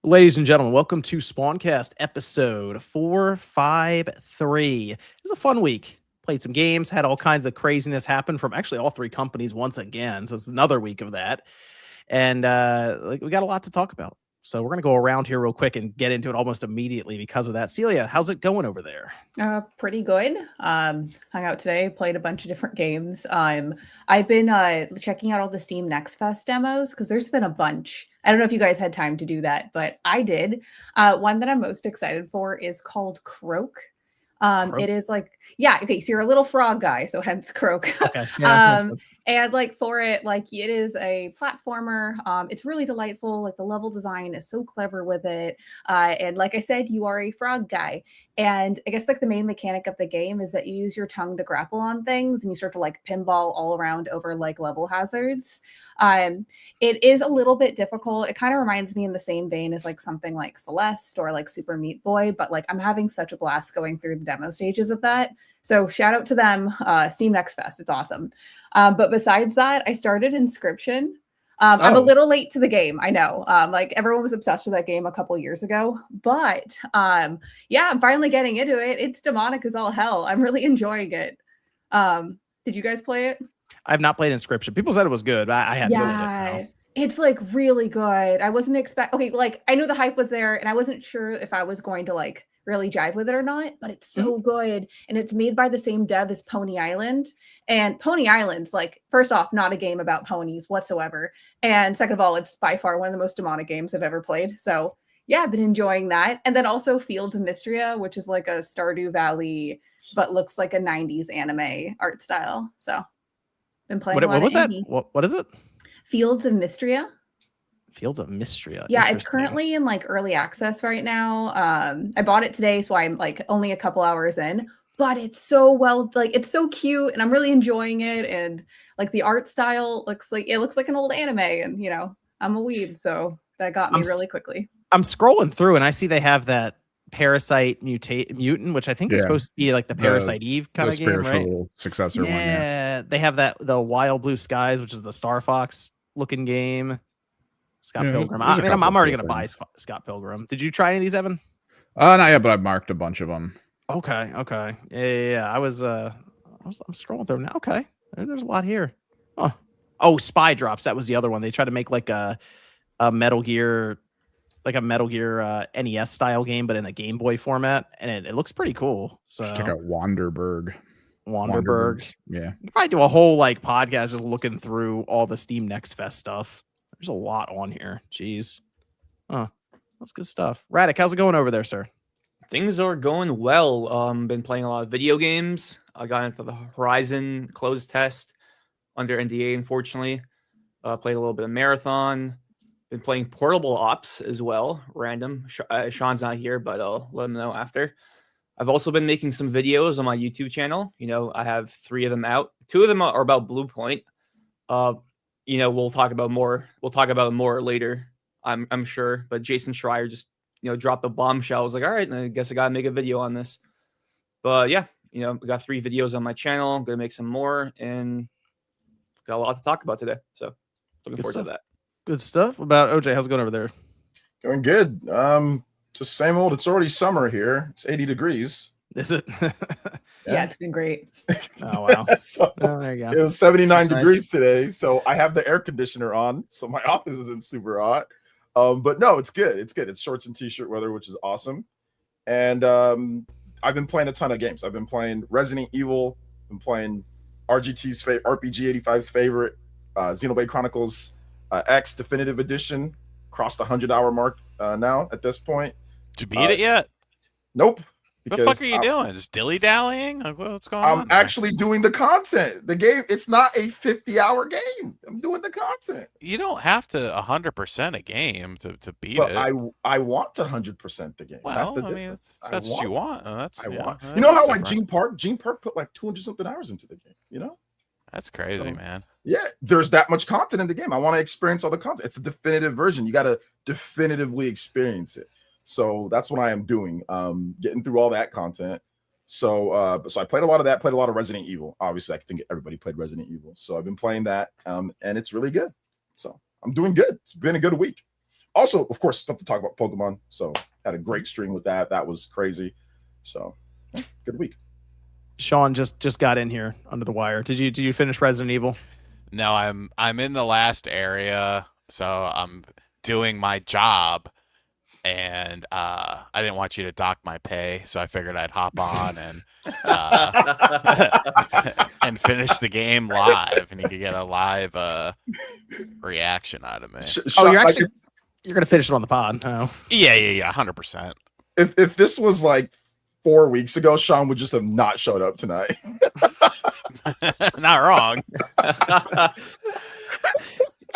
Ladies and gentlemen, welcome to Spawncast episode 453. It was a fun week. Played some games, had all kinds of craziness happen from actually all three companies once again. So it's another week of that. And we got a lot to talk about. So we're going to go around here real quick and get into it almost immediately because of that. Celia, how's it going over there? Pretty good. Hung out today, played a bunch of different games. I've been checking out all the Steam Next Fest demos because there's been a bunch. I don't know if you guys had time to do that, but I did. One that I'm most excited for is called Croak. Croak? It is like, yeah, okay, so you're a little frog guy, so hence Croak. Okay. Yeah, and like for it, like it is a platformer. It's really delightful. Like the level design is so clever with it. And like I said, you are a frog guy. And I guess like the main mechanic of the game is that you use your tongue to grapple on things and you start to like pinball all around over like level hazards. It is a little bit difficult. It kind of reminds me in the same vein as like something like Celeste or like Super Meat Boy, but like I'm having such a blast going through the demo stages of that. So shout out to them, Steam Next Fest. It's awesome. But besides that, I started Inscription. I'm a little late to the game. I know. Like everyone was obsessed with that game a couple years ago, but yeah, I'm finally getting into it. It's demonic as all hell. I'm really enjoying it. Did you guys play it? I've not played Inscription. People said it was good. I hadn't played it. It's like really good. I wasn't okay, like I knew the hype was there and I wasn't sure if I was going to like really jive with it or not, but it's so good. And it's made by the same dev as Pony Island. And Pony Island's like, first off, not a game about ponies whatsoever. And second of all, it's by far one of the most demonic games I've ever played. So yeah, I've been enjoying that. And then also Fields of Mystria, which is like a Stardew Valley, but looks like a 90s anime art style. So been playing a lot What was that? indie. What is it? Fields of Mystria. Fields of Mystria. Yeah, it's currently in like early access right now. I bought it today, so I'm like only a couple hours in, but it's so well, like it's so cute and I'm really enjoying it. And like the art style looks like an old anime, and you know, I'm a weeb, so that got me really quickly. I'm scrolling through and I see they have that Parasite Mutant, which I think is supposed to be like the Parasite Eve kind of game, right? Successor one. Yeah, they have the Wild Blue Skies, which is the Star Fox looking game. Scott Pilgrim. I mean, I'm already going to buy Scott Pilgrim. Did you try any of these, Evan? Not yet, but I've marked a bunch of them. Okay. Yeah. I'm scrolling through now. Okay. There's a lot here. Oh, Spy Drops. That was the other one. They tried to make like a Metal Gear, NES style game, but in the Game Boy format, and it looks pretty cool. So check out Wanderberg. Yeah. You probably do a whole like podcast just looking through all the Steam Next Fest stuff. There's a lot on here. Jeez. That's good stuff. Radic, how's it going over there, sir? Things are going well. Been playing a lot of video games. I got in for the Horizon closed test under NDA, unfortunately. Played a little bit of Marathon. Been playing Portable Ops as well. Random. Sean's not here, but I'll let him know after. I've also been making some videos on my YouTube channel. You know, I have 3 of them out. 2 of them are about Blue Point. You know, we'll talk about more later, I'm sure. But Jason Schreier just, you know, dropped the bombshell. I was like, all right, I guess I gotta make a video on this. But yeah, you know, we got 3 videos on my channel. I'm gonna make some more and got a lot to talk about today. So looking forward to that. Good stuff. About OJ, how's it going over there? Going good. Just same old. It's already summer here. It's 80 degrees. Is it? Yeah, it's been great. Oh wow. So, there you go. It was 79 That's degrees nice. today, so I have the air conditioner on, so my office isn't super hot. But no, it's good. It's good. It's shorts and t-shirt weather, which is awesome. And I've been playing a ton of games. I've been playing Resident Evil. Been playing RGT's RPG 85's favorite, Xenoblade Chronicles X Definitive Edition. Crossed the 100-hour mark now at this point. Did you beat it yet? Nope. What the fuck are you doing? Just dilly-dallying? Like, what's going on? I'm actually doing the content. The game, it's not a 50-hour game. I'm doing the content. You don't have to 100% a game to beat But it. I want to 100% the game. Well, that's the I difference. mean, that's what you want. I want. Yeah, You know how that's like different. Gene Park put like 200-something hours into the game, you know? That's crazy, man. Yeah, there's that much content in the game. I want to experience all the content. It's a definitive version. You got to definitively experience it. So that's what I am doing. Getting through all that content. So I played a lot of that, played a lot of Resident Evil. Obviously, I think everybody played Resident Evil. So I've been playing that, and it's really good. So I'm doing good. It's been a good week. Also, of course, stuff to talk about Pokemon. So had a great stream with that. That was crazy. So yeah, good week. Sean just got in here under the wire. Did you finish Resident Evil? No, I'm in the last area, so I'm doing my job, and I didn't want you to dock my pay, so I figured I'd hop on and and finish the game live, and you could get a live reaction out of me. You're gonna finish it on the pod. Oh. Yeah, 100%. If this was like 4 weeks ago, Sean would just have not showed up tonight. Not wrong.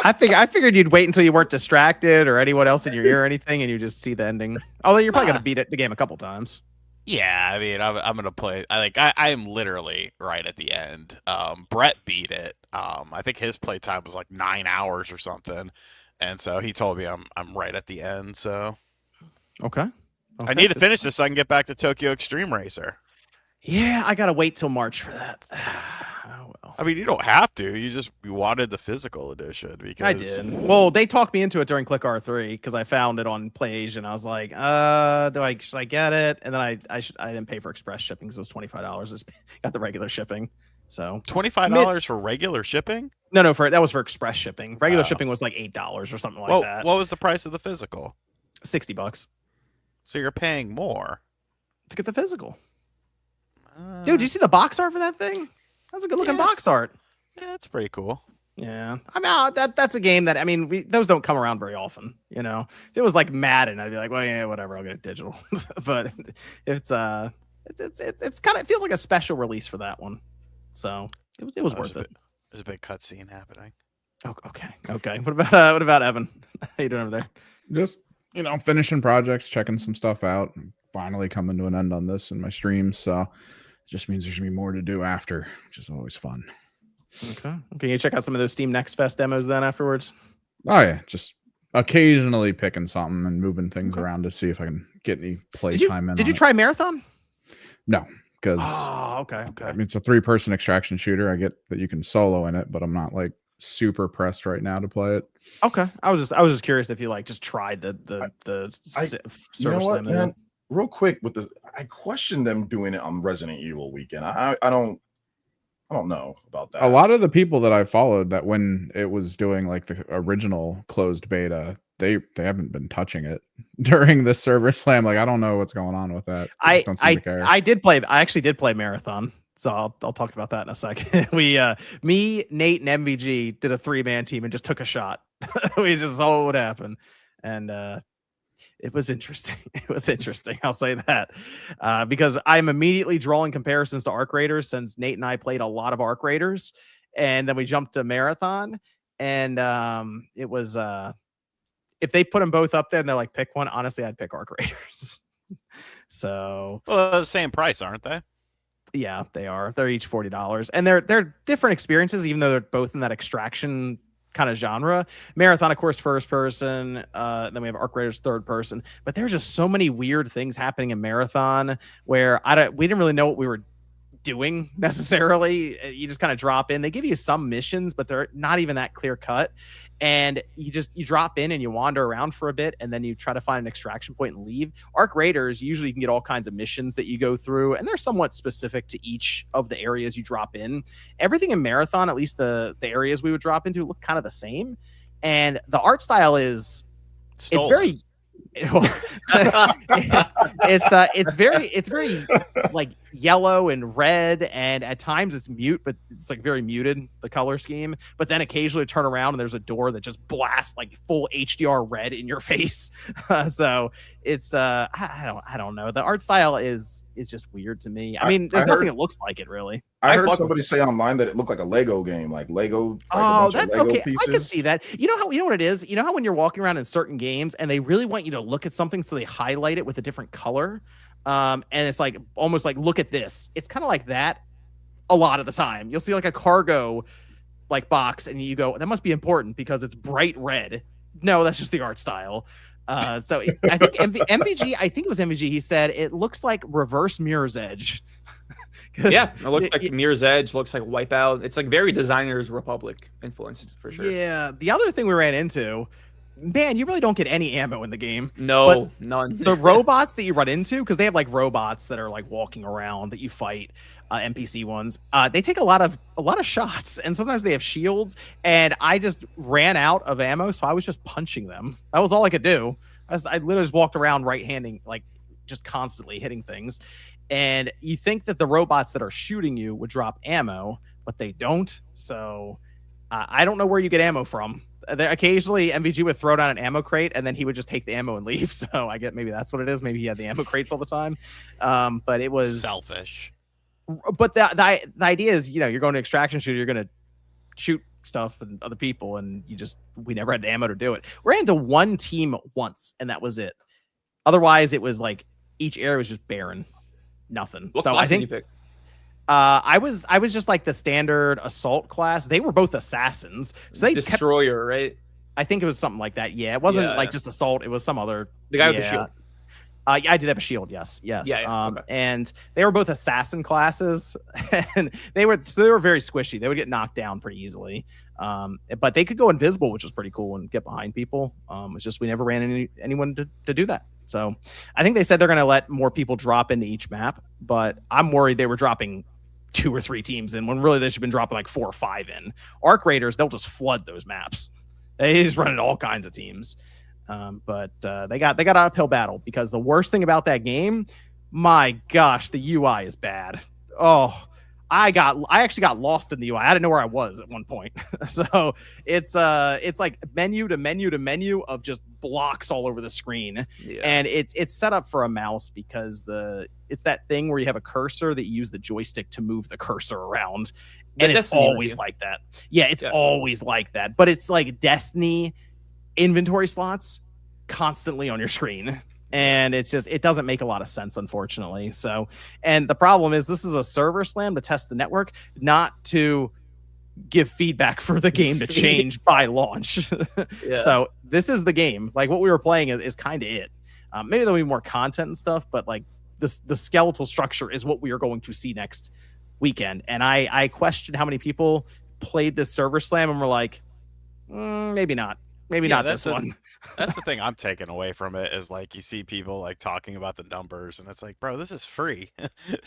I figured you'd wait until you weren't distracted or anyone else in your ear or anything, and you just see the ending. Although you're probably gonna beat the game a couple times. Yeah, I mean, I'm gonna play. I am literally right at the end. Brett beat it. I think his playtime was like 9 hours or something, and so he told me I'm right at the end. So okay. I need to finish this so I can get back to Tokyo Extreme Racer. Yeah, I gotta wait till March for that. Oh well. I mean, you don't have to. You wanted the physical edition because I did. Well, they talked me into it during Click R3 because I found it on PlayAsia, and I was like, should I get it? And then I didn't pay for express shipping, so it was $25. Just got the regular shipping. So $25 for regular shipping? No, that was for express shipping. Regular shipping was like $8 or something like that. What was the price of the physical? $60. So you're paying more to get the physical. Dude, did you see the box art for that thing? That's a good looking box art. Yeah, it's pretty cool. Yeah, I mean that's a game that those don't come around very often. You know, if it was like Madden, I'd be like, well, yeah, whatever, I'll get it digital. But it's kind of, it feels like a special release for that one. So it was worth it. There's a big cutscene happening. Oh, okay. What about Evan? How you doing over there? Just finishing projects, checking some stuff out. Finally coming to an end on this in my streams, so it just means there's gonna be more to do after, which is always fun. Okay. You check out some of those Steam Next Fest demos then afterwards. Oh yeah, just occasionally picking something and moving things around to see if I can get any play time in. Did you try Marathon? No, because okay. I mean, it's a 3-person extraction shooter. I get that you can solo in it, but I'm not like super pressed right now to play it. Okay, I was just curious if you just tried the service man? Real quick I question them doing it on Resident Evil weekend. I don't know about that. A lot of the people that I followed that when it was doing like the original closed beta, they haven't been touching it during the server slam. Like, I don't know what's going on with that. I actually did play Marathon. So I'll talk about that in a second. Me, Nate, and MVG did a 3-man team and just took a shot. We just saw what would happen. And it was interesting. I'll say that because I'm immediately drawing comparisons to Arc Raiders since Nate and I played a lot of Arc Raiders, and then we jumped to Marathon, and it was if they put them both up there and they're like pick one, honestly, I'd pick Arc Raiders. So they're the same price, aren't they? Yeah, they are. They're each $40, and they're different experiences, even though they're both in that extraction kind of genre. Marathon, of course, first person. Then we have Arc Raiders third person. But there's just so many weird things happening in Marathon where we didn't really know what we were doing necessarily. You just kind of drop in. They give you some missions, but they're not even that clear cut. And you drop in and you wander around for a bit, and then you try to find an extraction point and leave. Arc Raiders, usually you can get all kinds of missions that you go through, and they're somewhat specific to each of the areas you drop in. Everything in Marathon, at least the areas we would drop into, look kind of the same. And the art style is Stolen. It's very it's very like yellow and red, and at times it's mute, but it's like very muted, the color scheme. But then occasionally turn around and there's a door that just blasts like full HDR red in your face. So it's I don't know. The art style is just weird to me. I mean, there's nothing that looks like it really. I heard somebody say online that it looked like a Lego game, like Lego. Oh, that's okay. Pieces. I can see that. You know what it is? You know how when you're walking around in certain games and they really want you to look at something, so they highlight it with a different color. And it's like almost like, look at this. It's kind of like that a lot of the time. You'll see like a cargo like box and you go, that must be important because it's bright red. No, that's just the art style. So I think MVG, I think it was MVG, he said it looks like reverse Mirror's Edge. Yeah, it looks like Mirror's Edge, looks like Wipeout. It's like very Designers Republic influenced for sure. Yeah. The other thing we ran into man, you really don't get any ammo in the game. No, But none. the robots that you run into, because they have like robots that are like walking around that you fight, NPC ones, they take a lot of shots, and sometimes they have shields, and I just ran out of ammo, so I was just punching them. That was all I could do. I literally just walked around right-handing, like just constantly hitting things. And you think that the robots that are shooting you would drop ammo, but they don't. So I don't know where you get ammo from. Occasionally MVG would throw down an ammo crate and then he would just take the ammo and leave. So I get maybe that's what it is. Maybe he had the ammo crates all the time. But it was selfish. But the idea is, you know, you're going to extraction shooter, you're going to shoot stuff and other people, and we never had the ammo to do it. We ran into one team once, and that was it. Otherwise, it was like each area was just barren, nothing. What so class I think did you pick? I was just like the standard assault class. They were both assassins, so they Destroyer, right? I think it was something like that. Yeah, it wasn't Yeah. like just assault. It was some other. The guy with the shield. I did have a shield. Yes. Yeah, okay. And they were both assassin classes, and they were very squishy. They would get knocked down pretty easily. But they could go invisible, which was pretty cool, and get behind people. It's just we never ran anyone to do that. So I think they said they're going to let more people drop into each map, but I'm worried they were dropping 2 or 3 teams in when really they should have been dropping like 4 or 5 in. Arc Raiders, they'll just flood those maps. They just run into all kinds of teams. But they got an uphill battle because the worst thing about that game, my gosh, the UI is bad. Oh, I actually got lost in the UI. I didn't know where I was at one point. So it's like menu to menu to menu of just blocks all over the screen. Yeah. And it's set up for a mouse because it's that thing where you have a cursor that you use the joystick to move the cursor around. And it's always like that. Yeah, it's always like that. But it's like Destiny inventory slots constantly on your screen. And it's just, it doesn't make a lot of sense, unfortunately. So, and the problem is this is a server slam to test the network, not to give feedback for the game to change by launch. Yeah. So this is the game. Like what we were playing is kind of it. Maybe there'll be more content and stuff, but like the skeletal structure is what we are going to see next weekend. And I questioned how many people played this server slam and were like, maybe not. Maybe not this one. That's the thing I'm taking away from it is like you see people like talking about the numbers and it's like, bro, this is free.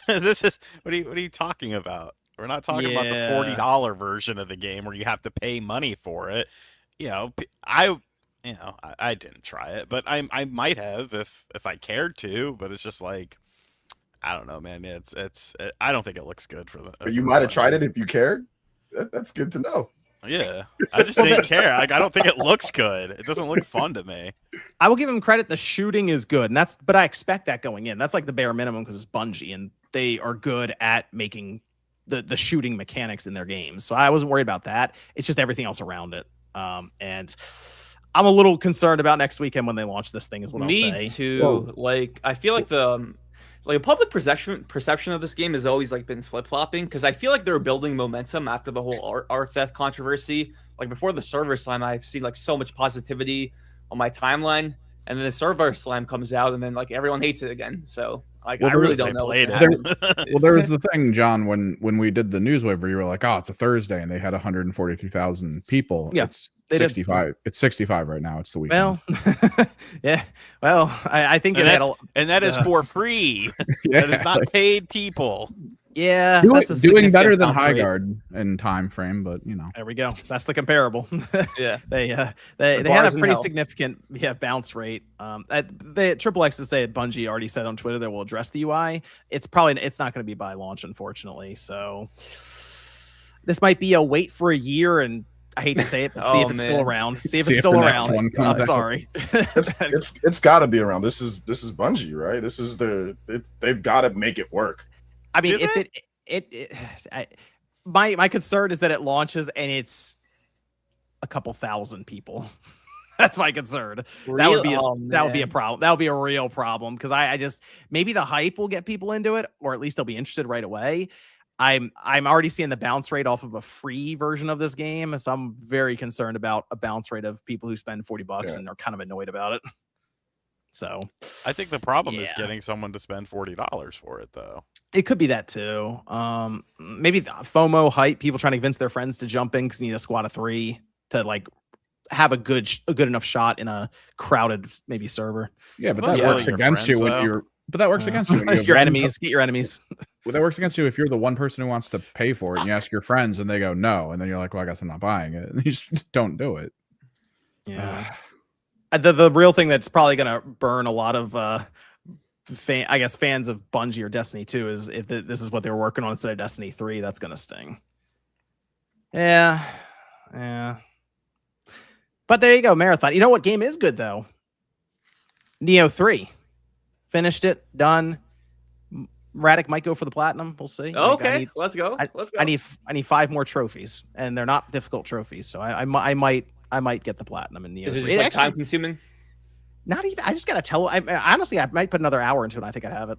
This is what are you talking about? We're not talking about the $40 version of the game where you have to pay money for it. You know, I didn't try it, but I might have if I cared to, but it's just like I don't know, man. I don't think it looks good for the. But you might have tried it if you cared. That's good to know. Yeah, I just didn't care. Like, I don't think it looks good. It doesn't look fun to me. I will give him credit. The shooting is good, and but I expect that going in. That's like the bare minimum because it's Bungie, and they are good at making the shooting mechanics in their games. So I wasn't worried about that. It's just everything else around it. And I'm a little concerned about next weekend when they launch this thing. Is what I'll say. Me too. Whoa. Like I feel like the public perception of this game has always like been flip-flopping because I feel like they're building momentum after the whole art theft controversy. Like before the server slam, I've seen like so much positivity on my timeline, and then the server slam comes out, and then like everyone hates it again. So like I really don't know. Well, there was the thing, John, when we did the news waiver, you were like, "Oh, it's a Thursday," and they had 143,000 people. Yeah, it's 65. It's 65 right now. It's the weekend. Well, yeah. Well, I think that is for free. That is not paid people. Yeah, doing better than Highguard in time frame, but you know. There we go. That's the comparable. Yeah, they had a pretty significant bounce rate. Triple X to say Bungie already said on Twitter that will address the UI. It's not going to be by launch, unfortunately. So this might be a wait for a year, and I hate to say it, but see if it's still around. See if it's still around. I'm sorry. It's got to be around. This is Bungie, right? This is they've got to make it work. I mean, my concern is that it launches and it's a couple thousand people. That's my concern. That would be a problem. That would be a real problem because I just maybe the hype will get people into it, or at least they'll be interested right away. I'm already seeing the bounce rate off of a free version of this game, so I'm very concerned about a bounce rate of people who spend $40 and are kind of annoyed about it. So I think the problem is getting someone to spend $40 for it, though. It could be that too. Maybe the FOMO hype, people trying to convince their friends to jump in because you need a squad of 3 to like have a good enough shot in a crowded maybe server. Yeah, but Well, that yeah, works your against you friends, when though. you're. But that works against you. When you have Your one enemies, get your enemies. Well, that works against you if you're the one person who wants to pay for it and you ask your friends and they go no, and then you're like, well, I guess I'm not buying it. And you just don't do it. Yeah. The real thing that's probably gonna burn a lot of fans of Bungie or Destiny 2 is if this is what they were working on instead of Destiny 3. That's gonna sting. Yeah. But there you go, Marathon. You know what game is good though? Neo 3. Finished it, done. Radic might go for the platinum. We'll see. Okay, let's go. Let's go. I need 5 more trophies, and they're not difficult trophies, so I might get the platinum in Neo. Is it just like time consuming? Not even. I just gotta tell. Honestly, I might put another hour into it. I think I'd have it.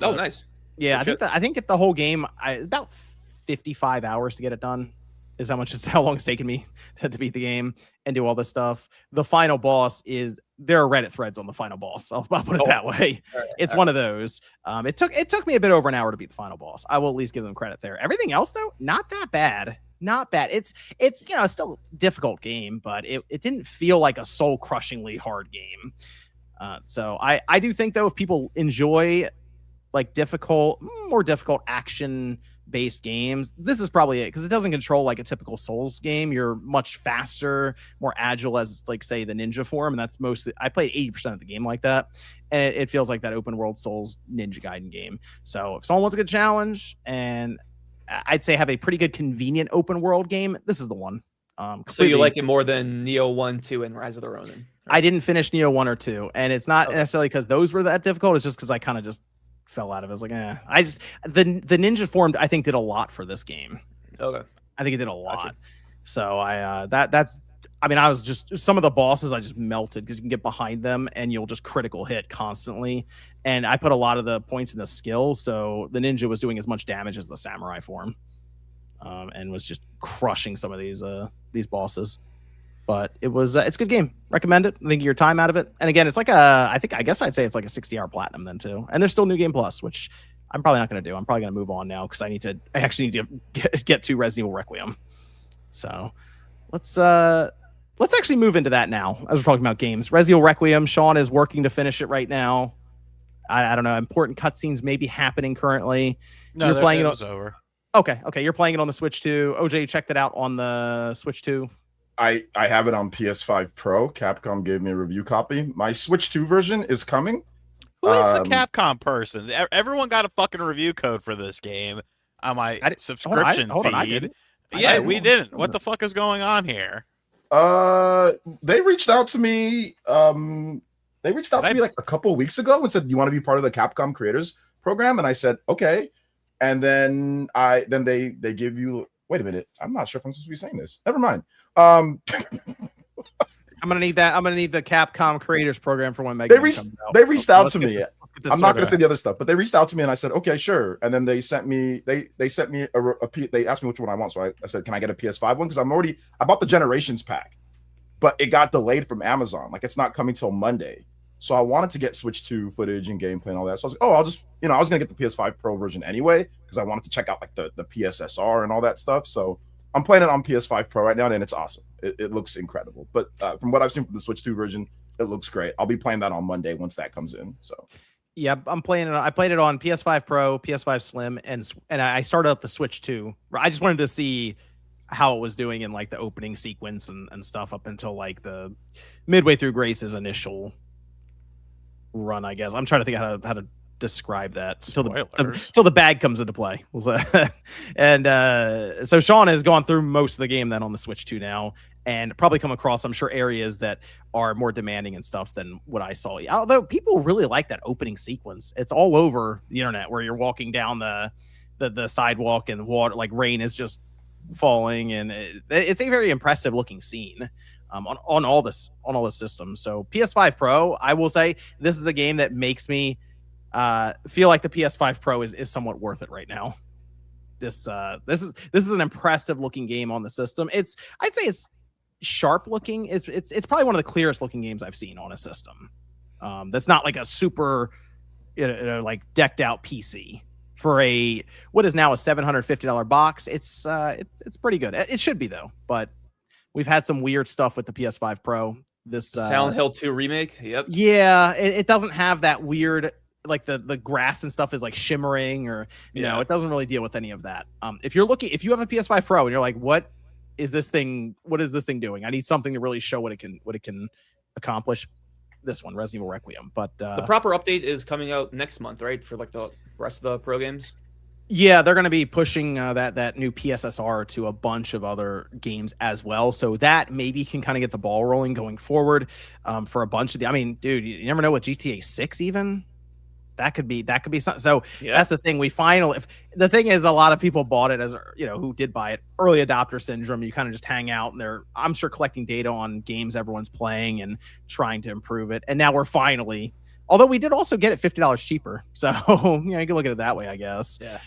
Nice. Yeah, I think the whole game. About 55 hours to get it done. Is how long it's taken me to beat the game and do all this stuff. The final boss there are Reddit threads on the final boss. I'll put it that way. It's one of those. It took me a bit over an hour to beat the final boss. I will at least give them credit there. Everything else though, not that bad. Not bad. It's it's still a difficult game, but it didn't feel like a soul crushingly hard game. So I do think though, if people enjoy like more difficult action based games, this is probably it, because it doesn't control like a typical Souls game. You're much faster, more agile as like say the ninja form, and that's mostly I played 80% of the game like that, and it feels like that open world Souls Ninja Gaiden game. So if someone wants a good challenge, and I'd say have a pretty good convenient open world game, this is the one. So you like it more than Neo 1, 2, and Rise of the Ronin? I didn't finish Neo 1 or 2, and it's not necessarily because those were that difficult. It's just because I kind of just fell out of it. I was like, the ninja form I think did a lot for this game. Okay. I think it did a lot. Gotcha. So I was just some of the bosses I just melted because you can get behind them and you'll just critical hit constantly. And I put a lot of the points in the skill, so the ninja was doing as much damage as the samurai form, and was just crushing some of these bosses. But it's a good game. Recommend it. I think your time out of it. And again, it's like I guess I'd say it's like a 60-hour platinum then too. And there's still New Game Plus, which I'm probably not going to do. I'm probably going to move on now because I actually need to get to Resident Evil Requiem. So let's actually move into that now as we're talking about games. Resident Evil Requiem. Sean is working to finish it right now. I don't know. Important cutscenes may be happening currently. No, you're playing it was over. Okay. You're playing it on the Switch 2. OJ, you checked it out on the Switch 2. I have it on PS5 Pro. Capcom gave me a review copy. My Switch 2 version is coming. Who is the Capcom person? Everyone got a fucking review code for this game on my subscription feed. Yeah, we didn't. What the fuck is going on here? They reached out to me. They reached out to me like a couple of weeks ago and said, "Do you want to be part of the Capcom Creators Program?" And I said, "Okay." And then they give you. Wait a minute. I'm not sure if I'm supposed to be saying this. Never mind. I'm gonna need that. I'm gonna need the Capcom Creators Program for when They reached out to me. I'm not gonna say the other stuff, but they reached out to me and I said, okay, sure. And then they sent me they asked me which one I want. So I said, can I get a PS5 one? Because I bought the Generations pack, but it got delayed from Amazon. Like it's not coming till Monday. So I wanted to get Switch 2 footage and gameplay and all that. So I was like, I'll just, I was gonna get the PS5 Pro version anyway because I wanted to check out like the PSSR and all that stuff. So I'm playing it on PS5 Pro right now, and it's awesome. It looks incredible. But from what I've seen from the Switch 2 version, it looks great. I'll be playing that on Monday once that comes in. So yeah, I'm playing it. I played it on PS5 Pro, PS5 Slim, and I started up the Switch 2. I just wanted to see how it was doing in like the opening sequence and stuff up until like the midway through Grace's initial run, I guess. I'm trying to think how to describe that until the bag comes into play. And so Sean has gone through most of the game then on the Switch 2 now, and probably come across, I'm sure, areas that are more demanding and stuff than what I saw. Although people really like that opening sequence. It's all over the internet where you're walking down the sidewalk and water, like rain is just falling, and it's a very impressive looking scene. On all the systems. So PS5 Pro, I will say this is a game that makes me feel like the PS5 Pro is somewhat worth it right now. This is an impressive looking game on the system. I'd say it's sharp looking. It's probably one of the clearest looking games I've seen on a system. That's not like a super like decked out PC for what is now a $750 box. It's pretty good. It should be though, but we've had some weird stuff with the PS5 Pro. This Silent Hill 2 remake. Yep. yeah, it doesn't have that weird, like the grass and stuff is like shimmering, or no, it doesn't really deal with any of that. If you have a PS5 Pro and you're like, what is this thing doing? I need something to really show what it can accomplish. This one, Resident Evil Requiem. But the proper update is coming out next month, right? For like the rest of the Pro games. Yeah, they're going to be pushing that new PSSR to a bunch of other games as well. So that maybe can kind of get the ball rolling going forward for a bunch of I mean, dude, you never know with GTA 6 even. That could be something. So that's the thing. The thing is, a lot of people bought it as, who did buy it, early adopter syndrome. You kind of just hang out and they're, I'm sure, collecting data on games everyone's playing and trying to improve it. And now we're finally, although we did also get it $50 cheaper. So, you can look at it that way, I guess. Yeah.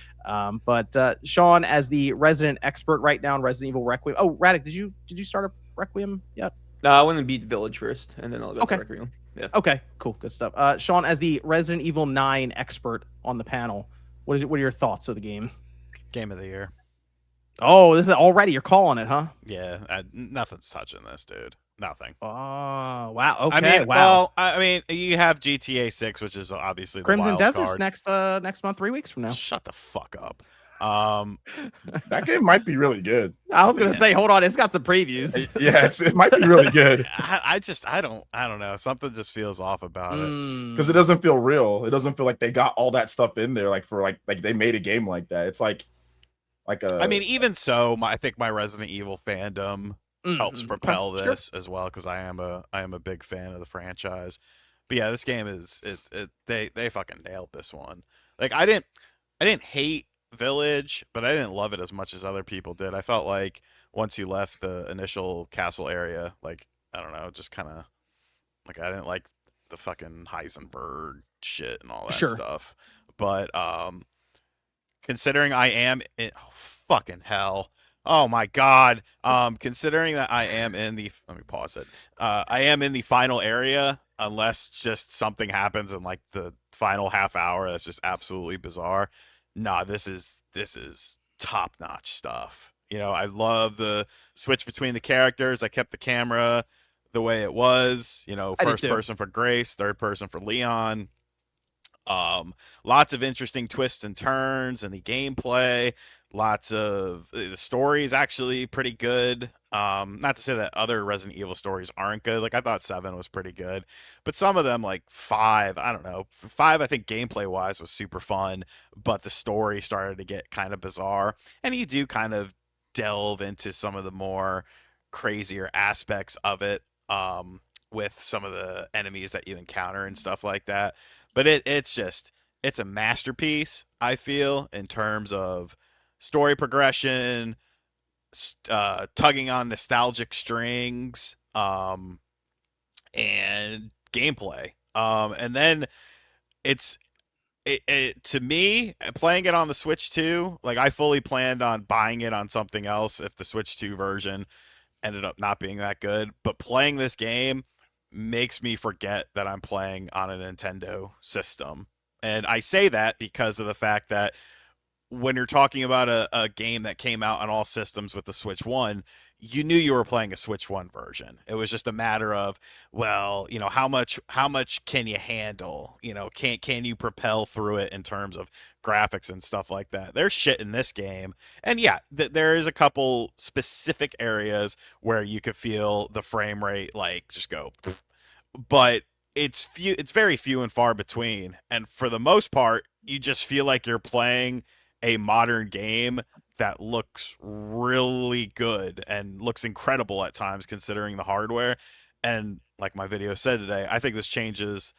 But Sean, as the resident expert right now in Resident Evil Requiem. Oh, Radic, did you start a Requiem yet? No, I want to beat Village first, and then I'll go to Requiem. Yeah. Okay, cool, good stuff. Sean, as the Resident Evil 9 expert on the panel, what are your thoughts of the game? Game of the year. Oh, this is already, you're calling it, huh? Yeah, nothing's touching this, dude. Nothing. Oh, wow. Okay. Well, I mean, you have GTA 6, which is obviously the Crimson wild Desert's card. next month, 3 weeks from now. Shut the fuck up. That game might be really good. I was gonna say, hold on, it's got some previews. Yeah, it might be really good. I don't know. Something just feels off about it because it doesn't feel real. It doesn't feel like they got all that stuff in there, like for like they made a game like that. It's like a. I mean, even so, I think my Resident Evil fandom helps propel this as well, because I am a big fan of the franchise. But yeah, this game is they fucking nailed this one. Like I didn't hate Village, but I didn't love it as much as other people did. I felt like once you left the initial castle area, like, I don't know, just kind of like I didn't like the fucking Heisenberg shit and all that stuff. But considering I am in, fucking hell. Oh my god. Considering that I am in the, let me pause it. I am in the final area, unless just something happens in like the final half hour that's just absolutely bizarre. Nah, this is top-notch stuff. I love the switch between the characters. I kept the camera the way it was, first person for Grace, third person for Leon. Lots of interesting twists and turns in the gameplay. Lots of the story is actually pretty good. Not to say that other Resident Evil stories aren't good. Like I thought 7 was pretty good, but some of them, like 5, I don't know. 5, I think gameplay wise was super fun, but the story started to get kind of bizarre, and you do kind of delve into some of the more crazier aspects of it, with some of the enemies that you encounter and stuff like that. But it's a masterpiece, I feel, in terms of story progression, tugging on nostalgic strings, and gameplay. And then to me, playing it on the Switch 2, like I fully planned on buying it on something else if the Switch 2 version ended up not being that good. But playing this game makes me forget that I'm playing on a Nintendo system. And I say that because of the fact that when you're talking about a game that came out on all systems with the Switch 1, you knew you were playing a Switch 1 version. It was just a matter of, well, how much can you handle? Can you propel through it in terms of graphics and stuff like that? There's shit in this game. And yeah, there is a couple specific areas where you could feel the frame rate like just go, but it's very few and far between. And for the most part, you just feel like you're playing a modern game that looks really good and looks incredible at times considering the hardware. And like my video said today, I think this changes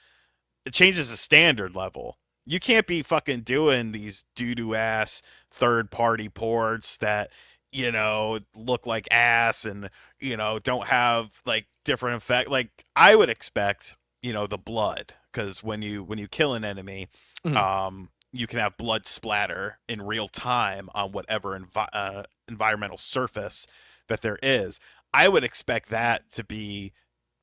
the standard level. You can't be fucking doing these doo-doo ass third-party ports that, look like ass and, don't have like different effect. Like I would expect, the blood, because when you kill an enemy, you can have blood splatter in real time on whatever environmental surface that there is. I would expect that to be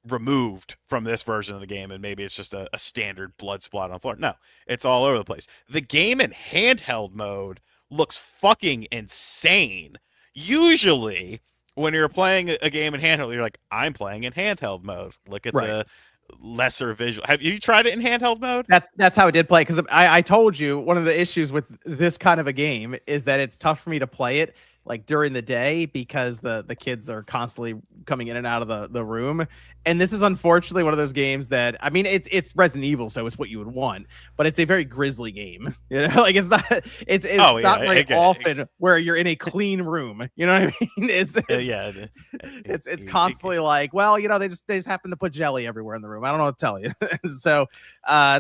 removed from this version of the game, and maybe it's just a standard blood splat on the floor. No, it's all over the place. The game in handheld mode looks fucking insane. Usually, when you're playing a game in handheld, you're like, I'm playing in handheld mode. Look at the lesser visual. Have you tried it in handheld mode? That's how it did play, because I told you one of the issues with this kind of a game is that it's tough for me to play it like during the day because the kids are constantly coming in and out of the room. And this is unfortunately one of those games that, I mean, it's Resident Evil, so it's what you would want, but it's a very grisly game. You know, like it's not not very often where you're in a clean room. You know what I mean? It's constantly like, well, you know, they just happen to put jelly everywhere in the room. I don't know what to tell you. So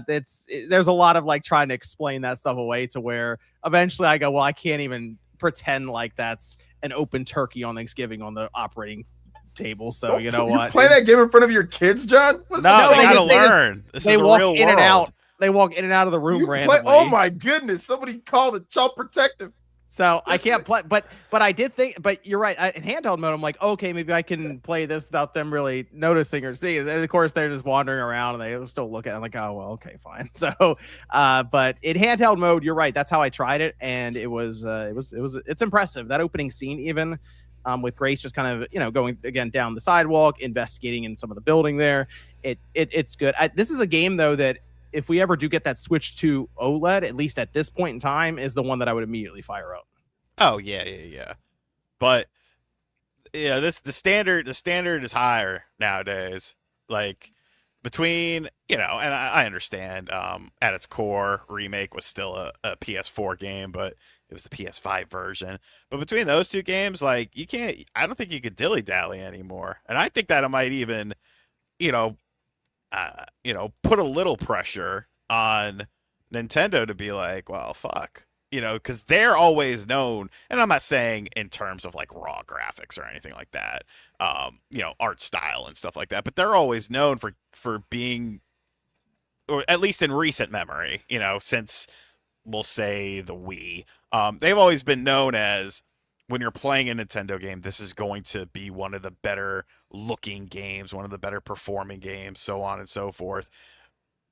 there's a lot of like trying to explain that stuff away to where eventually I go, well, I can't even pretend like that's an open turkey on Thanksgiving on the operating table. So you know what? Play that game in front of your kids, John? No, they gotta learn. This is the real in and world. out. They walk in and out of the room randomly. Oh my goodness! Somebody called it child protective. So I can't play, but I did think, but you're right. In handheld mode, I'm like, okay, maybe I can play this without them really noticing or seeing. And of course, they're just wandering around and they still look at it. I'm like, oh, well, okay, fine. So, but in handheld mode, you're right. That's how I tried it. And it's impressive. That opening scene, even with Grace just kind of, you know, going again down the sidewalk, investigating in some of the building there. It's good. This is a game though, that if we ever do get that switch to OLED, at least at this point in time, is the one that I would immediately fire up. Oh yeah. But yeah, the standard is higher nowadays. Like between, you know, and I understand at its core, Remake was still a PS4 game, but it was the PS5 version. But between those two games, like I don't think you could dilly dally anymore. And I think that it might even, put a little pressure on Nintendo to be like, well, fuck, because they're always known, and I'm not saying in terms of like raw graphics or anything like that, art style and stuff like that, but they're always known for being, or at least in recent memory, since we'll say the Wii, they've always been known as, when you're playing a Nintendo game, this is going to be one of the better looking games, one of the better performing games, so on and so forth.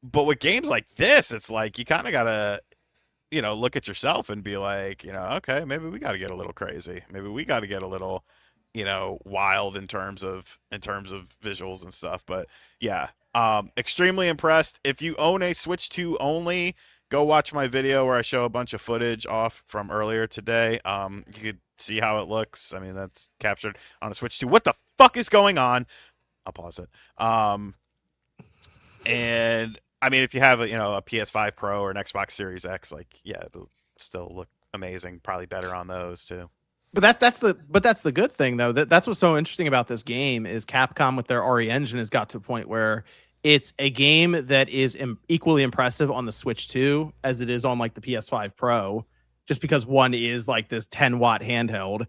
But with games like this, it's like you kind of gotta, look at yourself and be like, okay, maybe we got to get a little crazy. Maybe we got to get a little, wild in terms of visuals and stuff. But yeah, extremely impressed. If you own a Switch 2 only, go watch my video where I show a bunch of footage off from earlier today. You could see how it looks. I mean, that's captured on a Switch 2. What the fuck is going on? I'll pause it. And I mean, if you have a PS5 Pro or an Xbox Series X, like, yeah, it'll still look amazing. Probably better on those too. But that's the good thing though. That's what's so interesting about this game is Capcom with their RE engine has got to a point where it's a game that is equally impressive on the Switch 2 as it is on like the PS5 Pro, just because one is like this 10-watt handheld,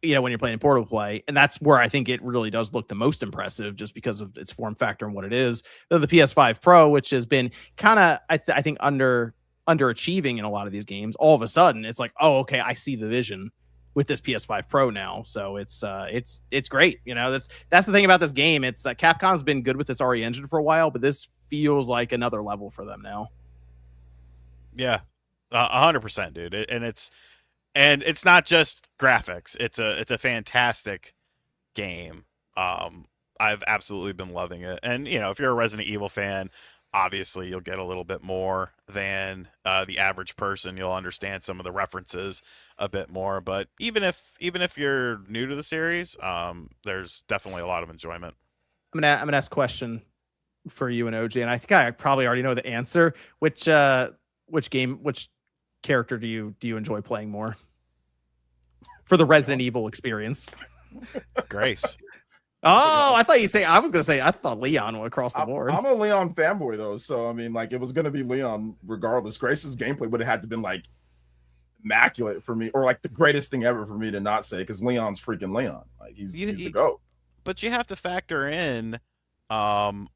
when you're playing portable play. And that's where I think it really does look the most impressive, just because of its form factor and what it is. Though the PS5 Pro, which has been kind of, I think, underachieving in a lot of these games, all of a sudden it's like, oh, okay, I see the vision with this PS5 Pro now. So it's great. That's the thing about this game. It's Capcom's been good with this RE engine for a while, but this feels like another level for them now. Yeah, 100%, dude. And it's not just graphics. It's a fantastic game. I've absolutely been loving it. And if you're a Resident Evil fan, obviously you'll get a little bit more than the average person. You'll understand some of the references a bit more. But even if you're new to the series, there's definitely a lot of enjoyment. I'm gonna ask a question for you and OG, and I think I probably already know the answer. Which character do you enjoy playing more for the Resident Evil experience? Grace. Oh, I thought you'd say, I thought Leon went across the board. I'm a Leon fanboy though, so I mean, like, it was gonna be Leon regardless. Grace's gameplay would have had to been like immaculate for me, or like the greatest thing ever for me to not say, because Leon's freaking Leon. Like he's the GOAT. But you have to factor in, I'm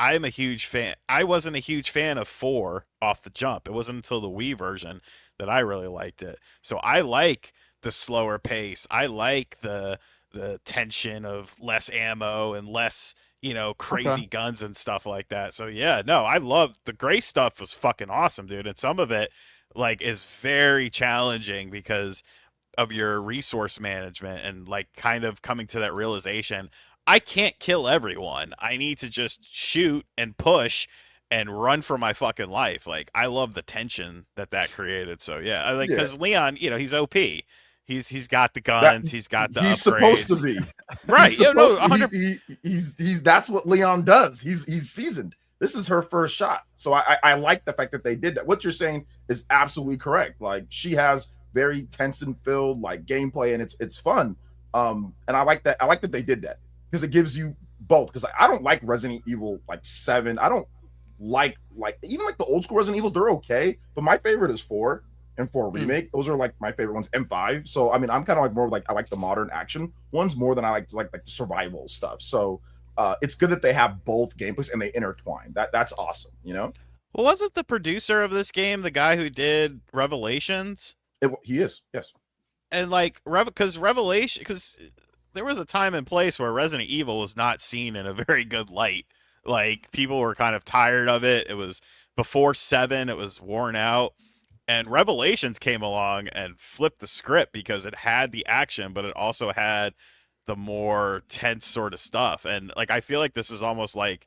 a huge fan. I wasn't a huge fan of 4 off the jump. It wasn't until the Wii version that I really liked it. So I like the slower pace. I like the tension of less ammo and less, crazy guns and stuff like that. So yeah, no, I love the Grace stuff was fucking awesome, dude. And some of it, like is very challenging because of your resource management and like kind of coming to that realization. I can't kill everyone. I need to just shoot and push and run for my fucking life. Like, I love the tension that created. So yeah, I like, because Leon, you know, he's OP. He's got the guns. He's got the he's upgrades. supposed to be Right. He's Yeah, no, supposed- 100. he's that's what Leon does. He's seasoned. This is her first shot. So I like the fact that they did that. What you're saying is absolutely correct. Like, she has very tense and filled like gameplay, and it's fun. And I like that. I like that they did that because it gives you both. Because I don't like Resident Evil like 7. I don't like even like the old school Resident Evils. They're okay, but my favorite is 4 and 4 remake. Those are like my favorite ones. And 5. So I mean, I'm kind of like more like I like the modern action ones more than I like the survival stuff. So it's good that they have both gameplays and they intertwine. That's awesome. You know. Well, wasn't the producer of this game the guy who did Revelations? He is, yes. And like because Revelation, because there was a time and place where Resident Evil was not seen in a very good light. Like, people were kind of tired of it. It was before 7, it was worn out. And Revelations came along and flipped the script because it had the action, but it also had the more tense sort of stuff. And like, I feel like this is almost like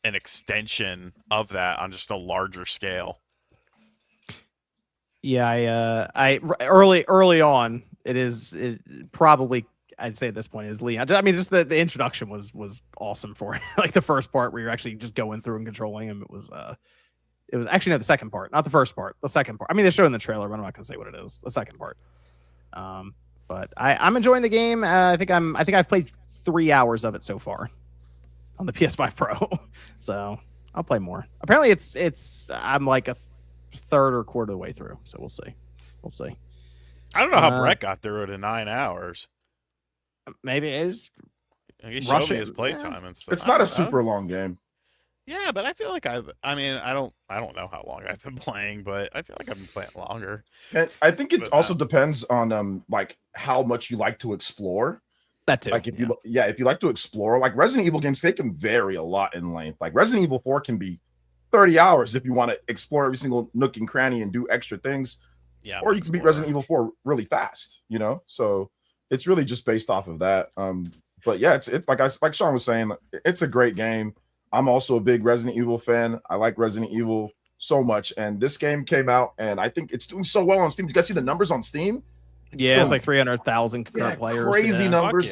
an extension of that on just a larger scale. Yeah, I early on, it probably, I'd say at this point, is Leon. I mean, just the introduction was awesome for it. Like the first part where you're actually just going through and controlling him. It was actually, no, the second part, not the first part, the second part. I mean, they showed in the trailer, but I'm not gonna say what it is. The second part. But I'm enjoying the game. I think I've played 3 hours of it so far on the PS5 Pro. So I'll play more. Apparently, I'm like a third or quarter of the way through. So we'll see. I don't know how Brett got through it in 9 hours. Maybe it's He showed me his playtime and stuff. It's not a super long game. Yeah, but I feel like I mean, I don't know how long I've been playing, but I feel like I've been playing longer. And I think it also depends on like how much you like to explore. That too. Like if you like to explore, like Resident Evil games, they can vary a lot in length. Like Resident Evil 4 can be 30 hours if you want to explore every single nook and cranny and do extra things. Yeah. Or you can beat Resident Evil 4 really fast, you know? So it's really just based off of that. But yeah, it's like Sean was saying, it's a great game. I'm also a big Resident Evil fan. I like Resident Evil so much. And this game came out, and I think it's doing so well on Steam. Do you guys see the numbers on Steam? Yeah, it's like 300,000 concurrent players. Crazy numbers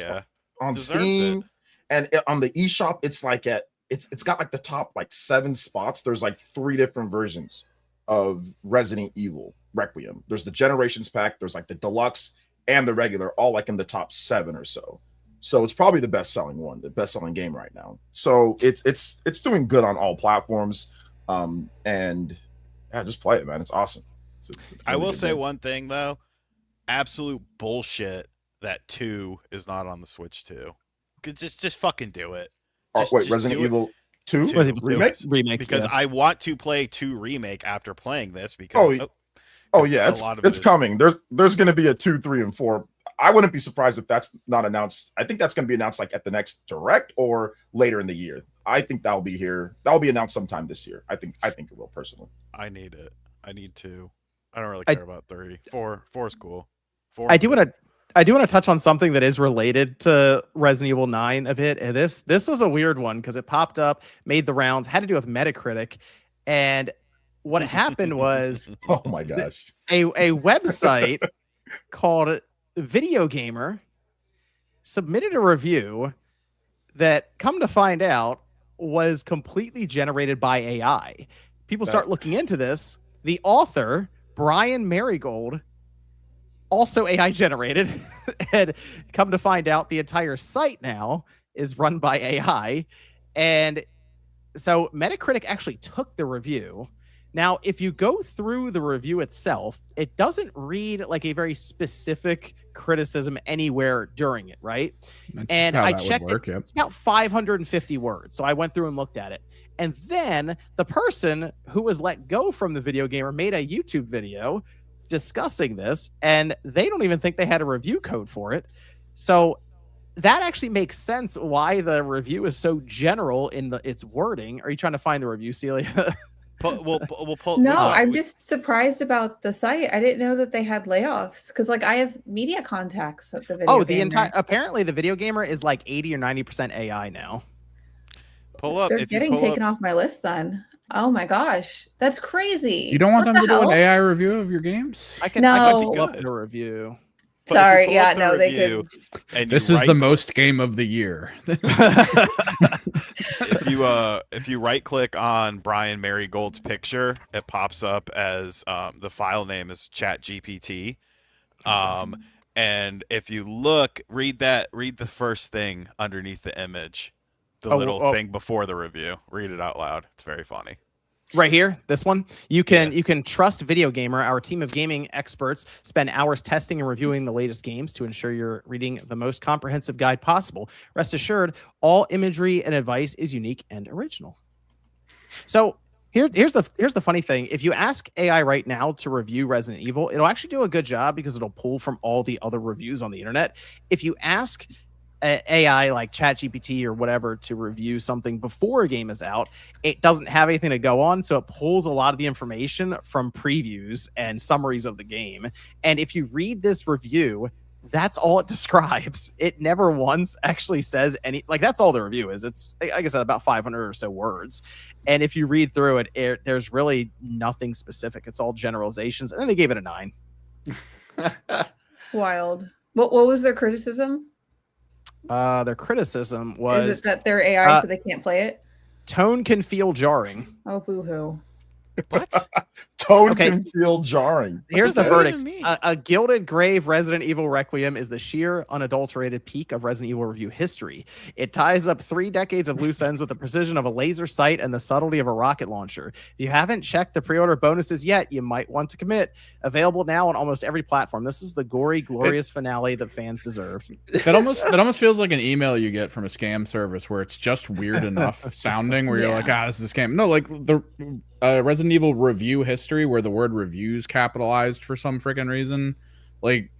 on Deserves Steam. And on the eShop, it's like it's got like the top like 7 spots. There's like 3 different versions of Resident Evil Requiem. There's the Generations pack, there's like the deluxe and the regular, all like in the top 7 or so. So it's probably the best-selling one, the best-selling game right now. So it's doing good on all platforms. And yeah, just play it, man. It's awesome. It's really I will good say game. one thing though, absolute bullshit that 2 is not on the Switch too. Just fucking do it. Just Resident do it. Evil 2 Resident Evil 2 remake? remake Because yeah. I want to play 2 remake after playing this because yeah, it's coming. There's going to be a 2, 3, and 4. I wouldn't be surprised if that's not announced. I think that's going to be announced like at the next direct or later in the year. I think that'll be here. That'll be announced sometime this year. I think it will personally. I need it. I need 2. I don't really care about 3. 4 is cool. 4. I do want to touch on something that is related to Resident Evil 9 a bit. And this was a weird one because it popped up, made the rounds, had to do with Metacritic. And what happened was Oh my gosh. a website called Video Gamer submitted a review that, come to find out, was completely generated by AI. People start looking into this. The author, Brian Marigold, also AI generated, and come to find out the entire site now is run by AI. And so Metacritic actually took the review. Now, if you go through the review itself, it doesn't read like a very specific criticism anywhere during it, right? And I checked it. It's about 550 words. So I went through and looked at it. And then the person who was let go from the Video Gamer made a YouTube video discussing this, and they don't even think they had a review code for it. So that actually makes sense why the review is so general in its wording. Are you trying to find the review, Celia? We'll pull. No, we'll talk- I'm we- just surprised about the site. I didn't know that they had layoffs because, like, I have media contacts at the video. Oh, the Gamer. entire apparently the video gamer is like 80 or 90% AI now. pull up. They're If you getting pull taken up, off my list then. Oh my gosh, that's crazy. You don't want What them the to do an hell? AI review of your games? I can No. pull up Good. the review. but if you Sorry, pull yeah, up the no, they review could. and This you is the right- most game of the year. if you right click on Brian Marigold's picture, it pops up as the file name is ChatGPT. And if you look, read the first thing underneath the image, the little thing before the review. Read it out loud. It's very funny. Right here, this one. You can trust Video Gamer. Our team of gaming experts spend hours testing and reviewing the latest games to ensure you're reading the most comprehensive guide possible. Rest assured, all imagery and advice is unique and original. So here's the funny thing. If you ask AI right now to review Resident Evil, it'll actually do a good job because it'll pull from all the other reviews on the internet. If you ask AI like ChatGPT or whatever to review something before a game is out, it doesn't have anything to go on, so it pulls a lot of the information from previews and summaries of the game. And if you read this review, that's all it describes. It never once actually says any, like, that's all the review is. It's, like I said, about 500 or so words. And if you read through it, there's really nothing specific. It's all generalizations. And then they gave it a 9. Wild. What was their criticism? Their criticism was, Is it that they're AI so they can't play it? tone can feel jarring. Oh, boo-hoo. What? Tone Okay. can feel jarring. Here's does the that verdict. even mean? A gilded grave Resident Evil Requiem is the sheer, unadulterated peak of Resident Evil review history. It ties up 3 decades of loose ends with the precision of a laser sight and the subtlety of a rocket launcher. If you haven't checked the pre-order bonuses yet, you might want to commit. Available now on almost every platform. This is the gory, glorious finale that fans deserved. That almost feels like an email you get from a scam service where it's just weird enough sounding where you're like, this is a scam. No, like the Resident Evil review history where the word reviews capitalized for some freaking reason. Like,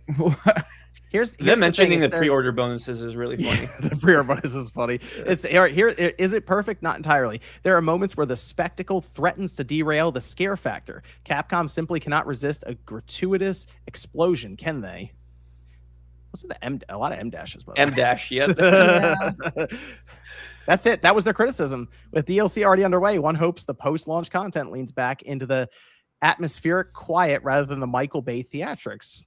Here's Them the thing, mentioning it the says- pre-order bonuses is really funny. The pre-order bonus is funny. It's here. Is it perfect? Not entirely. There are moments where the spectacle threatens to derail the scare factor. Capcom simply cannot resist a gratuitous explosion, can they? What's the M? A lot of M dashes, by the way. M dash, yep. That's it. That was their criticism. With DLC already underway, one hopes the post-launch content leans back into the atmospheric quiet rather than the Michael Bay theatrics.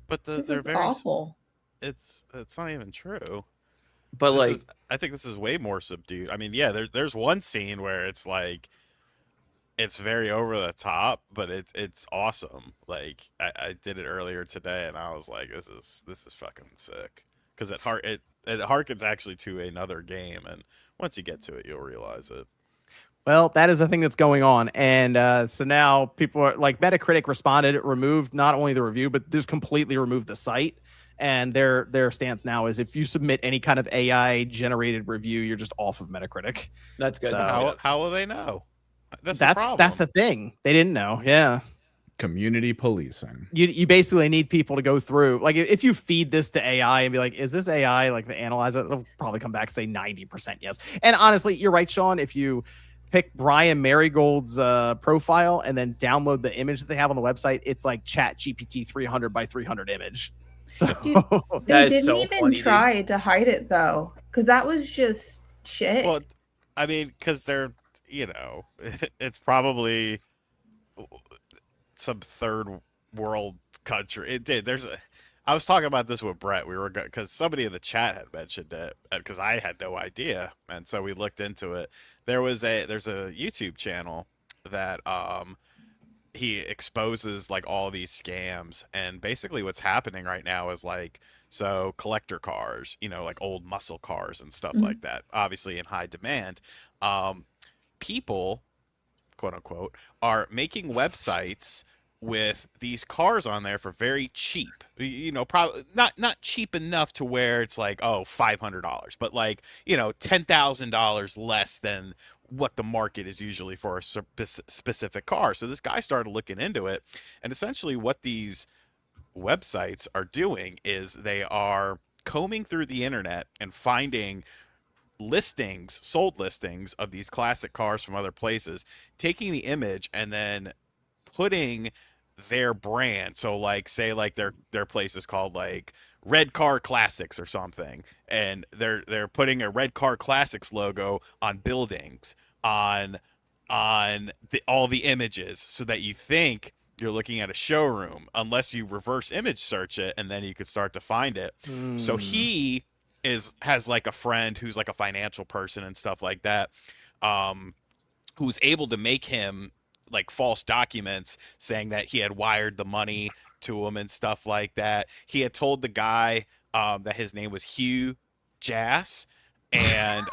But This they're is very. awful. It's not even true. But This like, is- I think this is way more subdued. I mean, yeah, there's one scene where it's like, it's very over the top, but it's awesome. Like I did it earlier today, and I was like, this is fucking sick because it harkens actually to another game, and once you get to it, you'll realize it. Well, that is a thing that's going on. And so now people are like, Metacritic responded, it removed not only the review, but just completely removed the site. And their stance now is if you submit any kind of AI generated review, you're just off of Metacritic. that's good. So- How will they know? That's the problem. That's the thing. They didn't know. Yeah. community policing. You basically need people to go through, like, if you feed this to AI and be like, is this AI, like, to analyze it, it'll probably come back and say 90% yes. And honestly, you're right, Sean. If you pick Brian Marigold's profile and then download the image that they have on the website, it's like Chat GPT 300 by 300 image. So Dude, That They is didn't so even funny, dude. try to hide it though, because that was just shit. Well, I mean, because they're, it's probably some third world country. I was talking about this with Brett. We were because somebody in the chat had mentioned it because I had no idea, and so we looked into it. There's a YouTube channel that he exposes like all these scams, and basically what's happening right now is like, so collector cars, like old muscle cars and stuff like that, obviously in high demand. People, quote unquote, are making websites with these cars on there for very cheap, probably not cheap enough to where it's like, oh, $500, but like, $10,000 less than what the market is usually for a specific car. So this guy started looking into it, and essentially what these websites are doing is they are combing through the internet and finding sold listings of these classic cars from other places, taking the image and then putting their brand. So like say like their place is called like Red Car Classics or something, and they're putting a Red Car Classics logo on buildings, on all the images, so that you think you're looking at a showroom, unless you reverse image search it, and then you could start to find it. So he has like a friend who's like a financial person and stuff like that, who's able to make him like false documents saying that he had wired the money to him and stuff like that. He had told the guy that his name was Hugh Jass, and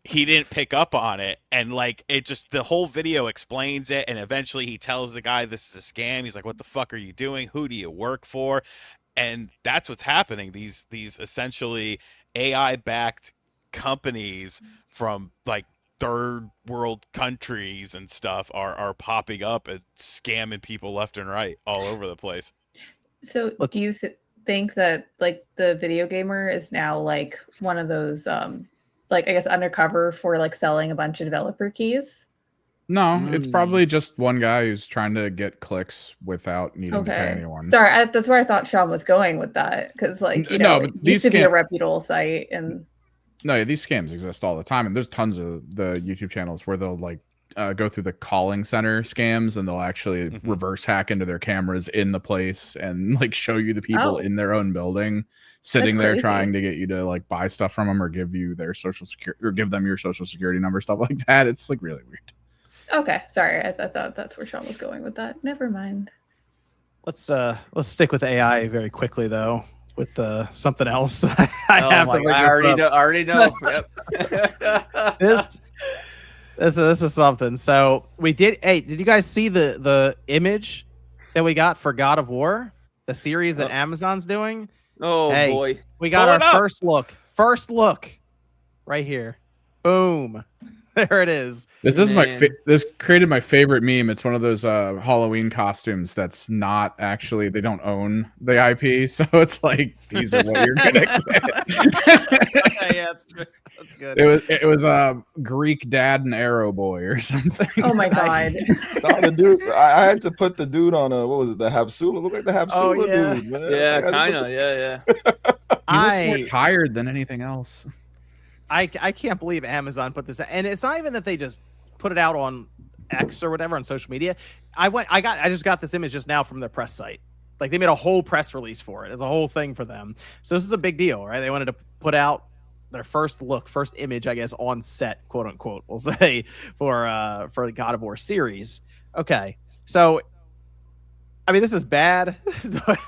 he didn't pick up on it, and like it just, the whole video explains it, and eventually he tells the guy this is a scam. He's like, what the fuck are you doing? Who do you work for? And that's what's happening. These essentially AI backed companies from like third world countries and stuff are popping up and scamming people left and right all over the place. So do you think that like the video gamer is now like one of those like I guess undercover for like selling a bunch of developer keys? No, it's probably just one guy who's trying to get clicks without needing to pay anyone. Sorry, that's where I thought Sean was going with that, because like it used to be a reputable site, and no, these scams exist all the time, and there's tons of the YouTube channels where they'll like go through the calling center scams, and they'll actually reverse hack into their cameras in the place and like show you the people in their own building sitting there trying to get you to like buy stuff from them or give you their social security or give them your social security number, stuff like that. It's like really weird. Okay, sorry, I thought that's where Sean was going with that. Never mind. Let's stick with AI very quickly though, with something else. I already know. Yep. This is something. So we did. Hey, did you guys see the image that we got for God of War, the series that Amazon's doing? Oh boy, we got our first look. First look, right here. Boom. There it is. This is this created my favorite meme. It's one of those Halloween costumes that's not actually, they don't own the IP, so it's like these are what you're gonna get. Okay, yeah, that's good. It was a Greek dad and Arrow Boy or something. Oh my god. No, the dude, I had to put the dude on a, what was it, the Habsula? Look like the Habsula dude, man. Yeah, kind of. Yeah. He looks more tired than anything else. I can't believe Amazon put this out. And it's not even that they just put it out on X or whatever on social media. I just got this image just now from their press site. Like they made a whole press release for it. It's a whole thing for them. So this is a big deal, right? They wanted to put out their first image, I guess, on set, quote unquote, we'll say, for the God of War series. Okay. So I mean, this is bad.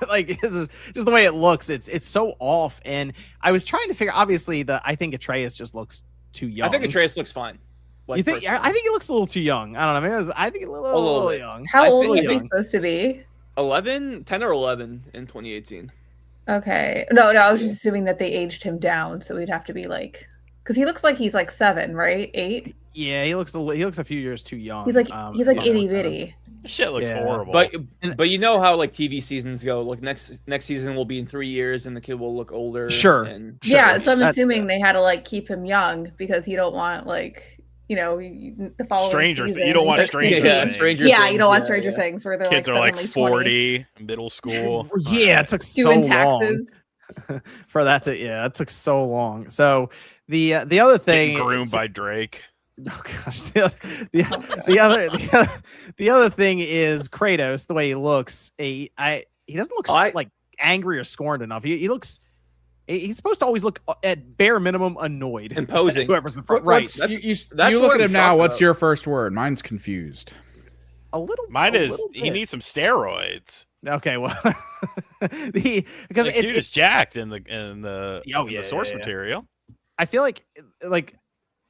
Like, this is just the way it looks. It's so off. And I was trying to figure. Obviously, I think Atreus just looks too young. I think Atreus looks fine. Like, you think? I think he looks a little too young. I don't know. I think a little young. How old is he supposed to be? 10 or 11 in 2018. Okay. No, I was just assuming that they aged him down, so he'd have to be like, because he looks like he's like 7, right? 8. Yeah, he looks a few years too young. He's like itty bitty. Shit looks horrible. But you know how like TV seasons go. Like next season will be in 3 years, and the kid will look older. Sure. Yeah, so I'm assuming they had to like keep him young because you don't want like the following Stranger season. You don't want Stranger Things. You don't want Stranger Things where they're kids like are like 40, 40, middle school. Yeah, it took so doing long taxes. for that to. Yeah, it took so long. So the other thing, getting groomed by Drake. Oh gosh, the other thing is Kratos. The way he looks, he doesn't look like angry or scorned enough. He looks. He's supposed to always look at bare minimum annoyed, imposing. Whoever's in front, right? You look at him now. What's your first word? Mine's confused. A little. Mine is he needs some steroids. Okay, well, because dude is jacked in the source material. I feel like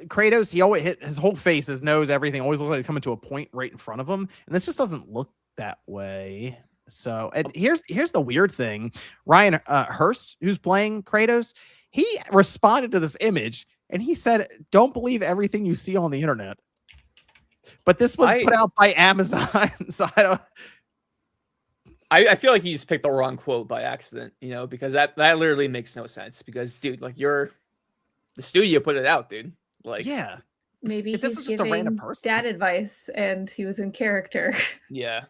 Kratos, he always his whole face, his nose, everything always looks like coming to a point right in front of him, and this just doesn't look that way. So, and here's the weird thing: Ryan Hurst, who's playing Kratos, he responded to this image and he said, "Don't believe everything you see on the internet." But this was put out by Amazon, so I feel like you just picked the wrong quote by accident, because that literally makes no sense. Because dude, like the the studio put it out, dude. Like, Yeah. Maybe If this he's was just a random giving person. dad advice and he was in character. yeah.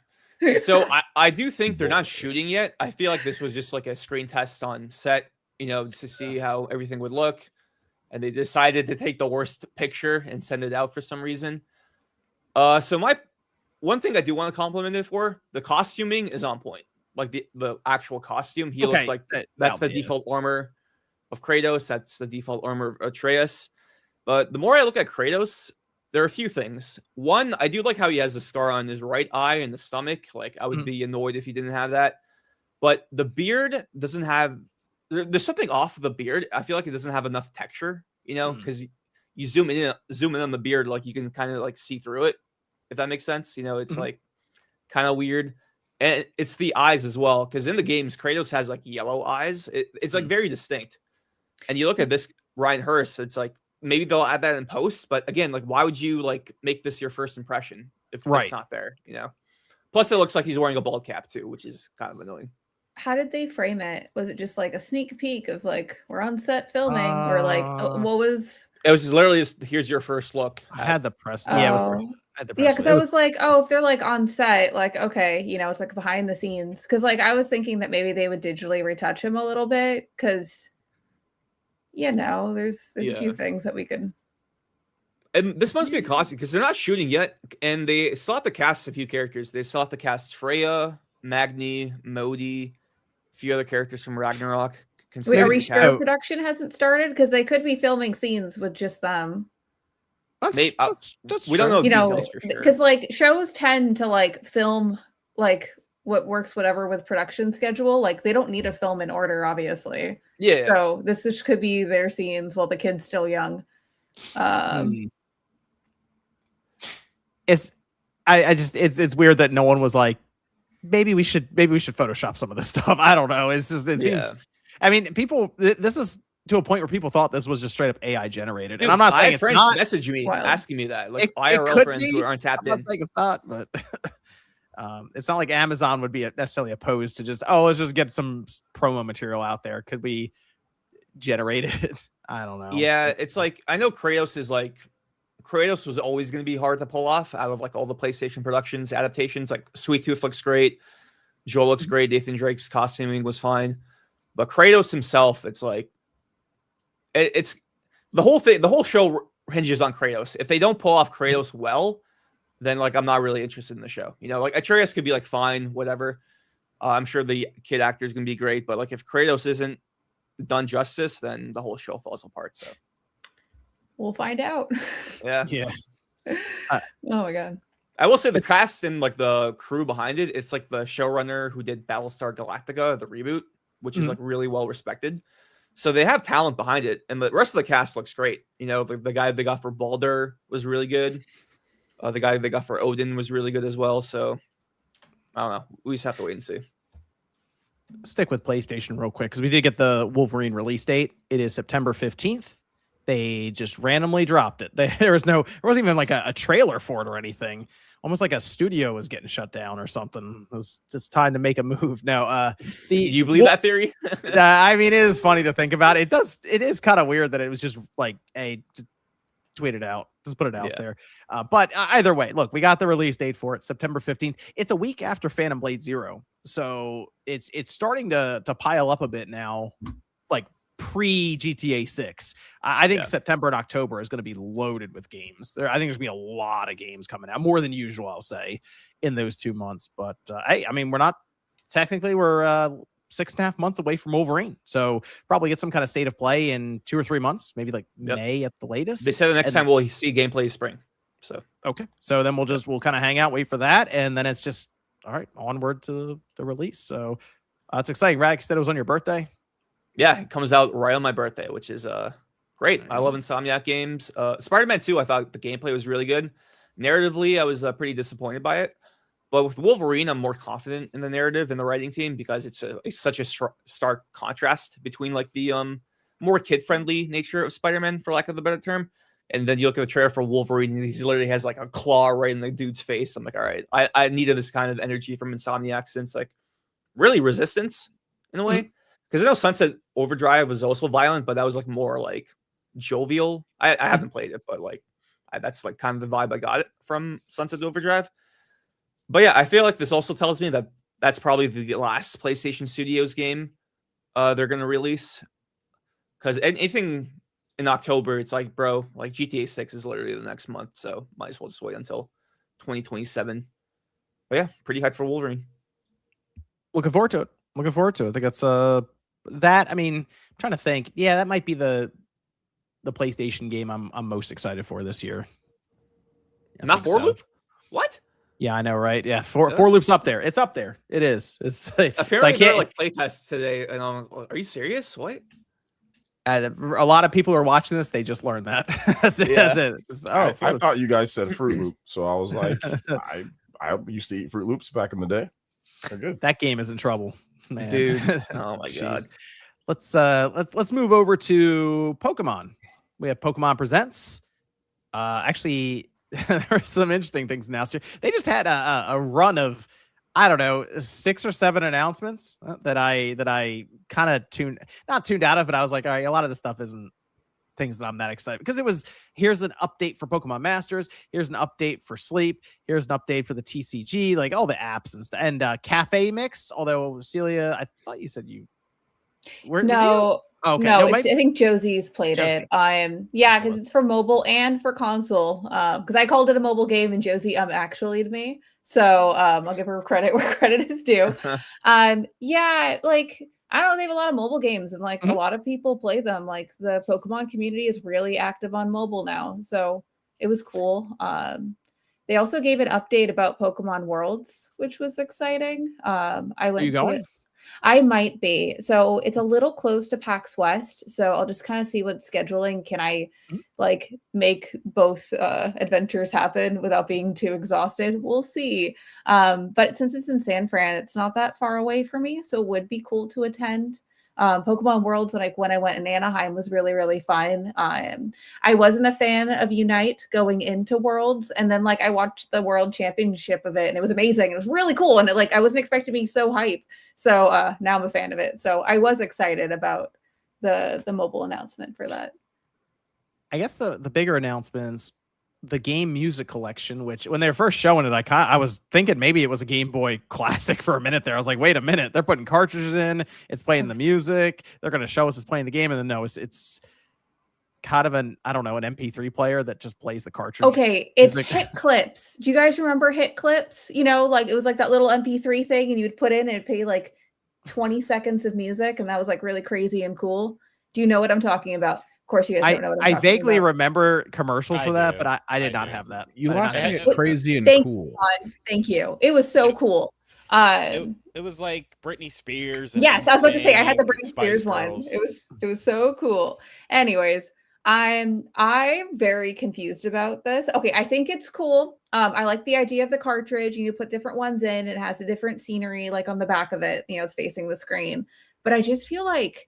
So I do think they're not shooting yet. I feel like this was just like a screen test on set, you know, just to see how everything would look. And they decided to take the worst picture and send it out for some reason. So my one thing I do want to compliment it for, the costuming is on point. Like the actual costume, he looks like that's the default armor of Kratos. That's the default armor of Atreus. But the more I look at Kratos, there are a few things. One, I do like how he has a scar on his right eye and the stomach. Like, I would be annoyed if he didn't have that. But the beard doesn't have... There's something off the beard. I feel like it doesn't have enough texture, you know, because you zoom in on the beard, like you can kind of like see through it, if that makes sense. You know, it's like kind of weird. And it's the eyes as well, because in the games, Kratos has like yellow eyes. It's like very distinct. And you look at this Ryan Hurst, it's like, maybe they'll add that in post, but again, like, why would you like make this your first impression if it's not there, you know? Plus, it looks like he's wearing a bald cap too, which is kind of annoying. How did they frame it? Was it just like a sneak peek of like, we're on set filming, or like, what was? It was just literally just, here's your first look. I had the press. Yeah, it was. Yeah, because I was like, oh, if they're like on set, like, okay, you know, it's like behind the scenes. Because like I was thinking that maybe they would digitally retouch him a little bit, because you know, there's a few things that we could. And this must be a costume because they're not shooting yet, and they still have to cast a few characters. They still have to cast Freya, Magni, Modi, a few other characters from Ragnarok. Wait, are we sure production hasn't started? Because they could be filming scenes with just them. We don't know, you know, details for sure. Because like shows tend to like film like what works whatever with production schedule. Like they don't need a film in order, obviously. Yeah. So this just could be their scenes while the kid's still young. It's weird that no one was like, maybe we should Photoshop some of this stuff. I don't know. It's just seems. I mean, people. This is to a point where people thought this was just straight up AI generated, Dude, and I'm not saying it's not. Message me asking me that, like IRL friends who aren't tapped in. I'm not saying it's not, but it's not like Amazon would be necessarily opposed to just let's just get some promo material out there. Could we generate it? I don't know. Yeah, it's like I know Kratos was always going to be hard to pull off out of like all the PlayStation productions adaptations. Like Sweet Tooth looks great, Joel looks great, Nathan Drake's costuming was fine, but Kratos himself, it's like it's the whole thing. The whole show hinges on Kratos. If they don't pull off Kratos well, then like I'm not really interested in the show. You know, like Atreus could be like fine, whatever. I'm sure the kid actor is going to be great, but like if Kratos isn't done justice, then the whole show falls apart. So we'll find out. Yeah. Oh my god. I will say the cast and like the crew behind it, it's like the showrunner who did Battlestar Galactica, the reboot, which is like really well respected. So they have talent behind it, and the rest of the cast looks great. You know, the guy they got for Baldur was really good. The guy they got for Odin was really good as well. So I don't know. We just have to wait and see. Stick with PlayStation real quick because we did get the Wolverine release date. It is September 15th. They just randomly dropped it. There wasn't even like a trailer for it or anything. Almost like a studio was getting shut down or something. It was just time to make a move. No, do you believe that theory? I mean, it is funny to think about. It is kind of weird that it was just like just tweet it out, just put it out there. But either way, look, we got the release date for it, September 15th. It's a week after Phantom Blade Zero, so it's starting to pile up a bit now, like pre GTA 6. I think September and October is going to be loaded with games. I think there's going to be a lot of games coming out, more than usual, I'll say, in those 2 months. But I mean, we're 6.5 months away from Wolverine, so probably get some kind of state of play in 2 or 3 months, maybe like May at the latest. They said the next time we'll see gameplay is spring. So okay, so then we'll kind of hang out, wait for that, and then it's just all right, onward to the release. So it's exciting. Rad, you said it was on your birthday. Yeah, it comes out right on my birthday, which is great. I love Insomniac games. Spider-Man 2, I thought the gameplay was really good. Narratively, I was pretty disappointed by it. But with Wolverine, I'm more confident in the narrative and the writing team because it's such a stark contrast between like the more kid-friendly nature of Spider-Man, for lack of a better term. And then you look at the trailer for Wolverine, and he literally has like a claw right in the dude's face. I'm like, all right, I needed this kind of energy from Insomniac since like really Resistance in a way. Because I know Sunset Overdrive was also violent, but that was like more like jovial. I haven't played it, but like that's like kind of the vibe I got it from Sunset Overdrive. But yeah, I feel like this also tells me that that's probably the last PlayStation Studios game they're gonna release. Because anything in October, it's like, bro, like GTA 6 is literally the next month, so might as well just wait until 2027. But yeah, pretty hyped for Wolverine. Looking forward to it. I think that's that. I mean, I'm trying to think. Yeah, that might be the PlayStation game I'm most excited for this year. Not 4-Loop? What? Yeah, I know, right? Yeah, 4-Loop's up there. It's up there. It is. It's apparently there are like playtests today, and I'm like, are you serious? What? A lot of people are watching this. They just learned that. That's it. Yeah. That's it. Just, I thought you guys said Fruit Loop, so I was like, I used to eat Fruit Loops back in the day. They're good. That game is in trouble, man. Dude. Oh my god. Let's move over to Pokemon. We have Pokemon Presents. Actually, there are some interesting things announced here. They just had a run of, I don't know, 6 or 7 announcements that I kind of not tuned out of, but I was like, all right, a lot of this stuff isn't things that I'm that excited, because it was, here's an update for Pokemon Masters, here's an update for Sleep, here's an update for the TCG, like all the apps and stuff, and Cafe Mix. Although Celia, I thought you said you were no. Oh, okay. No, I think Josie's played Josie. it. Yeah, because it's for mobile and for console. Because I called it a mobile game, and Josie actually to me. So I'll give her credit where credit is due. Yeah, like I don't know, they have a lot of mobile games, and like a lot of people play them. Like the Pokemon community is really active on mobile now, so it was cool. They also gave an update about Pokemon Worlds, which was exciting. I went Are you going? to it. I might be. So it's a little close to PAX West. So I'll just kind of see what scheduling can I like make both adventures happen without being too exhausted. We'll see. But since it's in San Fran, it's not that far away for me. So it would be cool to attend. Pokemon Worlds, like when I went in Anaheim, was really, really fun. I wasn't a fan of Unite going into Worlds, and then like I watched the World Championship of it, and it was amazing. It was really cool, and I wasn't expecting to be so hype. So now I'm a fan of it. So I was excited about the mobile announcement for that. I guess the bigger announcements, the game music collection, which when they were first showing it, I was thinking maybe it was a Game Boy Classic for a minute there. I was like, wait a minute, they're putting cartridges in, it's playing the music, they're going to show us it's playing the game, and then no, it's kind of an, I don't know, an MP3 player that just plays the cartridge. Okay, it's Hit Clips. Do you guys remember Hit Clips? You know, like it was like that little MP3 thing, and you would put in and it'd play like 20 seconds of music, and that was like really crazy and cool. Do you know what I'm talking about? Of course, you guys don't know what I'm talking vaguely about. remember commercials for that, but I did not have that. You lost me at crazy and cool. Thank you. It was so cool. It was like Britney Spears. And yes, I was about to say I had the Britney Spice Spears Girls. one. It was so cool. Anyways, I'm very confused about this. Okay, I think it's cool. I like the idea of the cartridge. You put different ones in. It has a different scenery, like on the back of it. You know, it's facing the screen. But I just feel like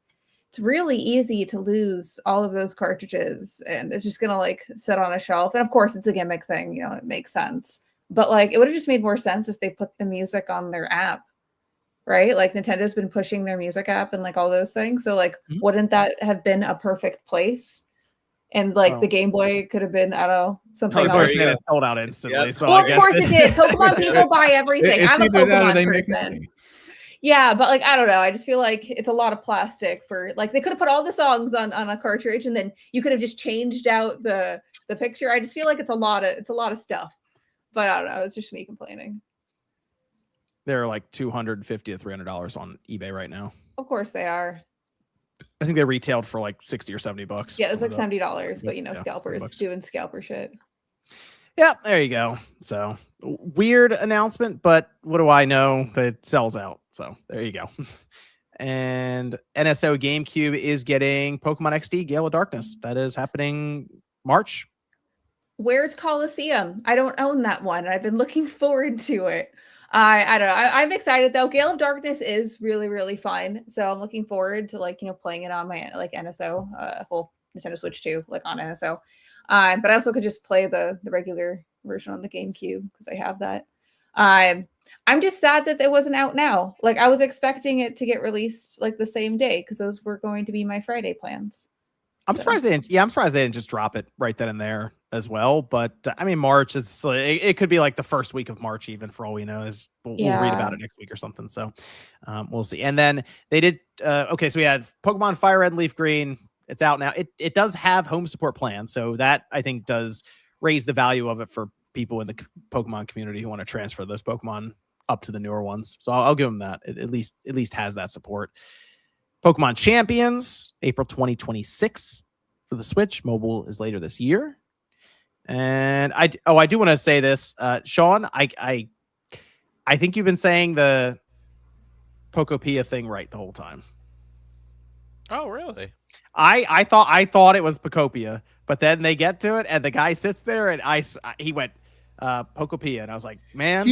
it's really easy to lose all of those cartridges, and it's just gonna like sit on a shelf. And of course, it's a gimmick thing. You know, it makes sense. But like, it would have just made more sense if they put the music on their app, right? Like Nintendo's been pushing their music app and like all those things. So like, wouldn't that have been a perfect place? And like the Game Boy could have been, I don't know, something else. It sold out instantly. Yep. So well, I guess of course it did. Pokemon people buy everything. I'm a Pokemon person. Yeah, but like, I don't know. I just feel like it's a lot of plastic for like, they could have put all the songs on a cartridge, and then you could have just changed out the picture. I just feel like it's a lot of stuff, but I don't know. It's just me complaining. They're like $250 to $300 on eBay right now. Of course they are. I think they retailed for like $60 or $70. Yeah, it was like $70, but you know, scalpers doing scalper shit. Yeah, there you go. So weird announcement, but what do I know? It sells out. So there you go. And NSO GameCube is getting Pokemon XD Gale of Darkness. That is happening March. Where's Coliseum? I don't own that one. I've been looking forward to it. I don't know. I'm excited though. Gale of Darkness is really, really fun. So I'm looking forward to like, you know, playing it on my like NSO, Nintendo Switch 2, like on NSO. But I also could just play the regular version on the GameCube because I have that. I'm just sad that it wasn't out now. Like I was expecting it to get released like the same day because those were going to be my Friday plans. I'm surprised they didn't. Yeah, I'm surprised they didn't just drop it right then and there as well. But I mean, March is it could be like the first week of March, even for all we know. Is we'll read about it next week or something. So we'll see. And then they did. Okay, so we had Pokemon Fire Red and Leaf Green. It's out now. It does have home support plans, so that I think does raise the value of it for people in the Pokemon community who want to transfer those Pokemon up to the newer ones. So I'll give them that. It at least has that support. Pokemon Champions, April 2026 for the Switch. Mobile is later this year. And I do want to say this, Sean. I think you've been saying the Pokopia thing right the whole time. Oh, really? I thought it was Pokopia, but then they get to it, and the guy sits there, and he went Pokopia, and I was like, man,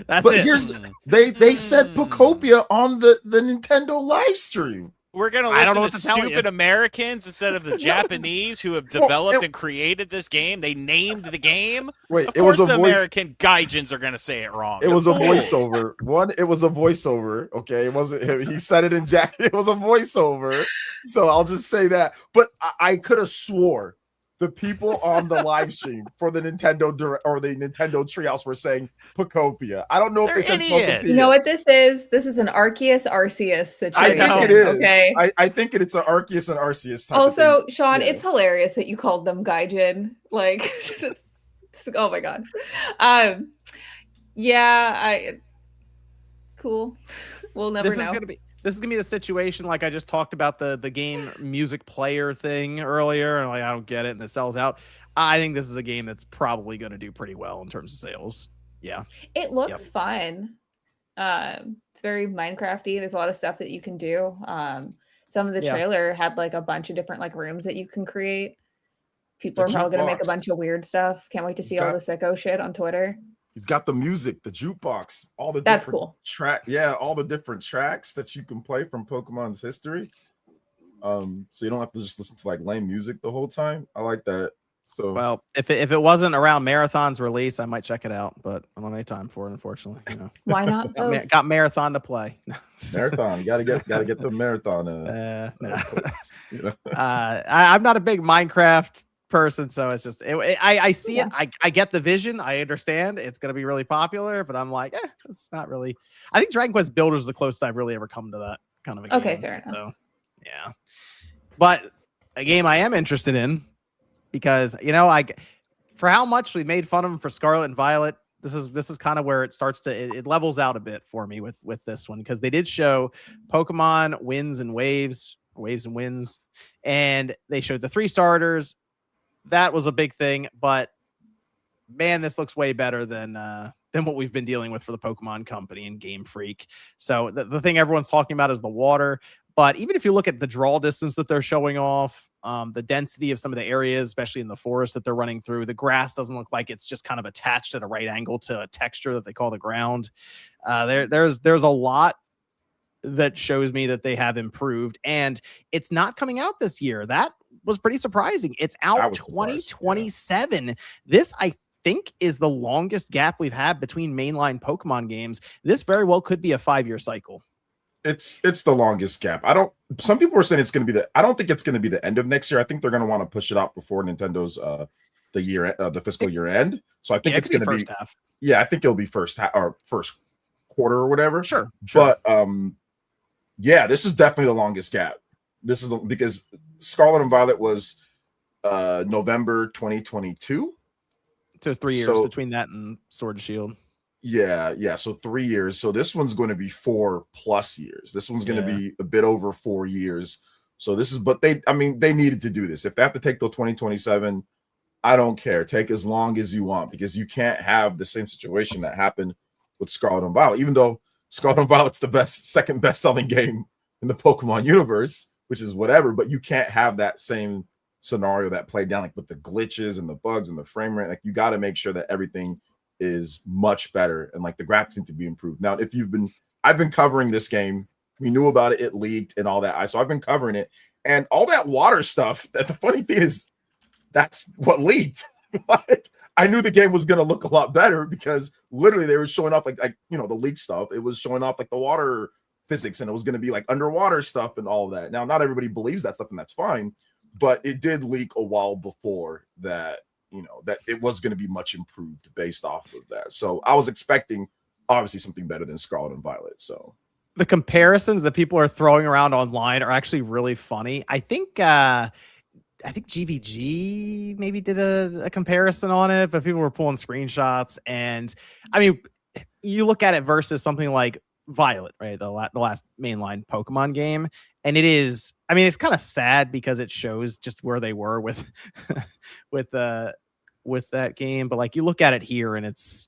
that's but it. Here's they said Pokopia on the Nintendo live stream. We're gonna listen to stupid Americans instead of the Japanese who have developed and created this game. They named the game. Wait, of course the American gaijins are gonna say it wrong. It was a voiceover. It was a voiceover. Okay, it wasn't him. He said it in Jack. It was a voiceover. So I'll just say that. But I could have swore the people on the live stream for the Nintendo or the Nintendo Treehouse were saying Pokopia. I don't know if they said Pokopia. You know what this is? This is an Arceus situation. I think it is. Okay. I think it's an Arceus and Arceus type also, of thing. Sean, it's hilarious that you called them gaijin. Like, oh my god. Cool. We'll never know. This is gonna be the situation like I just talked about the game music player thing earlier, and like I don't get it, and it sells out. I think this is a game that's probably gonna do pretty well in terms of sales. Yeah, it looks fun. It's very Minecrafty. There's a lot of stuff that you can do. Some of the trailer had like a bunch of different like rooms that you can create. People are probably gonna make a bunch of weird stuff. Can't wait to see all the sicko shit on Twitter. You've got the music, the jukebox, all the that's different cool. all the different tracks that you can play from Pokemon's history. So you don't have to just listen to like lame music the whole time. I like that. So well, if it wasn't around Marathon's release, I might check it out, but I don't have any time for it, unfortunately. You know. Why not? Got Marathon to play. Marathon, you gotta get the Marathon. No. You know? I'm not a big Minecraft person, so it's just I see it. I get the vision. I understand it's going to be really popular, but I'm like, it's not really. I think Dragon Quest Builder is the closest I've really ever come to that kind of a game. Okay, fair enough. So, yeah, but a game I am interested in because for how much we made fun of them for Scarlet and Violet, this is kind of where it starts to it levels out a bit for me with this one, because they did show Pokemon Winds and Waves and Winds, and they showed the 3 starters. That was a big thing, but man, this looks way better than what we've been dealing with for the Pokemon Company and Game Freak. So the thing everyone's talking about is the water. But even if you look at the draw distance that they're showing off, the density of some of the areas, especially in the forest that they're running through, the grass doesn't look like it's just kind of attached at a right angle to a texture that they call the ground. There's a lot that shows me that they have improved, and it's not coming out this year. That was pretty surprising. It's out 2027. Yeah. This, I think, is the longest gap we've had between mainline Pokemon games. This very well could be a 5-year cycle. It's the longest gap. Some people are saying it's going to be I don't think it's going to be the end of next year. I think they're going to want to push it out before Nintendo's the fiscal year end. So I think it's going to be half. Yeah, I think it'll be first quarter or whatever. Sure. But yeah, this is definitely the longest gap. This is because Scarlet and Violet was November 2022. So it's 3 years between that and Sword and Shield. Yeah. So 3 years. So this one's going to be 4+ years. This one's going to be a bit over 4 years. So this is, but they needed to do this. If they have to take till 2027, I don't care. Take as long as you want, because you can't have the same situation that happened with Scarlet and Violet, even though Scarlet and Violet's the second best selling game in the Pokemon universe, which is whatever, but you can't have that same scenario that played down, like with the glitches and the bugs and the frame rate. Like, you got to make sure that everything is much better and like the graphics need to be improved. Now, I've been covering this game. We knew about it. It leaked and all that. So I've been covering it, and all that water stuff. That the funny thing is, that's what leaked. Like, I knew the game was going to look a lot better because literally they were showing off like the leak stuff. It was showing off like the water physics and it was going to be like underwater stuff and all of that. Now, not everybody believes that stuff, and that's fine, but it did leak a while before that, you know, that it was going to be much improved based off of that. So I was expecting obviously something better than Scarlet and Violet. So the comparisons that people are throwing around online are actually really funny. I think GVG maybe did a comparison on it, but people were pulling screenshots. And I mean, you look at it versus something like Violet, right? The last mainline Pokemon game. And it is, I mean, it's kind of sad because it shows just where they were with with that game. But like you look at it here and it's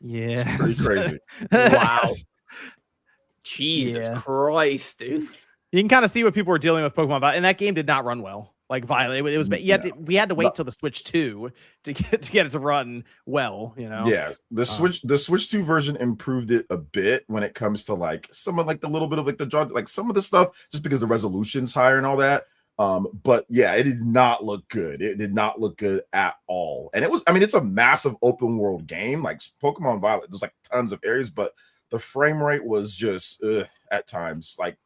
pretty crazy. Wow. Jesus Christ, dude. You can kind of see what people were dealing with Pokemon Violet, and that game did not run well. Like Violet, it was we had to wait till the Switch 2 to get it to run well, you know. Yeah, the Switch 2 version improved it a bit when it comes to like some of like the little bit of like the draw, like some of the stuff, just because the resolution's higher and all that. But yeah, it did not look good. It did not look good at all. And it was, I mean, it's a massive open world game, like Pokemon Violet. There's like tons of areas, but the frame rate was just at times. Like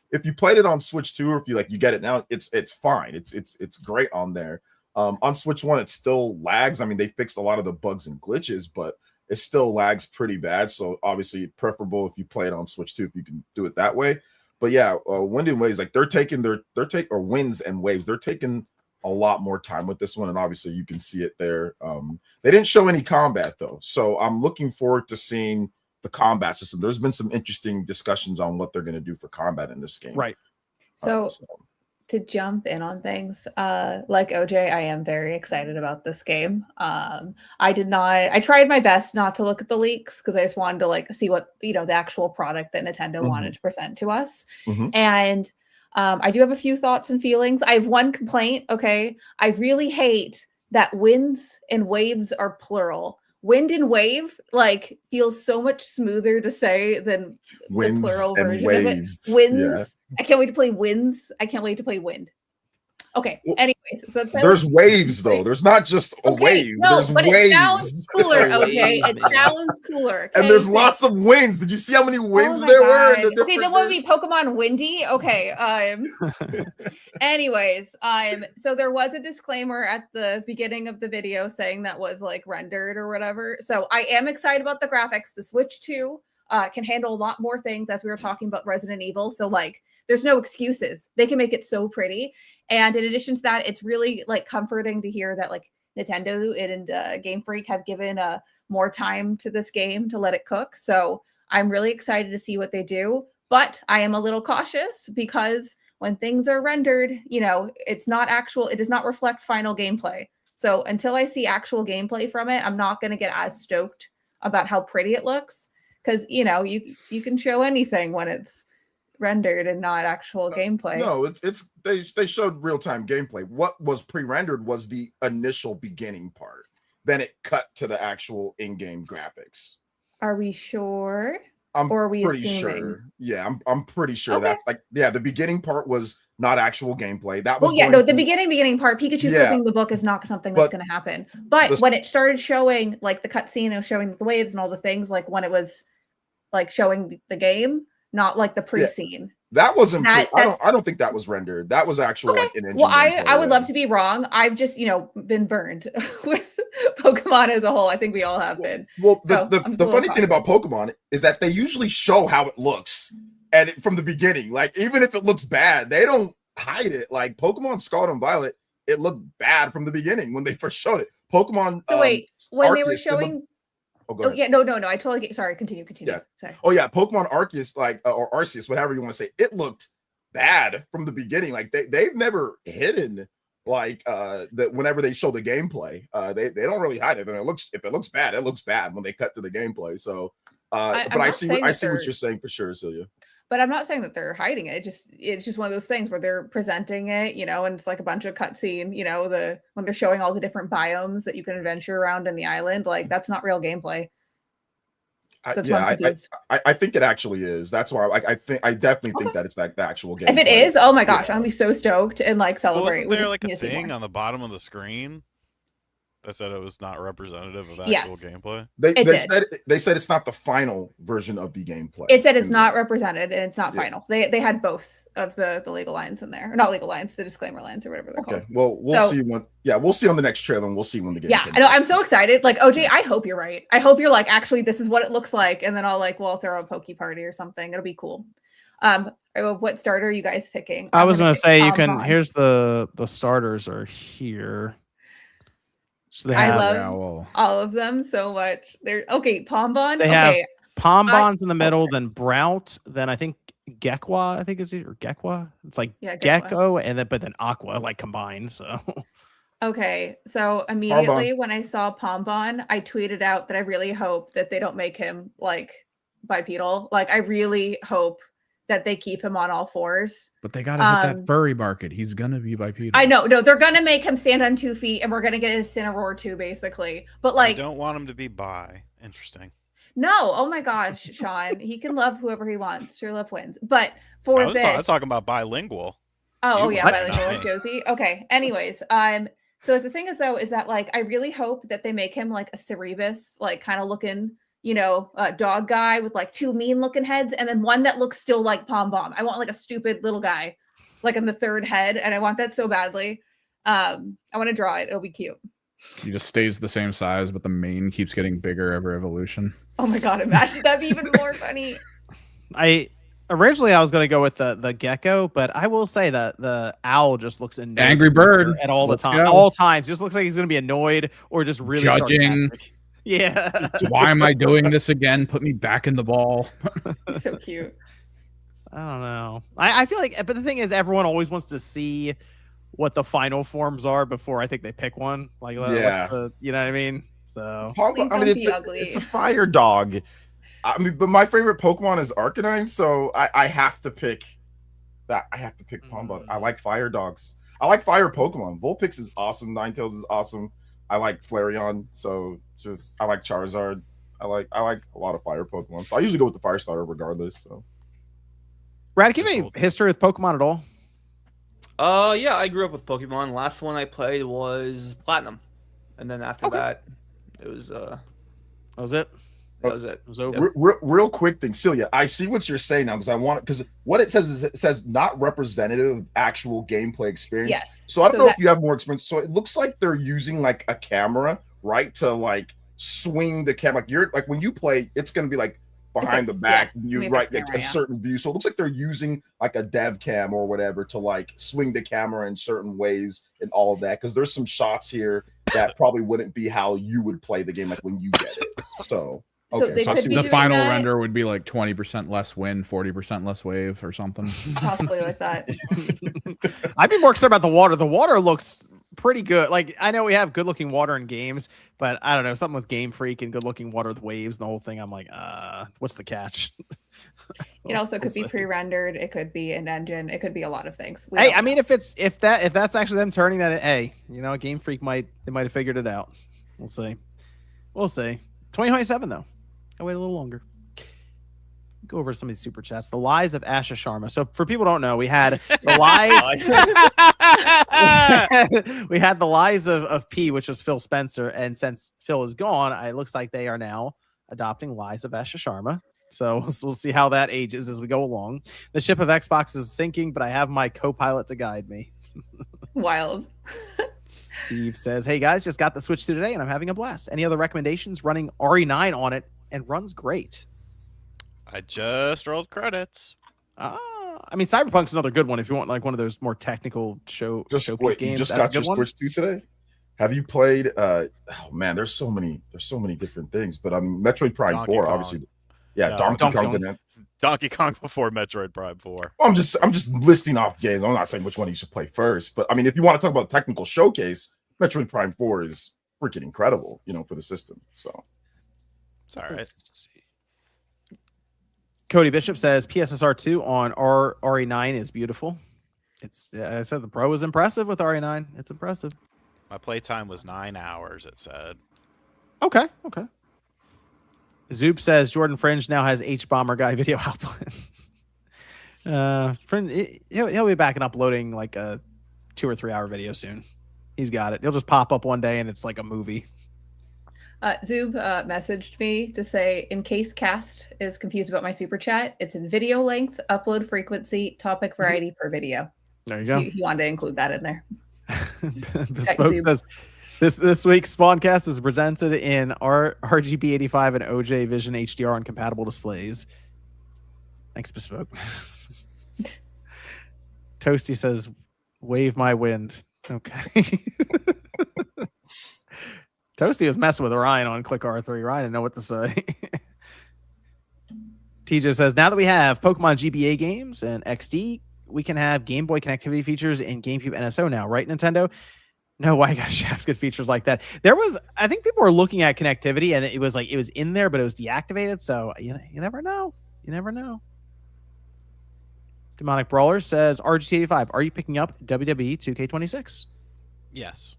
if you played it on Switch 2, or if you get it now, it's fine. It's great on there. On Switch 1, it still lags. I mean, they fixed a lot of the bugs and glitches, but it still lags pretty bad. So obviously preferable if you play it on Switch 2, if you can do it that way. But yeah, Wind and Waves, like they're taking Winds and Waves, they're taking a lot more time with this one, and obviously you can see it there. They didn't show any combat though, so I'm looking forward to seeing the combat system. There's been some interesting discussions on what they're going to do for combat in this game. Right. So to jump in on things, like OJ, I am very excited about this game. I tried my best not to look at the leaks because I just wanted to like see what, you know, the actual product that Nintendo wanted to present to us. And I do have a few thoughts and feelings. I have one complaint. Okay. I really hate that winds and waves are plural. Wind and wave like feels so much smoother to say than winds the plural and version waves. of it. Winds. Yeah. I can't wait to play winds. I can't wait to play wind. Okay. Well, anyways, so there's waves though. There's not just a wave. No, there's but waves. it sounds cooler. Okay, it sounds cooler. And there's lots of winds. Did you see how many winds there were? Okay, then would be Pokemon Windy. Okay. Anyways, so there was a disclaimer at the beginning of the video saying that was like rendered or whatever. So I am excited about the graphics. The Switch 2 can handle a lot more things, as we were talking about Resident Evil. So like, there's no excuses. They can make it so pretty. And in addition to that, it's really like comforting to hear that like Nintendo and Game Freak have given more time to this game to let it cook. So I'm really excited to see what they do. But I am a little cautious because when things are rendered, you know, it's not actual. It does not reflect final gameplay. So until I see actual gameplay from it, I'm not going to get as stoked about how pretty it looks. Because, you know, you can show anything when it's rendered and not actual gameplay. No, they showed real-time gameplay. What was pre-rendered was the initial beginning part. Then it cut to the actual in-game graphics. Are we sure? Or are we pretty assuming? sure. Yeah, I'm pretty sure that's like, yeah, the beginning part was not actual gameplay. That was the beginning part, Pikachu flipping the book is not something that's going to happen. But when it started showing like the cutscene of showing the waves and all the things, like when it was like showing the game, not like the pre-scene. That wasn't. I don't think that was rendered. That was actual like an engine. Well, I would love to be wrong. I've just been burned with Pokemon as a whole. I think we all have been. Well, the funny thing about Pokemon is that they usually show how it looks and from the beginning. Like even if it looks bad, they don't hide it. Like Pokemon Scarlet and Violet, it looked bad from the beginning when they first showed it. Pokemon. So wait, when Arceus, they were showing. I totally get. Sorry, continue. Yeah. Sorry. Oh yeah, Pokemon Arceus, like or Arceus, whatever you want to say, it looked bad from the beginning. Like they've never hidden like that whenever they show the gameplay. They don't really hide it. And if it looks bad, it looks bad when they cut to the gameplay. So but I see what you're saying for sure, Celia. But I'm not saying that they're hiding it. It's just one of those things where they're presenting it, you know, and it's like a bunch of cutscene, you know, when they're showing all the different biomes that you can adventure around in the island, like that's not real gameplay. So I think it actually is. That's why I definitely think that it's like the actual game. If it is, oh my gosh, I'm gonna be so stoked and like celebrate. Wasn't there like a thing on the bottom of the screen? that said it was not representative of actual Yes. gameplay? They said it's not the final version of the gameplay. It said it's not represented and it's not Yeah. final. They had both of the legal lines in there. Or not legal lines, the disclaimer lines or whatever they're Okay, called. well, we'll see when. Yeah, we'll see on the next trailer, and we'll see when the game. Yeah, I know. I'm so excited. Like, OJ, I hope you're right. I hope you're like, actually, this is what it looks like, and then I'll like, well, throw a Poke Party or something. It'll be cool. What starter are you guys picking? I was gonna say you pick can. Pom-Pom. Here's the starters are here. So they I have love all of them so much. They're okay. Pombon. They have Okay, Pombon's in the middle, okay. then Brout, then I think Gekwa. I think is it or Gekwa. It's like Yeah, Gekwa. Gecko, and then Aqua like combined. So Okay, so immediately when I saw Pombon, I tweeted out that I really hope that they don't make him like bipedal. Like, I really hope that they keep him on all fours. But they gotta hit that furry market. He's gonna be bipedal. I know, no, they're gonna make him stand on 2 feet, and we're gonna get his Cineroar too, basically. But I like, don't want him to be bi. Interesting. no, oh my gosh, Sean, he can love whoever he wants. True love wins. But for I was this, talking about bilingual. oh You yeah, want it, bilingual not like me. Josie. Okay. Anyways, so like the thing is though, is that like I really hope that they make him like a Cerebus, like kind of looking, dog guy with like 2 mean looking heads, and then one that looks still like Pom Bomb. I want like a stupid little guy, like in the 3rd head, and I want that so badly. I want to draw it. It'll be cute. He just stays the same size, but the mane keeps getting bigger every evolution. Oh my god, imagine that'd be even more funny. Originally I was gonna go with the gecko, but I will say that the owl just looks annoyed Angry bird at all the Let's time. go. All times, just looks like he's gonna be annoyed or just really Judging. sarcastic. Yeah. Why am I doing this again? Put me back in the ball. So cute. I don't know. I feel like, but the thing is, everyone always wants to see what the final forms are before I think they pick one. Like, Yeah. what's you know what I mean? So Please I mean, don't be ugly. it's a fire dog. I mean, but my favorite Pokemon is Arcanine, so I have to pick that. I have to pick Pombon. I like fire dogs. I like fire Pokemon. Vulpix is awesome. Ninetales is awesome. I like Flareon, so I like Charizard. I like a lot of fire Pokemon. So I usually go with the fire starter regardless. So, Brad, do you have any history with Pokemon at all? Yeah, I grew up with Pokemon. Last one I played was Platinum, and then after that, it was That was it. that was it. It was over. real quick thing, Celia. I see what you're saying now because what it says is it says not representative of actual gameplay experience. Yes. So I don't So know that- if you have more experience. So it looks like they're using like a camera, right, to like swing the camera. Like you're like when you play, it's gonna be like behind the back view, maybe right? it's Like camera, a yeah. certain view. So it looks like they're using like a dev cam or whatever to like swing the camera in certain ways and all of that. Because there's some shots here that probably wouldn't be how you would play the game, like when you get it. So So okay, they so I could see be The what- doing final that. render would be like 20% less wind, 40% less wave, or something. Possibly like that. I'd be more excited about the water. The water looks pretty good. Like, I know we have good looking water in games, but I don't know, something with Game Freak and good looking water with waves and the whole thing. I'm like, what's the catch? It also could be We'll see. pre-rendered. It could be an engine. It could be a lot of things. We Hey, don't I mean, know. if that's actually them turning that, hey, Game Freak might have figured it out. We'll see. 2027 though. I wait a little longer. Go over some of these super chats. The lies of Asha Sharma. So for people who don't know, we had the lies. We had the lies of P, which was Phil Spencer, and since Phil is gone, it looks like they are now adopting lies of Asha Sharma. So we'll see how that ages as we go along. The ship of Xbox is sinking, but I have my co-pilot to guide me. Wild. Steve says, "Hey guys, just got the Switch 2 today, and I'm having a blast. Any other recommendations? Running RE9 on it and runs great." I just rolled credits. I mean, Cyberpunk's another good one if you want like one of those more technical showcase wait, games. you just That's a got your good one. Switch 2 today? Have you played oh man, there's so many different things, but I mean Metroid Prime Donkey 4, Kong. obviously. Yeah, No, Donkey Donkey Kong's Kong. in it. Donkey Kong before Metroid Prime 4. I'm just listing off games. I'm not saying which one you should play first, but I mean if you want to talk about technical showcase, Metroid Prime 4 is freaking incredible, for the system. So It's all right. Cody Bishop says PSSR 2 on RE9 is beautiful. I said the Pro is impressive with RE9. It's impressive. My playtime was 9 hours, it said. Okay. Zoop says Jordan Fringe now has H Bomber Guy video output. Fringe, he'll be back and uploading like a 2 or 3 hour video soon. He's got it. He'll just pop up one day and it's like a movie. Zoob messaged me to say, in case Cast is confused about my super chat, it's in video length, upload frequency, topic variety per video. There you go. He wanted to include that in there. Bespoke says this week's Spawncast is presented in RGB 85 and OJ Vision HDR on compatible displays. Thanks, Bespoke. Toasty says, "Wave my wind." Okay. Toasty was messing with Ryan on Click R3. Ryan didn't know what to say. TJ says, now that we have Pokemon GBA games and XD, we can have Game Boy connectivity features in GameCube NSO now, right, Nintendo? No, why you gotta have good features like that? I think people were looking at connectivity and it was in there, but it was deactivated. So you never know. You never know. Demonic Brawler says, RGT85, are you picking up WWE 2K26? Yes.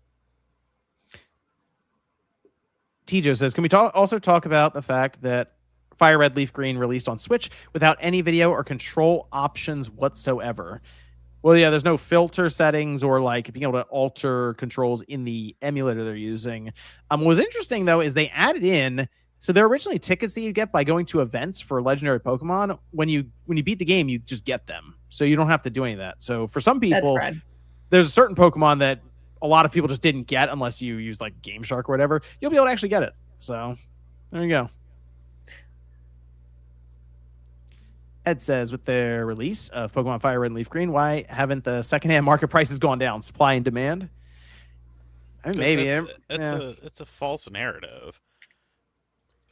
Tijo says, can we also talk about the fact that Fire Red Leaf Green released on Switch without any video or control options whatsoever? Well, yeah, there's no filter settings or like being able to alter controls in the emulator they're using. What was interesting, though, is they added in, so there are originally tickets that you get by going to events for legendary Pokemon. When you beat the game, you just get them. So you don't have to do any of that. So for some people, there's a certain Pokemon that a lot of people just didn't get unless you use like Game Shark or whatever. You'll be able to actually get it. So there you go. Ed says, with their release of Pokemon Fire Red and Leaf Green, why haven't the secondhand market prices gone down? Supply and demand? I mean, maybe. It's a false narrative.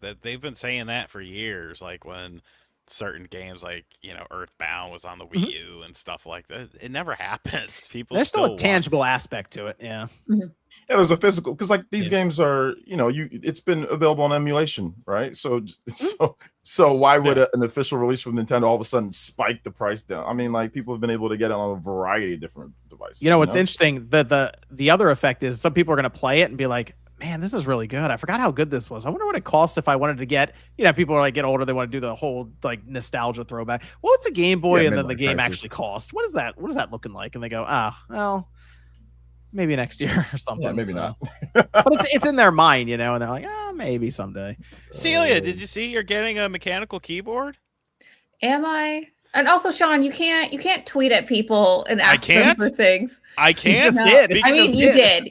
That they've been saying that for years, like when certain games like, Earthbound was on the Wii U and stuff like that. It never happens. People There's still a tangible aspect to it, yeah. Yeah, there's a physical, because like these games are, it's been available on emulation, right? So why would an official release from Nintendo all of a sudden spike the price down? I mean, like, people have been able to get it on a variety of different devices. What's interesting, the other effect is some people are going to play it and be like, man, this is really good. I forgot how good this was. I wonder what it costs if I wanted to get, people are like, get older, they want to do the whole like nostalgia throwback. Well, it's a Game Boy, and then the game actually cost. What is that looking like? And they go, well, maybe next year or something. Yeah, maybe not. But it's in their mind, and they're like, maybe someday. Celia, did you see you're getting a mechanical keyboard? Am I? And also, Sean, you can't tweet at people and ask them for things. I can't. You just did. I mean, you did.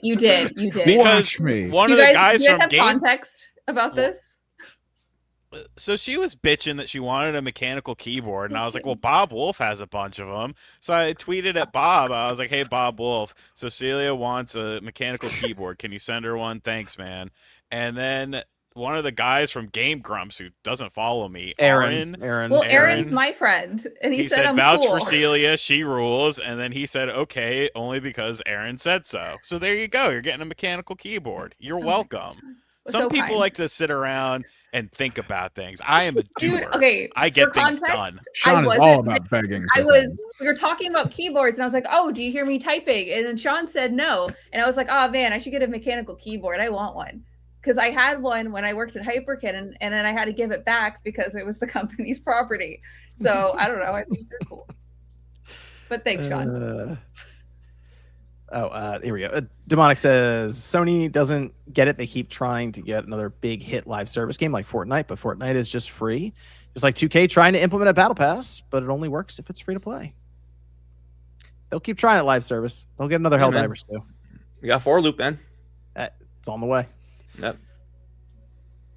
Because one of the guys from have context about this. So she was bitching that she wanted a mechanical keyboard, and I was like, well, Bob Wolf has a bunch of them. So I tweeted at Bob. I was like, hey, Bob Wolf, so Celia wants a mechanical keyboard. Can you send her one? Thanks, man. And then one of the guys from Game Grumps, who doesn't follow me, Aaron. Well, Aaron's my friend, and he said I'm vouch cool. for Celia, she rules, and then he said okay, only because Aaron said so. So there you go. You're getting a mechanical keyboard. You're welcome. Some people like to sit around and think about things. I am a doer. Dude, okay, I get things done. Sean is all about begging. We were talking about keyboards, and I was like, oh, do you hear me typing? And then Sean said no, and I was like, oh man, I should get a mechanical keyboard. I want one. Because I had one when I worked at Hyperkit, and then I had to give it back because it was the company's property. So I don't know. I think they're cool. But thanks, Sean. Here we go. Demonic says, Sony doesn't get it. They keep trying to get another big hit live service game like Fortnite, but Fortnite is just free. Just like 2K trying to implement a battle pass, but it only works if it's free to play. They'll keep trying it live service. They'll get another Helldivers too. We got 4 Loop, man. It's on the way. Yep.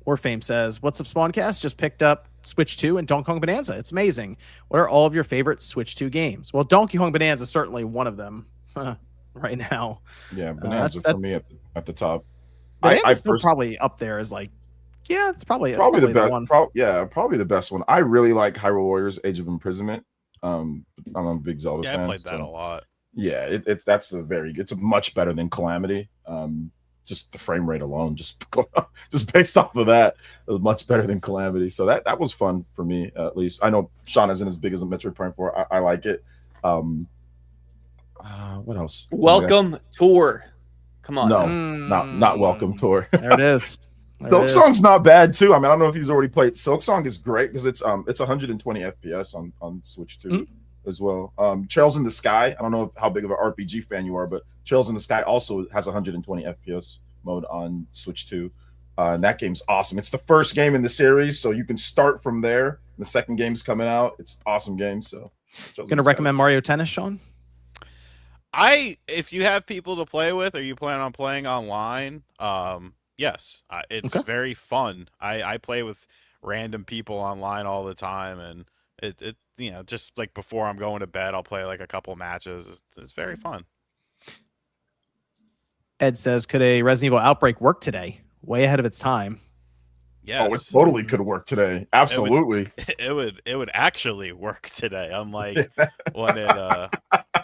Warfame says, what's up, Spawncast? Just picked up Switch 2 and Donkey Kong Bonanza. It's amazing. What are all of your favorite Switch 2 games? Well, Donkey Kong Bonanza is certainly one of them right now. Yeah, Bonanza for me at the top. Bonanza's still probably up there as like, yeah, it's probably the best one. Probably the best one. I really like Hyrule Warriors Age of Imprisonment. I'm a big Zelda fan. I played that a lot. Yeah, it's a much better than Calamity. Just the frame rate alone, just based off of that, it was much better than Calamity. So that was fun for me, at least. I know Sean isn't as big as a Metroid Prime 4. I like it. What else? Welcome Tour. Come on. No, not Welcome Tour. There it is. Silk Song's not bad too. I mean, I don't know if he's already played. Silk Song is great because it's 120 FPS on Switch 2. as well. Trails in the Sky. I don't know how big of an RPG fan you are, but Trails in the Sky also has 120 FPS mode on Switch 2. And that game's awesome. It's the first game in the series, so you can start from there. The second game's coming out. It's an awesome game. So, gonna recommend Mario Tennis, Sean? If you have people to play with, or you plan on playing online, yes, it's very fun. I play with random people online all the time, and it just like before I'm going to bed, I'll play like a couple matches. It's very fun. Ed says, could a Resident Evil Outbreak work today? Way ahead of its time. Yes. Oh, it totally could work today. Absolutely. It would actually work today, unlike when it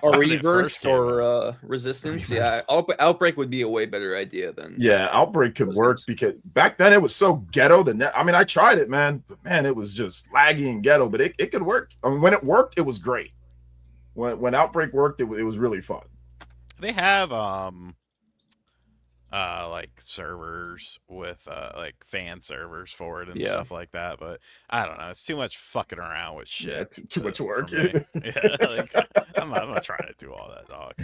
or when it Reverse first came out. or Resistance. Yeah, Outbreak would be a way better idea than Outbreak could work because back then it was so ghetto. I tried it, man, but man, it was just laggy and ghetto. But it could work. I mean, when it worked, it was great. When Outbreak worked, it was really fun. They have like servers with like fan servers for it and stuff like that, but I don't know, it's too much fucking around with shit. Yeah, too much work. Like, I'm not trying to do all that, dog.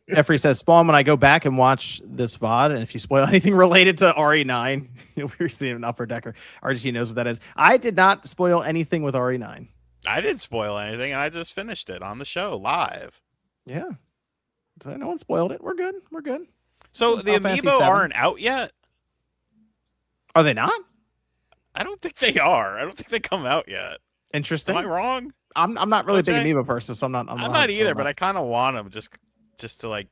Jeffrey says, Spawn, when I go back and watch this VOD, and if you spoil anything related to RE9, you'll be receiving an upper decker. RGT knows what that is. I did not spoil anything with RE9. I didn't spoil anything, and I just finished it on the show live. Yeah. So no one spoiled it. We're good. So the Amiibo aren't out yet? Are they not? I don't think they are. I don't think they come out yet. Interesting. Am I wrong? I'm not really a big Amiibo person, so I'm not either, but I kind of want them just to like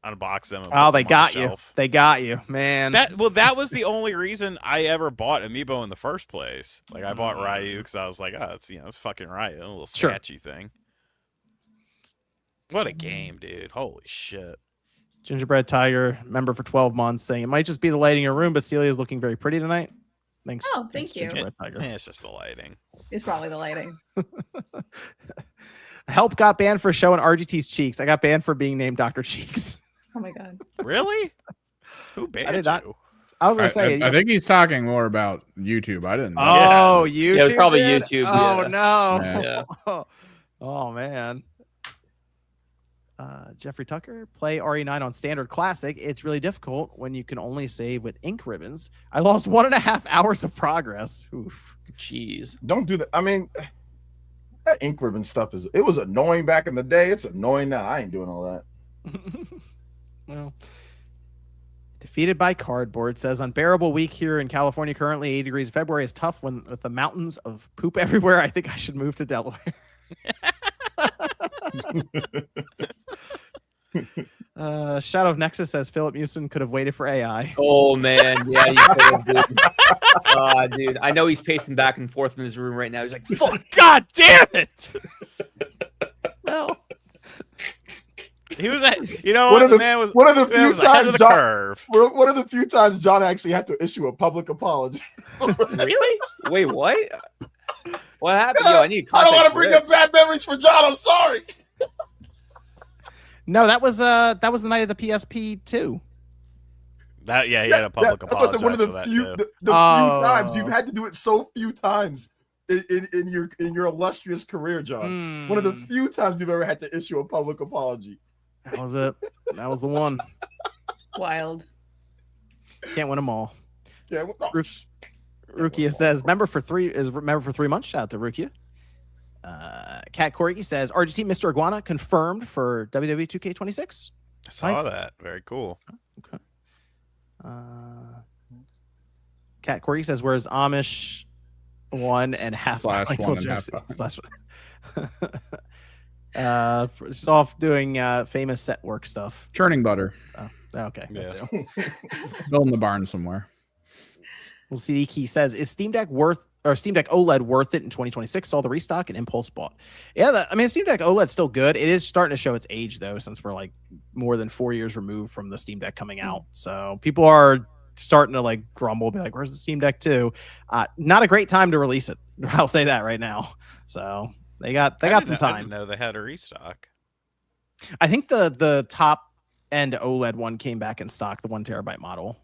unbox them. Oh, they got you. They got you, man. That was the only reason I ever bought Amiibo in the first place. Like I bought Ryu because I was like, oh, it's fucking Ryu, a little sketchy thing. What a game, dude! Holy shit. Gingerbread Tiger, member for 12 months, saying it might just be the lighting in your room, but Celia is looking very pretty tonight. Thanks. Oh, thank you. Gingerbread Tiger. It's just the lighting. It's probably the lighting. Help got banned for showing RGT's cheeks. I got banned for being named Dr. Cheeks. Oh my god. Really? Who banned I did not. you? I was gonna say. I think he's talking more about YouTube. I didn't know. Oh, YouTube. Yeah, it was probably did? YouTube. Oh Yeah. no. Yeah. Oh man. Jeffrey Tucker, play RE9 on standard classic. It's really difficult when you can only save with ink ribbons. I lost 1.5 hours of progress. Oof. Jeez. Don't do that. I mean, that ink ribbon stuff it was annoying back in the day. It's annoying now. I ain't doing all that. Well, defeated by cardboard says unbearable week here in California. Currently 80 degrees. February is tough with the mountains of poop everywhere. I think I should move to Delaware. Shadow of Nexus says Philip Houston could have waited for AI. Oh man, yeah, you could have, dude. Dude, I know he's pacing back and forth in his room right now. He's like, "Fuck, God damn it!" Well, he was at, one of the few times John actually had to issue a public apology. Really? Wait, what? What happened? Yo, I need. I don't want to bring up bad memories for John. I'm sorry. No, that was the night of the PSP 2. He had a public apology for that too. The few times you've had to do it so few times in your illustrious career, John. One of the few times you've ever had to issue a public apology. That was it. That was the one. Wild. Can't win them all. Yeah. Rukia says member for 3 months. Shout out to Rukia. Cat Corgi says RGT Mr. Iguana confirmed for WWE 2K26. I saw that. Very cool. Okay. Cat Corgi says where's Amish 1 and half Michael Jackson / just off doing famous set work stuff. Churning butter. So, okay. Yeah. Building the barn somewhere. Well, CD Key says, is Steam Deck OLED worth it in 2026? Saw the restock and impulse bought. Yeah, Steam Deck OLED's still good. It is starting to show its age, though, since we're like more than 4 years removed from the Steam Deck coming out. So people are starting to like grumble, be like, where's the Steam Deck 2? Not a great time to release it. I'll say that right now. So they got some time. I didn't know they had a restock. I think the top end OLED one came back in stock, the 1 terabyte model.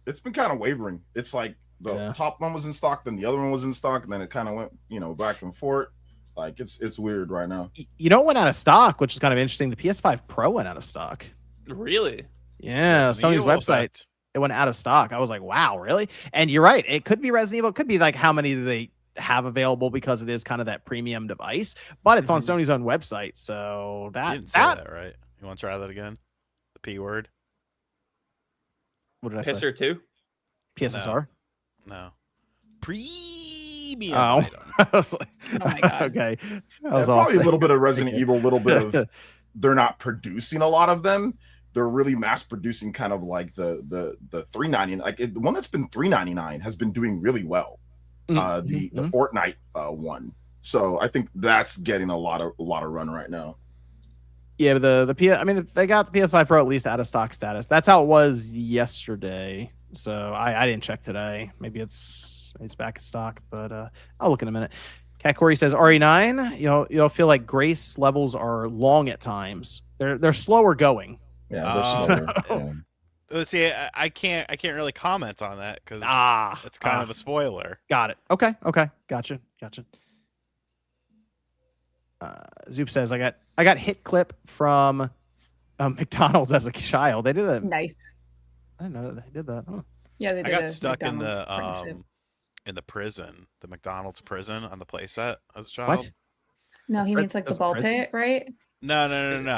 It's been kind of wavering. It's like the top one was in stock, then the other one was in stock, and then it kind of went, back and forth. Like it's weird right now. You know, it went out of stock, which is kind of interesting. The PS5 Pro went out of stock. Really? Yeah, Resident Sony's Evil website. effect. It went out of stock. I was like, wow, really? And you're right. It could be Resident Evil. It could be like how many do they have available because it is kind of that premium device, but it's on Sony's own website. So You that, didn't say that right. You want to try that again? The P word? what did I say? Pisser too? PSSR? No. Premium Oh. item. I was like, Oh my God. okay. That Yeah, was off. probably a little bit of Resident Evil, a little bit of they're not producing a lot of them. They're really mass producing kind of like the $3.99. Like the one that's been $3.99 has been doing really well. The Fortnite one. So I think that's getting a lot of run right now. Yeah, but they got the PS5 Pro at least out of stock status. That's how it was yesterday. So I didn't check today. Maybe it's back in stock, but I'll look in a minute. Cat Corey says RE9. You'll feel like grace levels are long at times. They're slower going. Yeah, they're slower. Yeah. See, I can't really comment on that because it's kind of a spoiler. Got it. Okay. Gotcha. Zoop says I got hit clip from McDonald's as a child. They did that. Nice. I didn't know that they did that. Oh. Yeah, they I did. got a stuck in McDonald's the prison, the McDonald's prison on the playset as a child. What? No, he means like the As a ball prison? pit, right? No.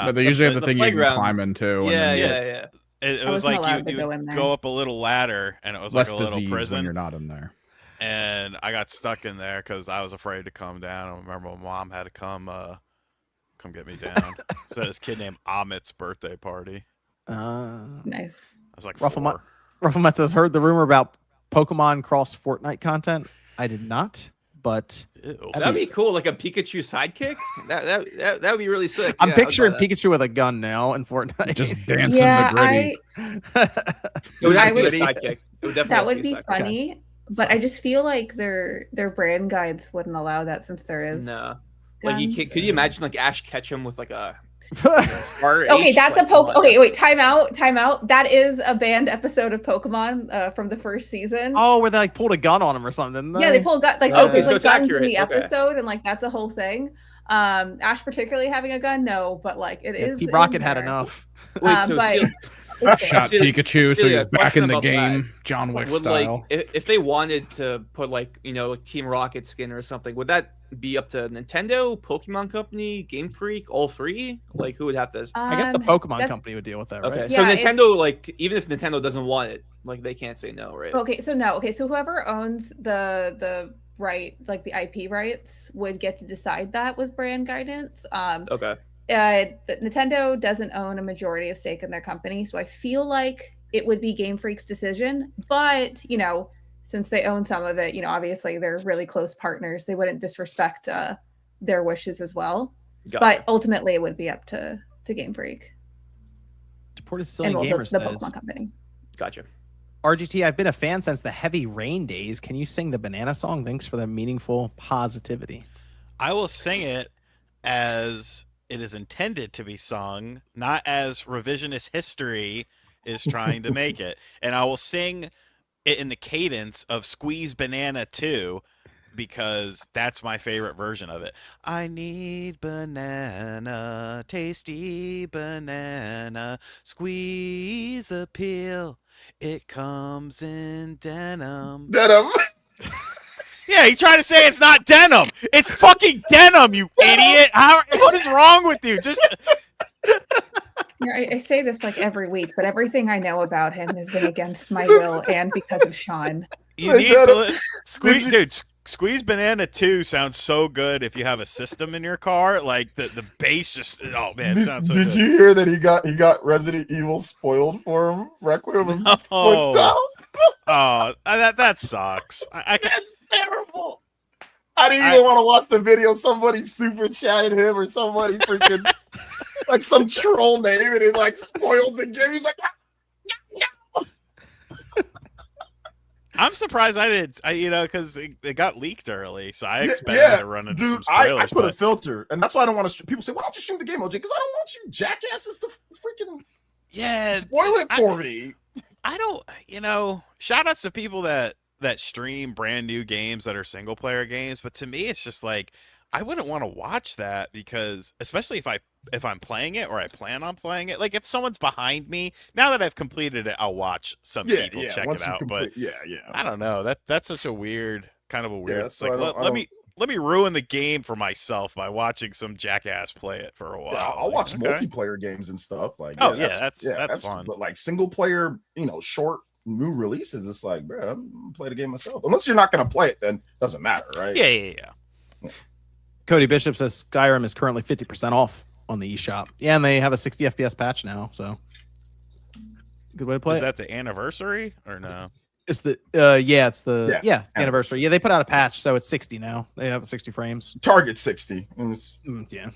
But they usually have the the thing you can playground. climb into. Yeah, and yeah, then yeah. It I was wasn't like allowed to you go would in there. go up a little ladder, and it was less like a little disease when prison. you're not in there. And I got stuck in there because I was afraid to come down. I remember my mom had to come get me down. So this kid named Amit's birthday party. Nice. I was like Rufflemutt 4. Rufflemutt says heard the rumor about Pokemon cross Fortnite content. I did not, but Ew. That'd be cool, like a Pikachu sidekick. That would be really sick. I'm Yeah, I'd buy picturing that. Pikachu with a gun now in Fortnite. Just dancing Yeah, the gritty. It would have I to be a would- sidekick. It would definitely That have to would a be sidekick. funny, but I just feel like their brand guides wouldn't allow that since there is. No. Like you guns. could you imagine like Ash Ketchum with like a I star? Okay, H, that's like, a poke. come on. Okay, wait, time out. That is a banned episode of Pokemon from the first season. Oh, where they like pulled a gun on him or something, didn't they? Yeah, they pulled gun like Okay, there's so like it's guns accurate. in the Okay. episode, and like that's a whole thing. Ash particularly having a gun, no, but like it is. Team in Rocket had there. enough. Wait, so but- Seal- Shot See, Pikachu, so yeah, he's back in question the about that. game, John Wick would style. like if they wanted to put like like Team Rocket skin or something, would that be up to Nintendo, Pokemon Company, Game Freak, all three? Like who would have to? I guess the Pokemon company would deal with that, right? Okay, so Yeah, Nintendo, it's- like even if Nintendo doesn't want it, like they can't say no, right? Okay, so no. Okay, so whoever owns the right, like the IP rights, would get to decide that with brand guidance. Okay. Nintendo doesn't own a majority of stake in their company, so I feel like it would be Game Freak's decision. But since they own some of it, obviously they're really close partners. They wouldn't disrespect their wishes as well. Gotcha. But ultimately, it would be up to Game Freak Deported and Silly well, Gamer the says, Pokemon Company. Gotcha. RGT, I've been a fan since the heavy rain days. Can you sing the banana song? Thanks for the meaningful positivity. I will sing it as it is intended to be sung, not as revisionist history is trying to make it. And I will sing it in the cadence of Squeeze Banana 2 because that's my favorite version of it. I need banana, tasty banana, squeeze the peel, it comes in denim. Denim. Yeah, he tried to say it's not denim. It's fucking denim, you idiot. What is wrong with you? Just I say this like every week, but everything I know about him has been against my will and because of Sean. you need to squeeze, dude. Squeeze Banana 2 sounds so good if you have a system in your car. Like the bass just man, it sounds so Did good. you hear that he got Resident Evil spoiled for him? Requiem and flipped out. Oh, that sucks. I can't. That's terrible. I didn't even want to watch the video. Somebody super chatted him or somebody freaking like some troll name and it like spoiled the game. He's like, I'm surprised I didn't. Because it got leaked early, so I expected yeah, to run into dude, some spoilers. I put a but- filter, and that's why I don't want to. People say, "Why don't you stream the game, OJ?" Because I don't want you jackasses to freaking yeah, spoil it for me. I don't, shout outs to people that stream brand new games that are single player games, but to me it's just like I wouldn't want to watch that because, especially if I'm playing it or I plan on playing it, like if someone's behind me, now that I've completed it, I'll watch some people check it out. But I don't know. That's such a weird kind of a weird. It's like let me ruin the game for myself by watching some jackass play it for a while. Yeah, I'll watch multiplayer games and stuff. Like, that's fun. But like single player, short new releases, it's like, bro, I'm gonna play the game myself. Unless you're not gonna play it, then it doesn't matter, right? Yeah. Cody Bishop says Skyrim is currently 50% off on the eShop. Yeah, and they have a 60 FPS patch now, so good way to play. Is that the anniversary or no? It's the anniversary. Yeah, they put out a patch, so it's 60 now. They have 60 frames. Target 60. Yeah,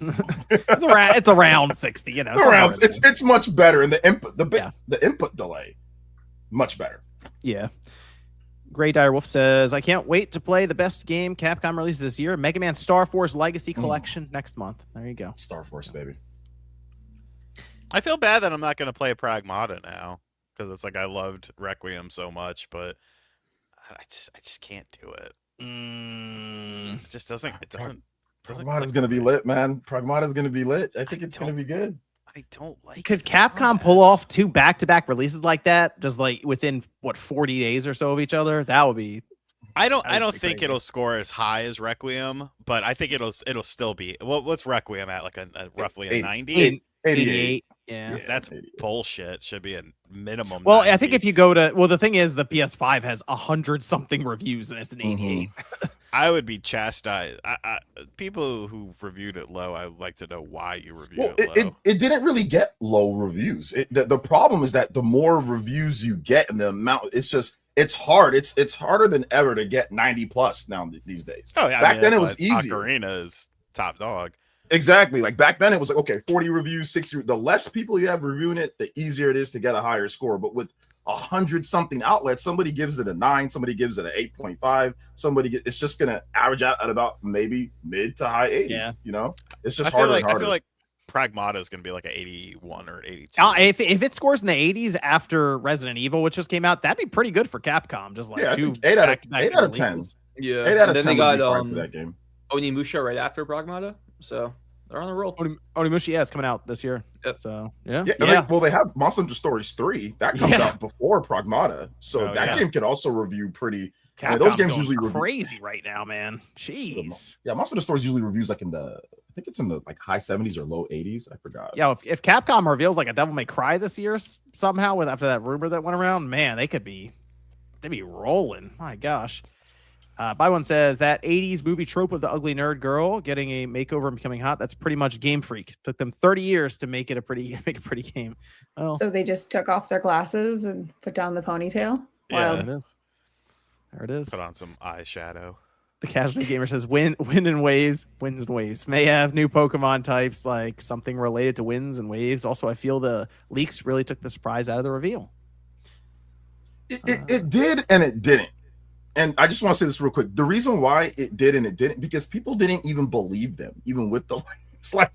it's around 60. It's much better, and the input delay much better. Yeah. Grey Direwolf says, I can't wait to play the best game Capcom releases this year, Mega Man Star Force Legacy Collection next month. There you go. Star Force, baby. I feel bad that I'm not going to play Pragmata now because it's like I loved Requiem so much, but I just can't do it. It just doesn't. Pragmata's going to be lit, man. Pragmata's going to be lit. I think it's going to be good. I don't like. Could Capcom pull off 2 back-to-back releases like that, just like within 40 days or so of each other? That would be. I don't think it'll score as high as Requiem, but I think it'll still be. What's Requiem at? Like a roughly a 90? 88. Yeah, that's bullshit. Should be a minimum. Well, 90. I think if you go to the thing is the PS5 has 100-something reviews and it's an 88. I would be chastised. People who reviewed it low, I would like to know why you reviewed it low. It didn't really get low reviews. The problem is that the more reviews you get and the amount, it's hard. It's harder than ever to get 90 plus now these days. Oh yeah, back then it was easy. Ocarina is top dog. Exactly. Like back then it was like, okay, 40 reviews, 60. The less people you have reviewing it, the easier it is to get a higher score. But with 100-something outlets, somebody gives it a 9, somebody gives it an 8.5, it's just gonna average out at about maybe mid to high 80s. Yeah. It's just harder and harder. I feel like Pragmata is gonna be like an 81 or 82. If it scores in the 80s after Resident Evil, which just came out, that'd be pretty good for Capcom. Just like 8 out of 10. Yeah, 8 out of 10 then they got for that game. Onimusha right after Pragmata, so they're on the roll. Onimusha, yeah, it's coming out this year. Yep. So yeah. They have Monster Hunter Stories 3 that comes out before Pragmata, so that game could also review pretty. Those games usually crazy right now, man. Jeez. Yeah, Monster Hunter Stories usually reviews like I think it's in the like high 70s or low 80s. I forgot. Yeah, if Capcom reveals like a Devil May Cry this year somehow after that rumor that went around, man, they'd be rolling. My gosh. By one says that 80s movie trope of the ugly nerd girl getting a makeover and becoming hot. That's pretty much Game Freak. Took them 30 years to make a pretty game. Well, so they just took off their glasses and put down the ponytail. Yeah, there it is. Put on some eyeshadow. The casual gamer says winds and waves may have new Pokemon types, like something related to winds and waves. Also, I feel the leaks really took the surprise out of the reveal. It did and it didn't. And I just want to say this real quick. The reason why it did and it didn't, because people didn't even believe them, even with the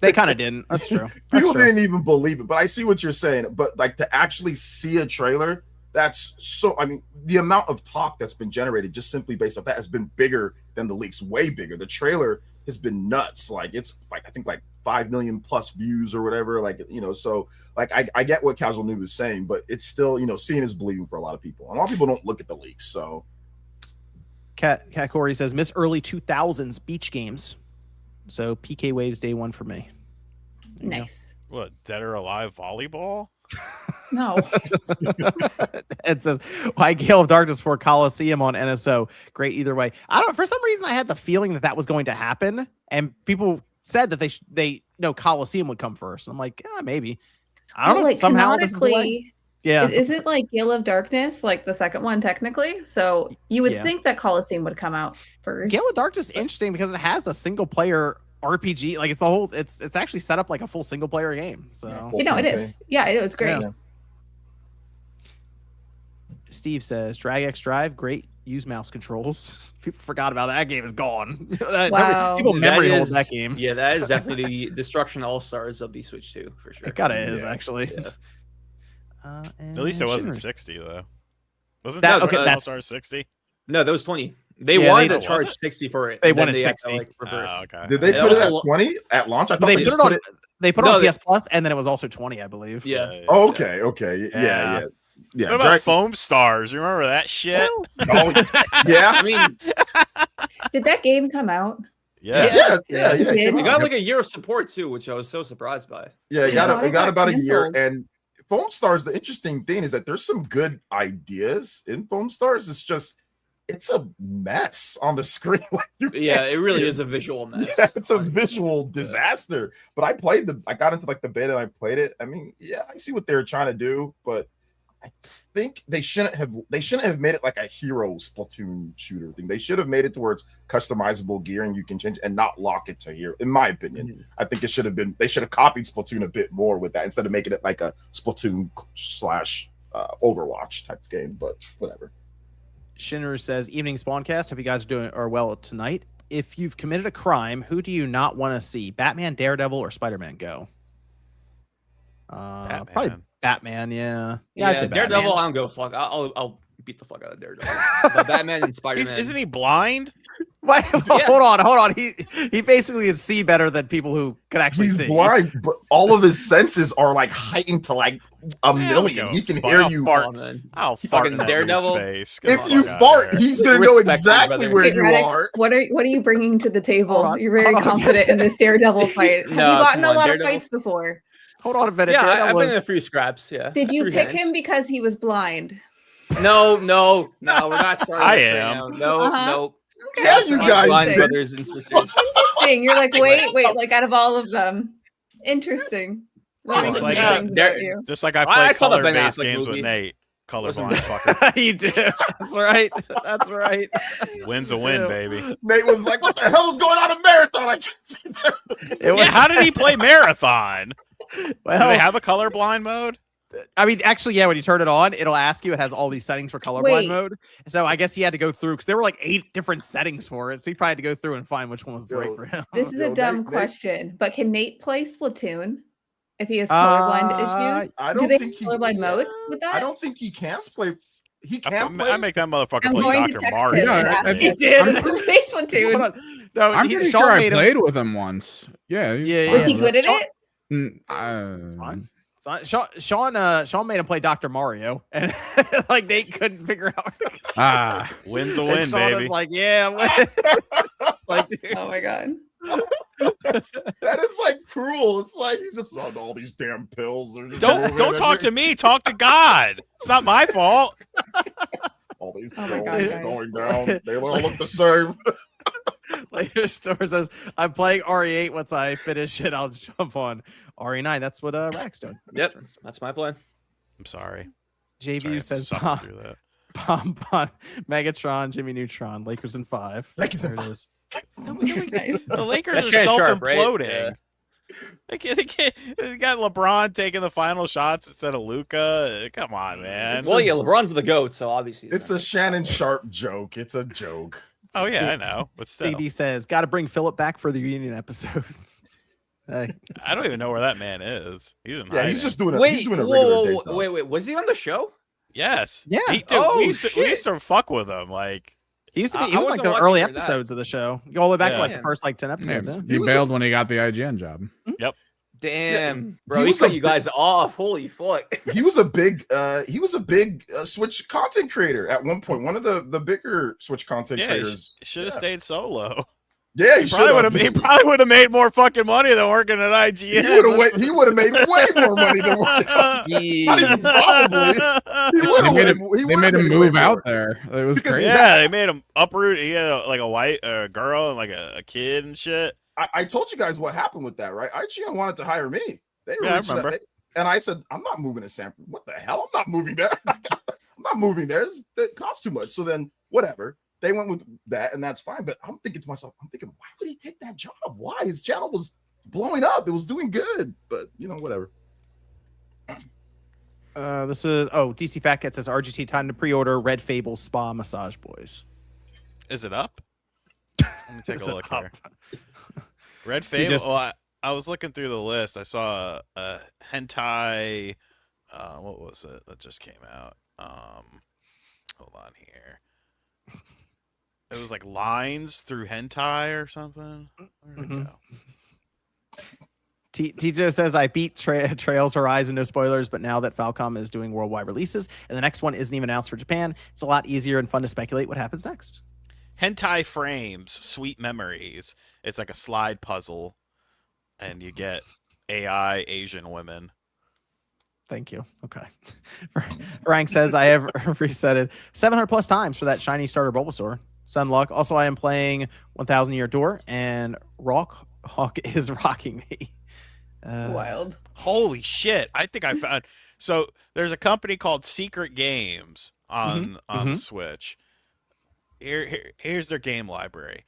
they kind of didn't. That's true. People didn't even believe it. But I see what you're saying. But like to actually see a trailer, that's so. I mean, the amount of talk that's been generated just simply based off that has been bigger than the leaks, way bigger. The trailer has been nuts. Like it's like I think like 5 million plus views or whatever. Like so like I get what Casual Noob is saying, but it's still seeing is believing for a lot of people. And a lot of people don't look at the leaks, so. Cat Corey says miss early 2000s beach games, so PK Waves day one for me. Nice. What, Dead or Alive volleyball? No. It says why Gale of Darkness for Coliseum on NSO. Great either way. For some reason I had the feeling that was going to happen, and people said that they Coliseum would come first. I'm like, maybe. I don't know. Like, somehow canonically, yeah. Is it like Gale of Darkness, like the second one technically? So you would think that Coliseum would come out first. Gale of Darkness is interesting because it has a single player RPG. Like it's actually set up like a full single player game. So it is. Yeah, it's great. Yeah. Steve says Drag X Drive, great. Use mouse controls. People forgot about that game is gone. Wow. People memory hold that game. Yeah, that is definitely the Destruction All Stars of the Switch 2 for sure. It kind of is actually. Yeah. At least it wasn't 60 though. Was it that? Destruction Okay, All Stars 60? No, that was 20. They Yeah, wanted they- to charge 60 for it. They and then wanted had to, 60. like, reverse. Oh, okay. Did they Yeah, put it that at was 20 at launch? I thought They they put just it on. put it. They put it No, on they- PS Plus, and then it was also 20, I believe. Yeah. Oh, okay. Yeah. Yeah. What about foam stars? You remember that shit? Oh, yeah. I mean, Did that game come out? Yeah. Yeah. It It came it out. got like a year of support too, which I was so surprised by. Yeah, it Yeah, got it got about a year. canceled. And Foam Stars, the interesting thing is that there's some good ideas in Foam Stars. It's a mess on the screen. Like you Yeah, can't it really see is a visual mess. Yeah, it's a visual disaster. But I got into like the beta and I played it. I mean, yeah, I see what they're trying to do, but I think they shouldn't have made it like a hero Splatoon shooter thing. They should have made it to where it's customizable gear and you can change and not lock it to hero. In my opinion, I think it should have been. They should have copied Splatoon a bit more with that instead of making it like a Splatoon / Overwatch type game. But whatever. Shinru says, "Evening Spawncast. Hope you guys are well tonight. If you've committed a crime, who do you not want to see? Batman, Daredevil, or Spider-Man go?" Probably Batman. Yeah. I'd say Daredevil. Batman. I don't go fuck. I'll beat the fuck out of Daredevil. But Batman and Spider-Man. Isn't he blind? Wait, Yeah. hold on. He basically can see better than people who can actually He's see. blind, but all of his senses are like heightened to like a million. He can hear you. Oh, man. I'll Fucking fart in that dude's Daredevil. face. Get the If you fuck outta fart, here. he's gonna know Respect, exactly brother. where Wait, you Radek, are. what are you bringing to the table? Hold on, You're very hold on. confident in this Daredevil fight. Have No, you gotten come a on, lot Daredevil. of fights before? Hold on a minute. Yeah, I've Daredevil been is- in a few scraps. Yeah. Did you Three pick hands. him because he was blind? No, we're not starting. I this right am. now. No, Uh-huh. no. Okay. Yeah, you My guys blind did. brothers and sisters. Interesting. You're like, wait, like out of all of them. Interesting. Learning Just some like new that. things There- about you. Just like I I play saw the Ben color-based Affleck games movie. with Nate. Wasn't Colorblind bad. fucker. You do. That's right. That's right. Wins a You win, do. baby. Nate was like, "What the hell is going on in Marathon? I can't see there." It was- Yeah, how did he play Marathon? Do well, they have a colorblind mode? I mean, actually, yeah. When you turn it on, it'll ask you. It has all these settings for colorblind Wait. mode. So I guess he had to go through because there were like 8 different settings for it. So he probably had to go through and find which one was right Yo, for him. This is Yo, a dumb Nate- question, but can Nate play Splatoon if he has colorblind issues? I Do don't they think have he- colorblind mode with that? I don't think he can play. He can play. I make that motherfucker I'm play going to Dr. text Mario. him and Yeah, ask I- him He if did. he can play Splatoon. Hold on. No, I'm pretty Sean sure I made him- played with him once. Yeah. Yeah, Was he yeah. good at Sean- it? Mm, Sean made him play Dr. Mario, and like Nate couldn't figure out. Wins a And win, Sean baby. was like, yeah, like, dude. Oh my god. That is like cruel. It's like he's just on all these damn pills. They're just Don't moving talk to and me. Talk to God. It's not my fault. all these Oh my pills God, are guys. going down. They all look the same. Later store says, I'm playing RE8. Once I finish it, I'll jump on RE9. That's what Radek's doing. Yep, that's my plan. I'm sorry. JV Sorry, says suffered through that. Pom, Megatron, Jimmy Neutron, Lakers in 5. Lakers in There it is. Nice. The Lakers That's are kinda sharp, right? self-imploding. Yeah. They got LeBron taking the final shots instead of Luca. Come on, man. Well, yeah, LeBron's the GOAT, so obviously. It's a Shannon Sharp joke. It's a joke. Oh yeah, I know, but still, CD says, got to bring Philip back for the reunion episode. Hey, I don't even know where that man is. He's in Yeah, he's hiding. just doing a Wait, he's doing a whoa, regular whoa, day whoa, job. wait, was he on the show? Yes. Yeah. Dude, Oh, we used shit. to fuck with him. Like, he used to be. I He was like wasn't the watching early for that. episodes of the show. You go all the way back to like Yeah. the first like 10 episodes. Yeah. He was bailed when he got the IGN job. Damn, bro, he he was cut a you guys off. Holy fuck. He was a big Switch content creator at one point. One of the bigger Switch content yeah, he creators. should have Yeah. stayed solo. Yeah, He probably would have made more fucking money than working at IGN. He would have made way more money than what. Not even probably. He would They have. made him move out there. It was Because crazy. Yeah, they made him uproot. He had like a white girl and like a kid and shit. I told you guys what happened with that, right? IGN wanted to hire me. They Yeah, I reached out- remember. and I said, I'm not moving to Sanford. What the hell? I'm not moving there. I'm not moving there. It costs too much. So then, whatever. They went with that, and that's fine. But I'm thinking to myself, why would he take that job? Why? His channel was blowing up. It was doing good. But, whatever. This is DC Fat Cat says RGT time to pre-order Red Fable Spa Massage Boys. Is it up? Let me take Is a it look up? here. Red He Fable. just- I was looking through the list. I saw a hentai. What was it that just came out? Hold on here. it was like lines through hentai or something. Where'd it go? Tito says, I beat Trails Horizon, no spoilers, but now that Falcom is doing worldwide releases and the next one isn't even announced for Japan, it's a lot easier and fun to speculate what happens next. Hentai Frames, Sweet Memories. It's like a slide puzzle, and you get AI Asian women. Thank you. Okay. Frank says, I have reset it 700 plus times for that shiny starter Bulbasaur. Sunluck. Also, I am playing 1000 Year Door, and Hawk is rocking me. Wild. Holy shit. I think I found... So, there's a company called Secret Games on Switch. Here's their game library.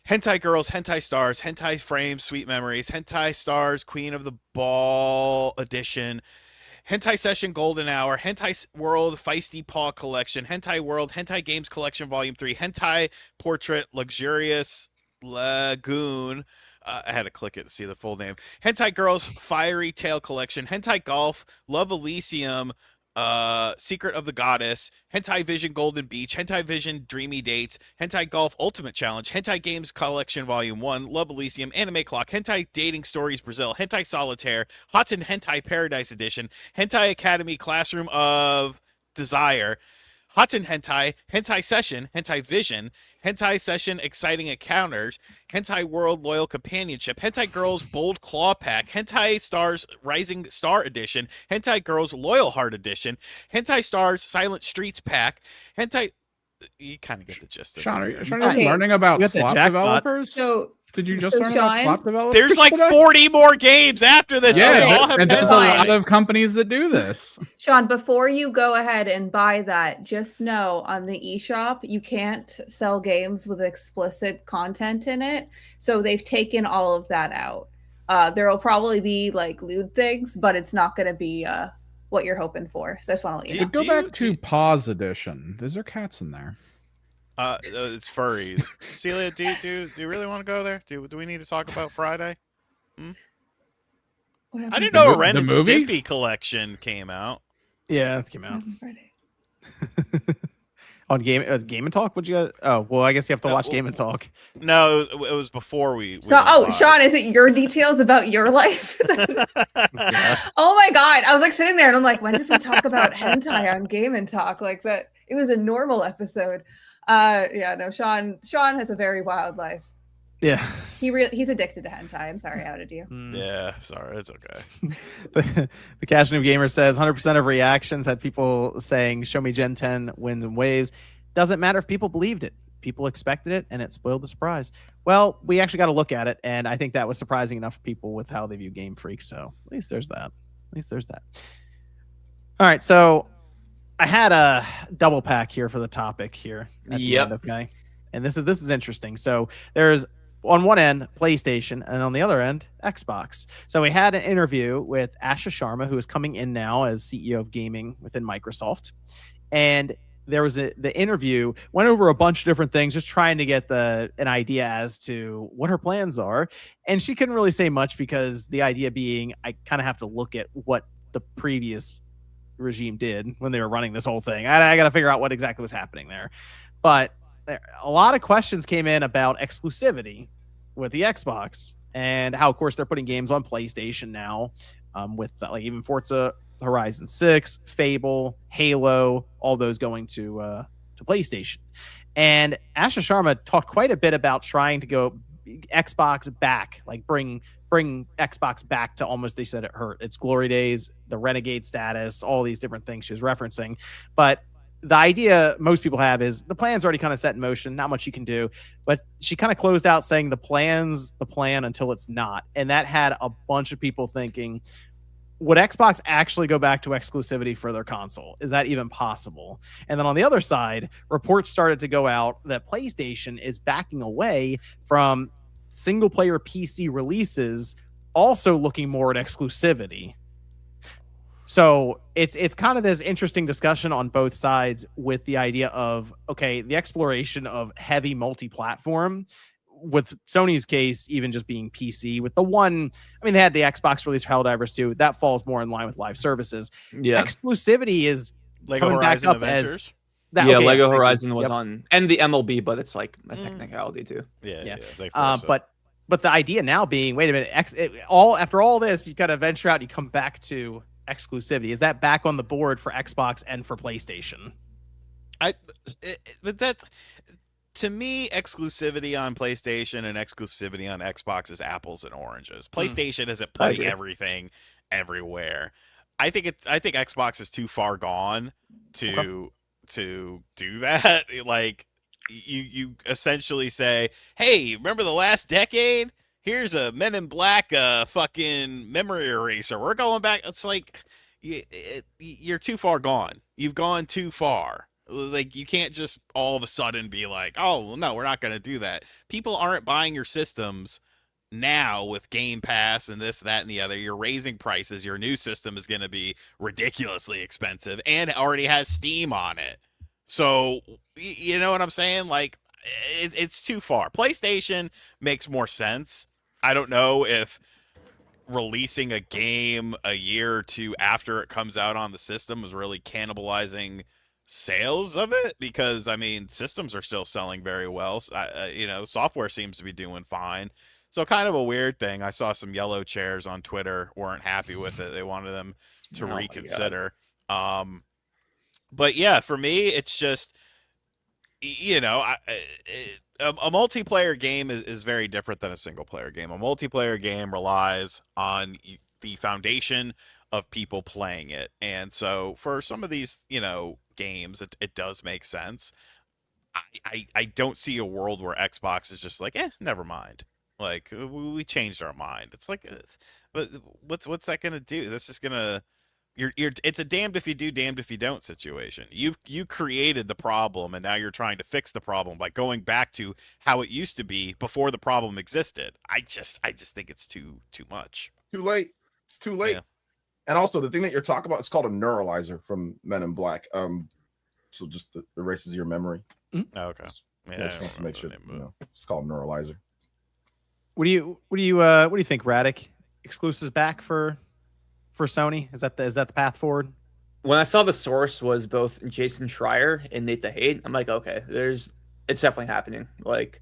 Hentai Girls, Hentai Stars, Hentai Frames, Sweet Memories, Hentai Stars, Queen of the Ball Edition, Hentai Session Golden Hour, Hentai World Feisty Paw Collection, Hentai World, Hentai Games Collection Volume 3, Hentai Portrait Luxurious Lagoon. I had to click it to see the full name. Hentai Girls Fiery Tail Collection, Hentai Golf, Love Elysium, Secret of the Goddess, Hentai Vision Golden Beach, Hentai Vision Dreamy Dates, Hentai Golf Ultimate Challenge, Hentai Games Collection Volume 1, Love Elysium, Anime Clock, Hentai Dating Stories Brazil, Hentai Solitaire, Hotten Hentai Paradise Edition, Hentai Academy Classroom of Desire, Hotten Hentai, Hentai Session, Hentai Vision, Hentai Session Exciting Encounters, Hentai World Loyal Companionship, Hentai Girls Bold Claw Pack, Hentai Stars Rising Star Edition, Hentai Girls Loyal Heart Edition, Hentai Stars Silent Streets Pack, Hentai... You kind of get the gist of Sean, it. are you learning about You got the slop jackpot. developers? So Did you just learn about Sean, slop developers? There's like today? 40 more games after this. Yeah, They all have and there's a hentai. lot of companies that do this. Sean, before you go ahead and buy that, just know on the eShop, you can't sell games with explicit content in it. So they've taken all of that out. There will probably be like lewd things, but it's not going to be what you're hoping for. So I just want to let you know. Go back to Pause Edition. Is there cats in there? It's furries. Celia, do you really want to go there? Do we need to talk about Friday? I didn't know a Ren and movie? Stimpy collection came out. Yeah, it came out. Friday. On Game and Talk? What'd you guys... Oh, well, I guess you have to watch Game and Talk. No, it was before we went live. Sean, is it your details about your life? Oh my God. I was like sitting there and I'm like, when did we talk about hentai on Game and Talk? Like that, it was a normal episode. Yeah, no, Sean has a very wild life. Yeah. He's addicted to hentai. I'm sorry I outed you. Yeah, sorry, it's okay. The Cash Noob Gamer says 100% of reactions had people saying, show me Gen 10 wins and waves. Doesn't matter if people believed it. People expected it, and it spoiled the surprise. Well, we actually got to look at it, and I think that was surprising enough for people with how they view Game Freak, so at least there's that. All right, so I had a double pack here for the topic here. At the end, okay. And this is interesting. So there's on one end PlayStation and on the other end Xbox. So we had an interview with Asha Sharma, who is coming in now as CEO of gaming within Microsoft. And there was the interview went over a bunch of different things, just trying to get an idea as to what her plans are. And she couldn't really say much because the idea being I kind of have to look at what the previous regime did when they were running this whole thing. I got to figure out what exactly was happening there. But a lot of questions came in about exclusivity with the Xbox and how, of course, they're putting games on PlayStation now with like even Forza Horizon 6, Fable, Halo, all those going to PlayStation. And Asha Sharma talked quite a bit about trying to go Xbox back, like bring Xbox back to almost, they said its glory days, the Renegade status, all these different things she was referencing. But the idea most people have is the plan's already kind of set in motion, not much you can do. But she kind of closed out saying the plan's the plan until it's not. And that had a bunch of people thinking, would Xbox actually go back to exclusivity for their console? Is that even possible? And then on the other side, reports started to go out that PlayStation is backing away from single player PC releases, also looking more at exclusivity. So it's kind of this interesting discussion on both sides with the idea of, okay, the exploration of heavy multi-platform, with Sony's case, even just being PC, with the one, I mean, they had the Xbox release for Helldivers 2. That falls more in line with live services. Yeah. Exclusivity is Lego coming back Horizon up Adventures. as Yeah, okay, Lego thank you. Horizon was Yep. on, and the MLB, but it's like a technicality too. Yeah. They force it. But the idea now being, wait a minute, after all this, you kind of venture out, and you come back to exclusivity. Is that back on the board for Xbox and for PlayStation? But that, to me, exclusivity on PlayStation and exclusivity on Xbox is apples and oranges. PlayStation isn't putting everything everywhere. I think Xbox is too far gone to do that. Like, you essentially say, hey, remember the last decade? Here's a Men in Black fucking memory eraser. We're going back. It's like, you're too far gone. You've gone too far. Like, you can't just all of a sudden be like, oh, well, no, we're not going to do that. People aren't buying your systems now with Game Pass and this, that, and the other. You're raising prices. Your new system is going to be ridiculously expensive, and it already has Steam on it. So, you know what I'm saying? Like, it's too far. PlayStation makes more sense. I don't know if releasing a game a year or two after it comes out on the system is really cannibalizing sales of it, because I mean, systems are still selling very well. Software seems to be doing fine. So, kind of a weird thing. I saw some yellow chairs on Twitter weren't happy with it. They wanted them to reconsider. But yeah, for me, it's just, a multiplayer game is very different than a single player game. A multiplayer game relies on the foundation of people playing it. And so for some of these, games, it does make sense. I don't see a world where Xbox is just like, never mind. Like, we changed our mind. It's like, but what's that gonna do? That's just gonna, it's a damned if you do, damned if you don't situation. You created the problem, and now you're trying to fix the problem by going back to how it used to be before the problem existed. I just think it's too much. Too late. It's too late. Yeah. And also, the thing that you're talking about, it's called a neuralizer from Men in Black. So just erases your memory. Oh, okay. Yeah, I just want to make sure it's called neuralizer. What do you think, Radic? Exclusives back for Sony? Is that the path forward? When I saw the source was both Jason Schreier and Nate the Hate, I'm like, okay, it's definitely happening. Like,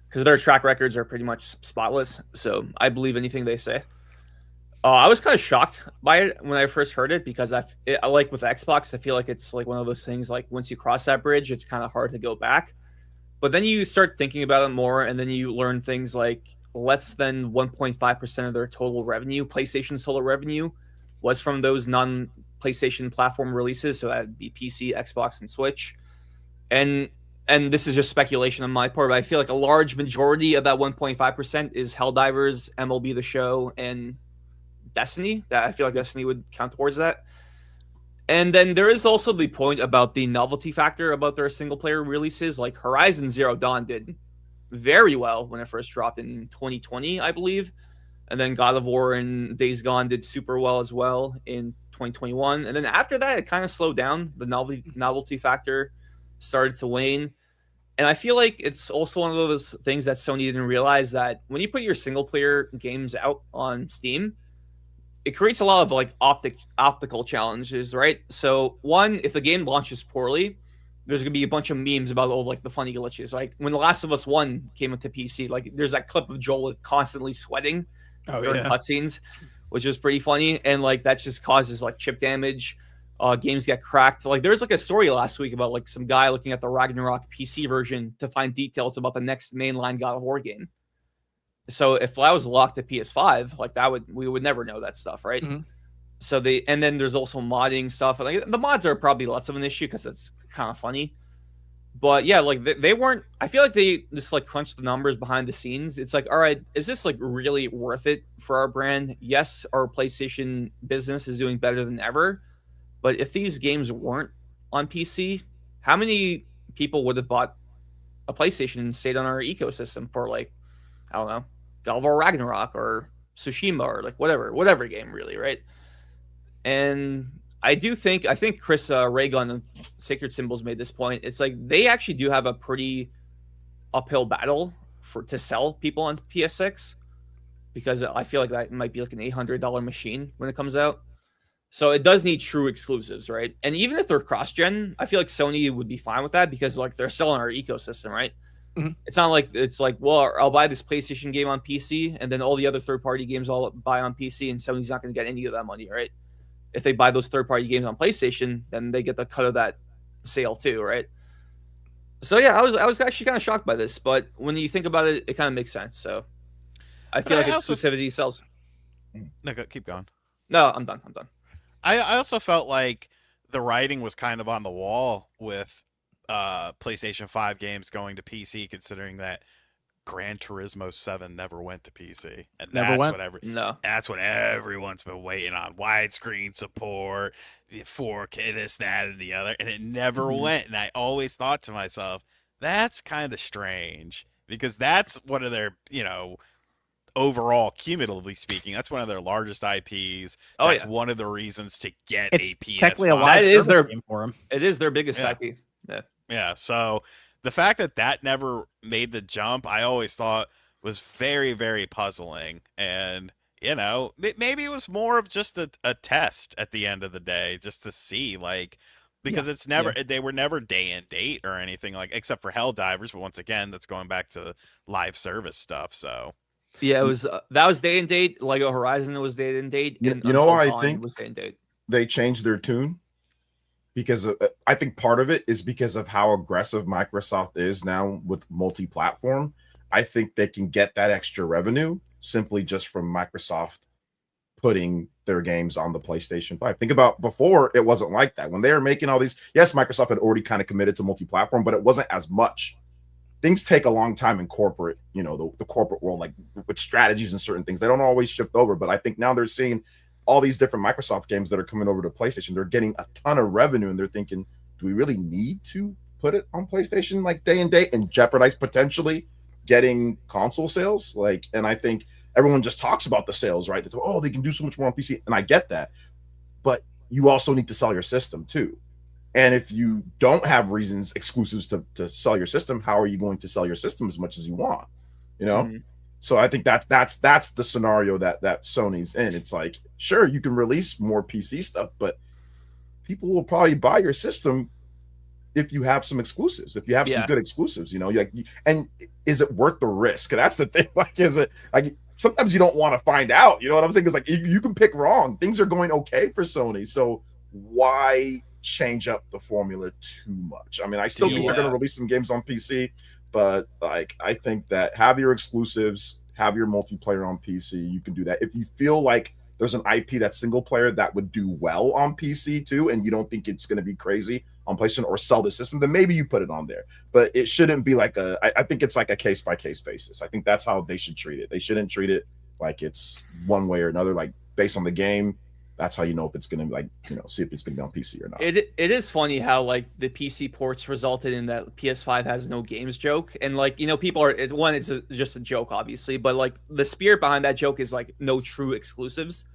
because their track records are pretty much spotless, so I believe anything they say. I was kind of shocked by it when I first heard it, because I like with Xbox, I feel like it's like one of those things, like once you cross that bridge, it's kind of hard to go back. But then you start thinking about it more, and then you learn things like less than 1.5% of their total revenue, PlayStation's total revenue, was from those non-PlayStation platform releases. So that'd be PC, Xbox, and Switch. And this is just speculation on my part, but I feel like a large majority of that 1.5% is Helldivers, MLB The Show, and Destiny. That I feel like Destiny would count towards that. And then there is also the point about the novelty factor about their single player releases. Like Horizon Zero Dawn did very well when it first dropped in 2020, I believe. And then God of War and Days Gone did super well as well in 2021. And then after that, it kind of slowed down. The novelty factor started to wane. And I feel like it's also one of those things that Sony didn't realize, that when you put your single player games out on Steam, it creates a lot of like optical challenges, right? So one, if the game launches poorly, there's gonna be a bunch of memes about all like the funny glitches. Like when The Last of Us 1 came into PC, like there's that clip of Joel constantly sweating during cutscenes, which is pretty funny, and like that just causes like chip damage. Games get cracked. Like there's like a story last week about like some guy looking at the Ragnarok PC version to find details about the next mainline God of War game. So if that was locked to PS5, like we would never know that stuff, right? Mm-hmm. So and then there's also modding stuff. Like the mods are probably less of an issue because it's kind of funny. But yeah, like they weren't. I feel like they just like crunched the numbers behind the scenes. It's like, all right, is this like really worth it for our brand? Yes, our PlayStation business is doing better than ever. But if these games weren't on PC, how many people would have bought a PlayStation and stayed on our ecosystem for like, I don't know, God of War Ragnarok or Tsushima or like whatever game really, right? And I think Chris Raygun of Sacred Symbols made this point. It's like they actually do have a pretty uphill battle to sell people on PS6, because I feel like that might be like an $800 machine when it comes out. So it does need true exclusives, right? And even if they're cross-gen, I feel like Sony would be fine with that because like they're still in our ecosystem, right? Mhm. It's not like it's like, well, I'll buy this PlayStation game on PC and then all the other third-party games I'll buy on PC and Sony's not going to get any of that money, right? If they buy those third-party games on PlayStation, then they get the cut of that sale too, right? So yeah, I was actually kind of shocked by this, but when you think about it, it kind of makes sense. So I feel like exclusivity sells. No, keep going. No, I'm done. I also felt like the writing was kind of on the wall with PlayStation 5 games going to PC, considering that Gran Turismo 7 never went to PC, and that's what everyone's been waiting on: widescreen support, the 4K, this, that, and the other, and it never went. And I always thought to myself, that's kind of strange, because that's one of their, overall, cumulatively speaking, that's one of their largest IPs. That's one of the reasons to get it's a PS5. technically a live service game for them. It is their biggest IP. Yeah, so the fact that never made the jump, I always thought was very, very puzzling. And, maybe it was more of just a test at the end of the day, just to see, because it's never, they were never day and date or anything, except for Helldivers. But once again, that's going back to live service stuff, so. Yeah, it was that was day and date. Lego Horizon was day and date. And I think was day and date. They changed their tune because I think part of it is because of how aggressive Microsoft is now with multi-platform. I think they can get that extra revenue simply just from Microsoft putting their games on the PlayStation 5. Think about before, it wasn't like that. When they were making all these, yes, Microsoft had already kind of committed to multi-platform, but it wasn't as much. Things take a long time in corporate, the corporate world, like with strategies and certain things. They don't always shift over, but I think now they're seeing all these different Microsoft games that are coming over to PlayStation. They're getting a ton of revenue, and they're thinking, do we really need to put it on PlayStation like day and date and jeopardize potentially getting console sales? And I think everyone just talks about the sales, right? They can do so much more on PC, and I get that, but you also need to sell your system too. And if you don't have exclusives to sell your system, how are you going to sell your system as much as you want? So I think that's the scenario that Sony's in. It's like, sure, you can release more PC stuff, but people will probably buy your system if you have some exclusives, if you have some good exclusives, and is it worth the risk? That's the thing. Is it sometimes you don't want to find out, you know what I'm saying? It's like you can pick wrong. Things are going okay for Sony. So why change up the formula too much? I mean, I still think they're going to release some games on PC, but I think that have your exclusives, have your multiplayer on PC. You can do that. If you feel like there's an IP that's single player that would do well on PC too, and you don't think it's going to be crazy on PlayStation or sell the system, then maybe you put it on there. But it shouldn't be I think it's like a case by case basis. I think that's how they should treat it. They shouldn't treat it like it's one way or another, based on the game. That's how you know if it's going to see if it's going to be on PC or not. It is funny how the PC ports resulted in that PS5 has no games joke, and people are it's just a joke obviously, but the spirit behind that joke is no true exclusives,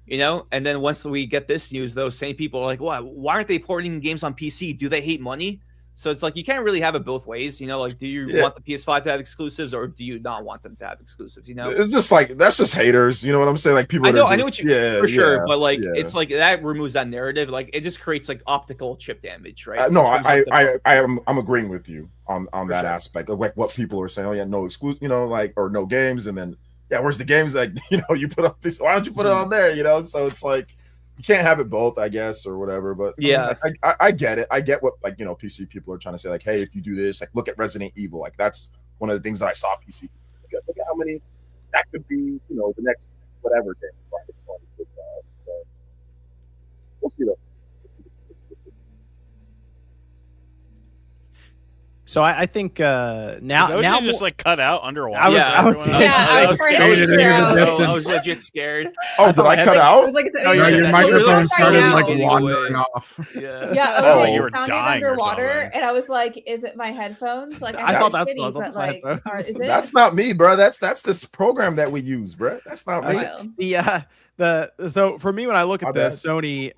And then once we get this news, those same people are like, why aren't they porting games on PC? Do they hate money? So it's you can't really have it both ways, do you want the PS5 to have exclusives or do you not want them to have exclusives, It's just that's just haters, you know what I'm saying? People I know what you mean, for sure, but it's that removes that narrative, it just creates optical chip damage, right? No, I'm agreeing with you on that aspect of what people are saying. No exclusive, or no games, and then where's the games you put up this? Why don't you put it on there? So it's you can't have it both, I guess, or whatever. But I get it. I get what PC people are trying to say. Hey, if you do this, look at Resident Evil. That's one of the things that I saw PC. Look at how many that could be. The next whatever game. Right? So we'll see though. So I think now you just cut out underwater. I was legit scared. Oh, did I cut out? Your microphone started wandering off. Okay, you were sounded dying underwater, and I was like, "Is it my headphones?" I thought that's my headphones. Is it? That's not me, bro. That's this program that we use, bro. That's not me. So for me, when I look at this, Sony,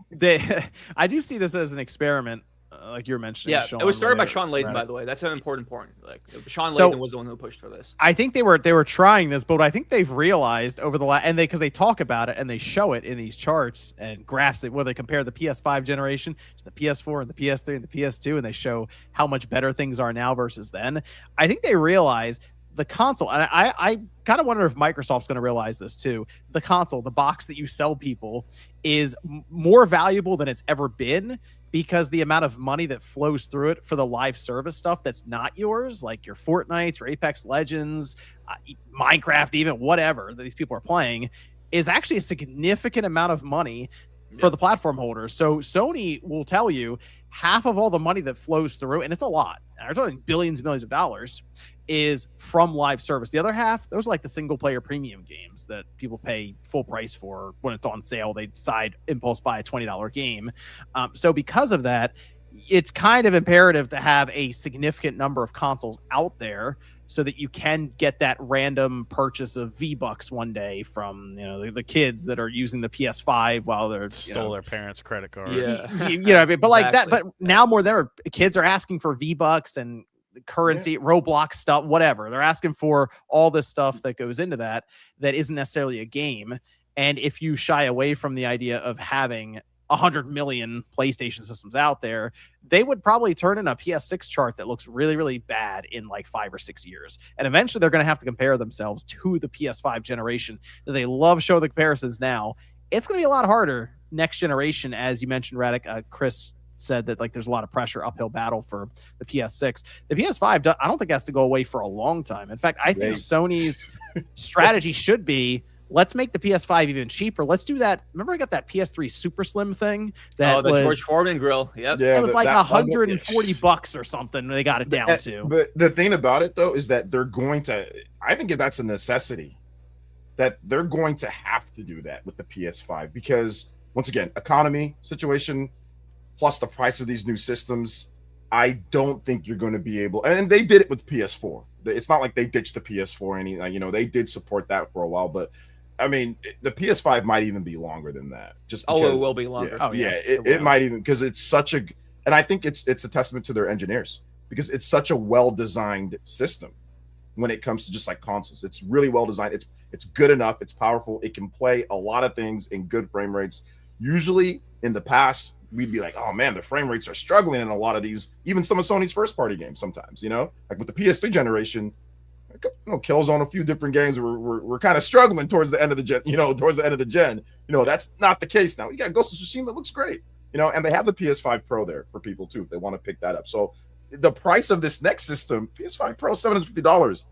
I do see this as an experiment. like you're mentioning. Yeah, Sean, it was started by where Sean they're Layden, at. by the way. That's an important point. Like Sean So- Layden was the one who pushed for this. I think they were trying this, but I think they've realized over the last, and because they talk about it and they show it in these charts and graphs where they compare the PS5 generation to the PS4 and the PS3 and the PS2, and they show how much better things are now versus then. I think they realize the console, and I kind of wonder if Microsoft's going to realize this too. The console, the box that you sell people, is more valuable than it's ever been, because the amount of money that flows through it for the live service stuff that's not yours, like your Fortnites, your Apex Legends, Minecraft, even whatever that these people are playing, is actually a significant amount of money for the platform holders. So Sony will tell you half of all the money that flows through, and it's a lot, they're talking billions and millions of dollars, is from live service. The other half, those are like the single player premium games that people pay full price for when it's on sale. They decide impulse buy a $20 game. So because of that, it's kind of imperative to have a significant number of consoles out there so that you can get that random purchase of V-Bucks one day from, you know, the kids that are using the PS5 while they're Stole their parents' credit card. Yeah. you know what I mean? But like that, Exactly. but now more than ever, kids are asking for V-Bucks and currency, Roblox stuff, whatever. They're asking for all this stuff that goes into that isn't necessarily a game. And if you shy away from the idea of having 100 million PlayStation systems out there, they would probably turn in a PS6 chart that looks really, really bad in like 5 or 6 years. And eventually they're going to have to compare themselves to the PS5 generation. They love showing the comparisons now. It's going to be a lot harder next generation. As you mentioned, Radek, Chris said that like there's a lot of pressure, uphill battle for the PS6. The PS5, I don't think has to go away for a long time. In fact, I think Sony's strategy should be, let's make the PS5 even cheaper. Let's do that. Remember, I got that PS3 Super Slim thing that the was George Foreman grill. Yep. Yeah, it was like that $140 or something. They got it down to. But the thing about it though is that they're going to. I think if that's a necessity, that they're going to have to do that with the PS5, because once again, economy situation plus the price of these new systems, I don't think you're going to be able. And they did it with PS4. It's not like they ditched the PS4. They did support that for a while, but I mean, the PS5 might even be longer than that. Just because, it will be longer. It might even, because it's such a, and I think it's a testament to their engineers, because it's such a well-designed system when it comes to just like consoles. It's really well designed. It's good enough. It's powerful. It can play a lot of things in good frame rates. Usually in the past, we'd be like, oh man, the frame rates are struggling in a lot of these, even some of Sony's first party games sometimes, like with the PS3 generation, Killzone, a few different games we're kind of struggling towards the end of the gen, that's not the case now. You got Ghost of Tsushima, it looks great, and they have the PS5 Pro there for people too if they want to pick that up. So the price of this next system, PS5 Pro, $750,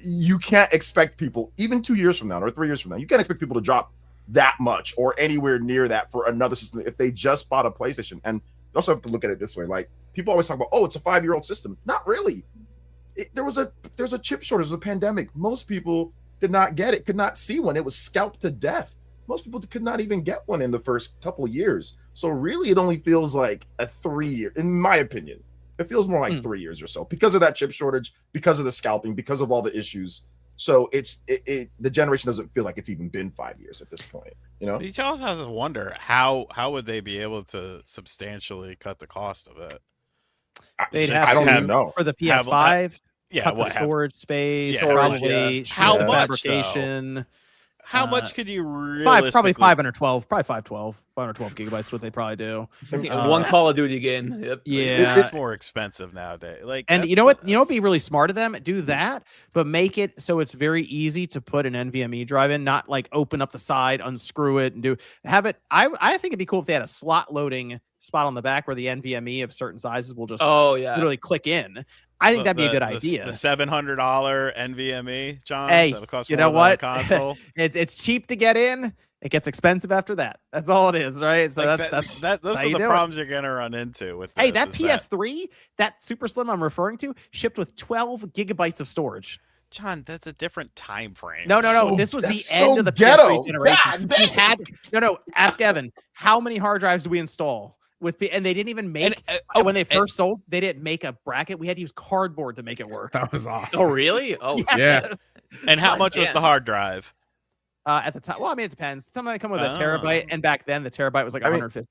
you can't expect people, even 2 years from now or 3 years from now, you can't expect people to drop that much or anywhere near that for another system if they just bought a PlayStation. And you also have to look at it this way, like people always talk about, oh, it's a 5-year-old system. Not really. There's a chip shortage, a pandemic. Most people did not get it, could not see one. It was scalped to death. Most people could not even get one in the first couple of years. So really it only feels like a 3 year, in my opinion. It feels more like 3 years or so because of that chip shortage, because of the scalping, because of all the issues. So the generation doesn't feel like it's even been 5 years at this point, You also have to wonder how would they be able to substantially cut the cost of it? They'd I don't even know. For the PS5, cut the what storage space, Yeah, probably How much, fabrication. How much could you realistically? Probably 512 gigabytes. What they probably do. One Call of Duty game. Yep. Yeah, it's more expensive nowadays. And you know what? It'd be really smart of them. Do that, but make it so it's very easy to put an NVMe drive in. Not like open up the side, unscrew it, and have it. I think it'd be cool if they had a slot loading spot on the back where the NVMe of certain sizes will just literally click in. I think that'd be a good idea. The $700 NVMe, John. Hey, that would cost you know more than a what? console. It's cheap to get in. It gets expensive after that. That's all it is, right? So Like those are the problems you're gonna run into with this. Hey, that PS3, that Super Slim I'm referring to, shipped with 12 gigabytes of storage. John, that's a different time frame. No. So- This was the that's end so of the ghetto. PS3 generation. God We had ask Evan, how many hard drives do we install? And they didn't even make when they first sold, they didn't make a bracket. We had to use cardboard to make it work. That was awesome. Oh, really? Oh, Yeah. And how God much was damn. the hard drive? At the time, well, I mean, it depends. Some of them come with a terabyte, and back then the terabyte was like $150.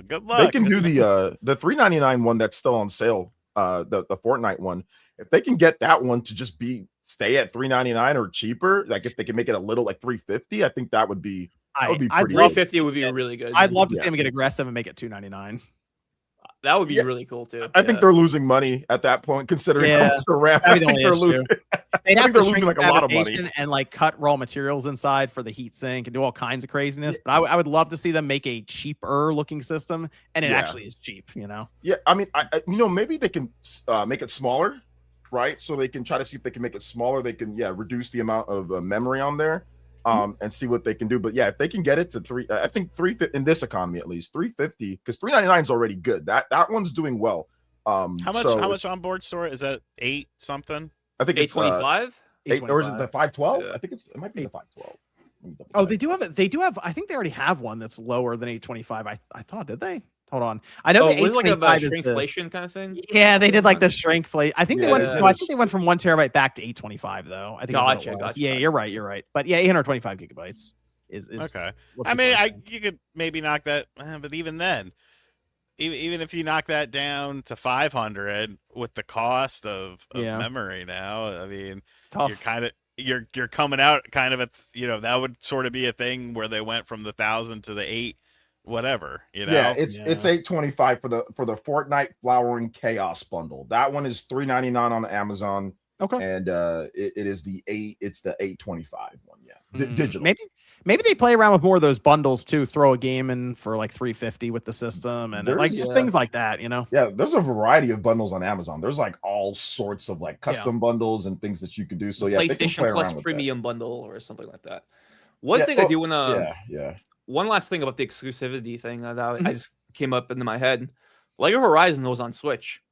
Good luck. They can do the $3.99 one that's still on sale. The Fortnite one. If they can get that one to just stay at $3.99 or cheaper, like if they can make it a little like $3.50, I think that would be. I'd pretty. $3.50 would be really good. I'd love to see them get aggressive and make it $2.99. That would be really cool too. I think they're losing money at that point, considering how much the RAM. I think they're losing. They'd have to losing like a lot of money and like cut raw materials inside for the heat sink and do all kinds of craziness. But I would love to see them make a cheaper looking system, and it actually is cheap. Yeah, I mean, maybe they can make it smaller, right? So they can try to see if they can make it smaller. They can reduce the amount of memory on there. And see what they can do. But yeah, if they can get it to I think $350 in this economy at least, $350, because $3.99 is already good. That one's doing well. How much on board store is that? 8 something? I think it's $8.25. Or is it the 512? I think it might be the 512. Oh, they do have it. They do have. I think they already have one that's lower than 825. I thought, did they? Hold on. I know the 825 like a shrinkflation kind of thing. Yeah, they did like the shrinkflation. I think they went. No, I think they went from 1 terabyte back to 825 though. I think. Gotcha. Yeah, you're right. But yeah, 825 gigabytes is okay. I mean, you could maybe knock that, but even then, even if you knock that down to 500 with the cost of memory now, I mean, it's tough. You're coming out kind of at that would sort of be a thing where they went from the 1,000 to the 8. Whatever, Yeah, it's $8.25 for the Fortnite Flowering Chaos bundle. That one is $3.99 on Amazon. Okay, and it is it's the $8.25 one. Yeah, digital. Maybe they play around with more of those bundles too. Throw a game in for like $3.50 with the system and just things like that. Yeah, there's a variety of bundles on Amazon. There's like all sorts of like custom bundles and things that you can do. So yeah, PlayStation Plus Premium bundle or something like that. One thing I do want to one last thing about the exclusivity thing that I just came up into my head. Lego Horizon was on Switch.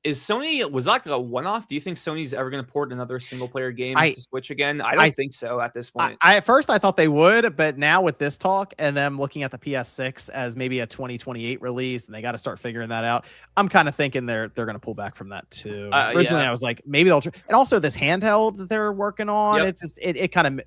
Was that like a one-off? Do you think Sony's ever going to port another single-player game to Switch again? I don't think so at this point. At first I thought they would, but now with this talk and them looking at the PS6 as maybe a 2028 release, and they got to start figuring that out, I'm kind of thinking they're going to pull back from that too. Originally, I was like, maybe they'll. And also this handheld that they're working on, it's just it kind of.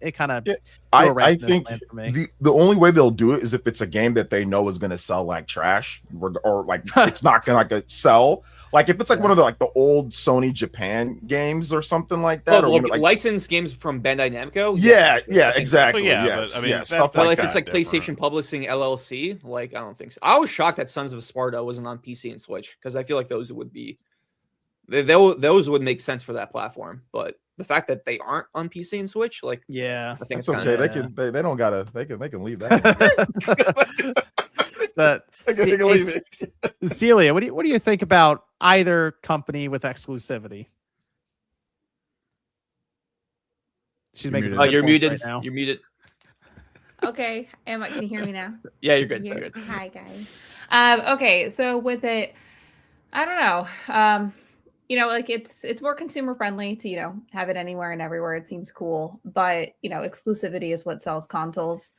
I think the only way they'll do it is if it's a game that they know is going to sell like trash, or like it's not going to sell. Like if it's like one of the old Sony Japan games or something like that, or licensed games from Bandai Namco. Yeah, exactly. Yes, I mean, stuff like if it's like PlayStation Publishing LLC, like I don't think so. I was shocked that Sons of Sparta wasn't on PC and Switch because I feel like those would be those would make sense for that platform. But the fact that they aren't on PC and Switch, I think it's okay. They don't gotta. They can leave that. Celia, what do you think about either company with exclusivity? She's making some you're muted right now. You're muted. Okay, can you hear me now? Yeah, you're good. You're good. Hi guys. Okay, so with it, I don't know. It's more consumer friendly to have it anywhere and everywhere. It seems cool, but exclusivity is what sells consoles.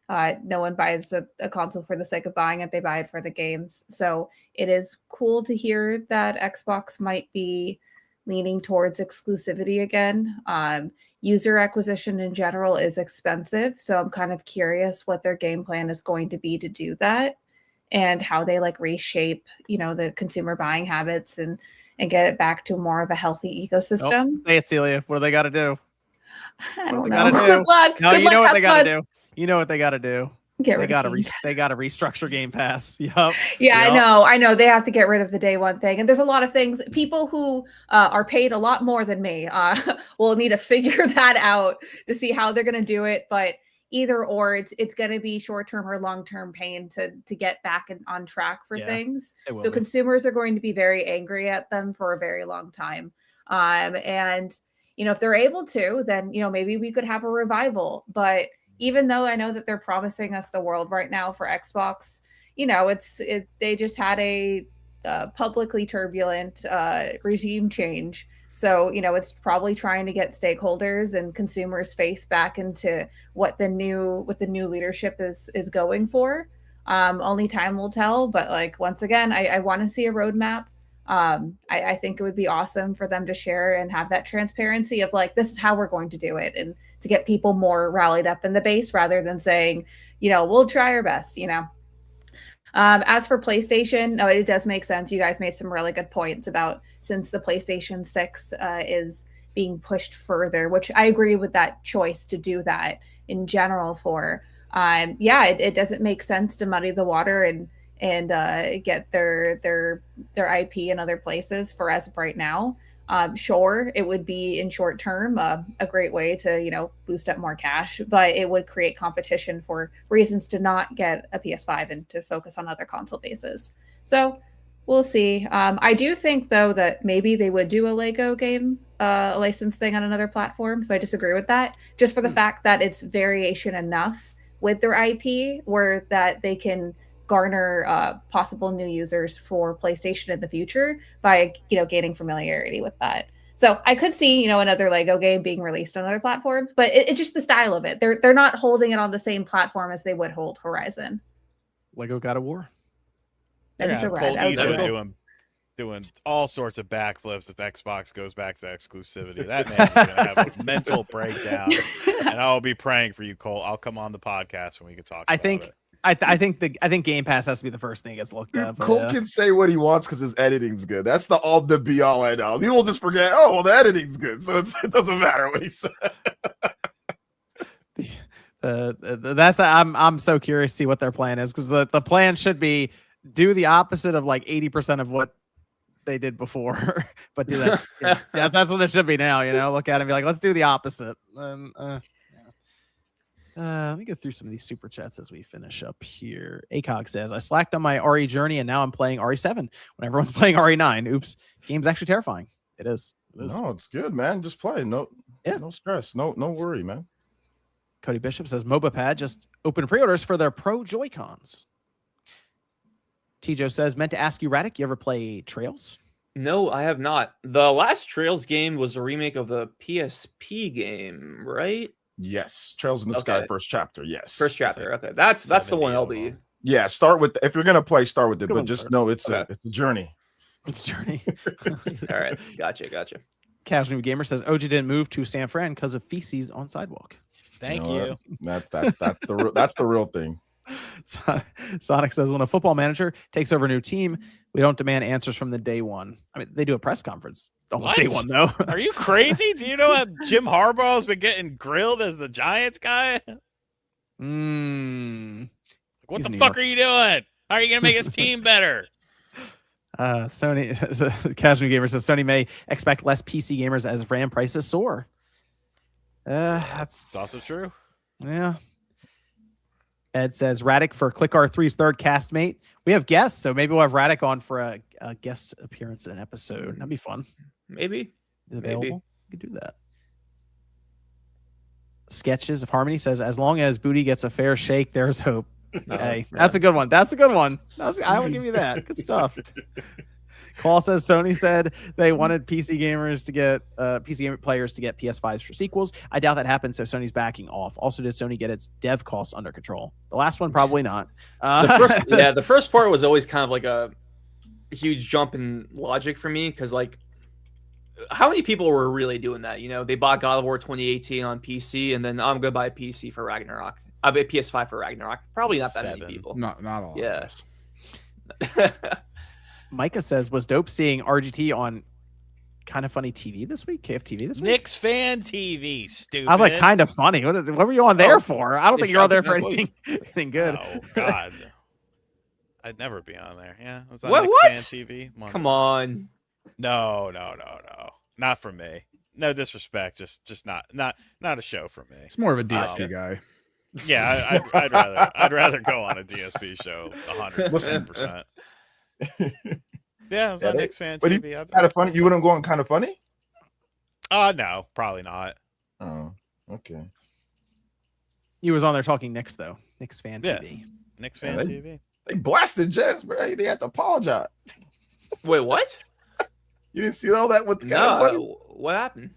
No one buys a console for the sake of buying it. They buy it for the games. So it is cool to hear that Xbox might be leaning towards exclusivity again. User acquisition in general is expensive. So I'm kind of curious what their game plan is going to be to do that and how they reshape, the consumer buying habits and get it back to more of a healthy ecosystem. Say it, Celia. What do they got to do? I don't know. Good luck. No, you know what they got to do. You know what they got to do. They got to restructure Game Pass. Yep. Yeah, yep. I know. They have to get rid of the day one thing. And there's a lot of things. People who are paid a lot more than me will need to figure that out to see how they're going to do it. But either or, it's going to be short-term or long-term pain to get back on track for things. So consumers are going to be very angry at them for a very long time. And if they're able to, then maybe we could have a revival. But even though I know that they're promising us the world right now for Xbox, they just had a publicly turbulent regime change. So, it's probably trying to get stakeholders and consumers' faith back into what the new leadership is going for. Only time will tell. But once again, I want to see a roadmap. I think it would be awesome for them to share and have that transparency of this is how we're going to do it. And to get people more rallied up in the base rather than saying, we'll try our best, As for PlayStation, no, it does make sense. You guys made some really good points about since the PlayStation 6 is being pushed further, which I agree with that choice to do that in general for. It doesn't make sense to muddy the water and get their IP in other places for as of right now. Sure, it would be in short term a great way to boost up more cash, but it would create competition for reasons to not get a PS5 and to focus on other console bases. So we'll see. I do think though that maybe they would do a Lego game, a license thing on another platform. So I disagree with that, just for the fact that it's variation enough with their IP where that they can garner possible new users for PlayStation in the future by gaining familiarity with that. So I could see another Lego game being released on other platforms, but it's just the style of it. They're not holding it on the same platform as they would hold Horizon. Lego God of War. That'd be so rad. Cole Eastwood doing all sorts of backflips if Xbox goes back to exclusivity. That man is gonna have a mental breakdown, and I'll be praying for you, Cole. I'll come on the podcast when we can talk. I think Game Pass has to be the first thing that gets looked up. Cole can say what he wants because his editing's good. That's the be all end all. People just forget. Oh, well, the editing's good, so it doesn't matter what he said. I'm so curious to see what their plan is, because the plan should be do the opposite of like 80% of what they did before, but do that. Yeah, that's what it should be now. Look at it and be like, let's do the opposite. Let me go through some of these super chats as we finish up here. ACOG says, I slacked on my RE journey and now I'm playing RE7 when everyone's playing RE9. Oops. Game's actually terrifying. It is. No, it's good, man. Just play. No stress. No worry, man. Cody Bishop says, MobaPad just opened pre-orders for their Pro Joy-Cons. Tijo says, meant to ask you, Radic, you ever play Trails? No, I have not. The last Trails game was a remake of the PSP game, right? Yes, Trails in the Sky, first chapter. Yes, first chapter. Okay, that's the one I'll be. Yeah, start with if you're gonna play, start with it, but just know it's a journey. It's a journey. All right, gotcha. Casual Gamer says OG didn't move to San Fran because of feces on sidewalk. Thank you. That's the real thing. Sonic says, when a football manager takes over a new team, we don't demand answers from the day one. I mean, they do a press conference almost day one, though. Are you crazy? Do you know how Jim Harbaugh has been getting grilled as the Giants guy? What the fuck are you doing? How are you going to make his team better? Sony, Casual Gamer says, Sony may expect less PC gamers as RAM prices soar. That's also true. Yeah. Ed says, Radic for Click R3's third castmate. We have guests, so maybe we'll have Radic on for a guest appearance in an episode. That'd be fun. Maybe. Is it available? Maybe. We could do that. Sketches of Harmony says, as long as Booty gets a fair shake, there's hope. Hey, that's a good one. I will give you that. Good stuff. Paul says Sony said they wanted PC gamers to get PC gamer players to get PS5s for sequels. I doubt that happened, so Sony's backing off. Also, did Sony get its dev costs under control? The last one, probably not. The first part was always kind of like a huge jump in logic for me, because like, how many people were really doing that? They bought God of War 2018 on PC, and then I'm gonna buy a PC for Ragnarok. I'll buy a PS5 for Ragnarok. Probably not that many people. Not all. Yeah. Micah says, was dope seeing RGT on Kind of Funny TV this week? KFTV this week? Knicks Fan TV, stupid. I was like, kind of funny. What were you on there for? I don't think you're on there for anything good. Oh, God. I'd never be on there. Yeah. I was on what? Knicks Fan TV. Come on. No. Not for me. No disrespect. Just not a show for me. It's more of a DSP guy. Yeah, I'd rather go on a DSP show 100%. Yeah, I was on Knicks Fan TV. Kind of funny. You wouldn't go on Kind of Funny? No, probably not. Oh, okay. You was on there talking Knicks though. Knicks Fan TV. Knicks Fan TV. They blasted Jets, bro. They had to apologize. Wait, what? You didn't see all that with Kind of Funny? What happened?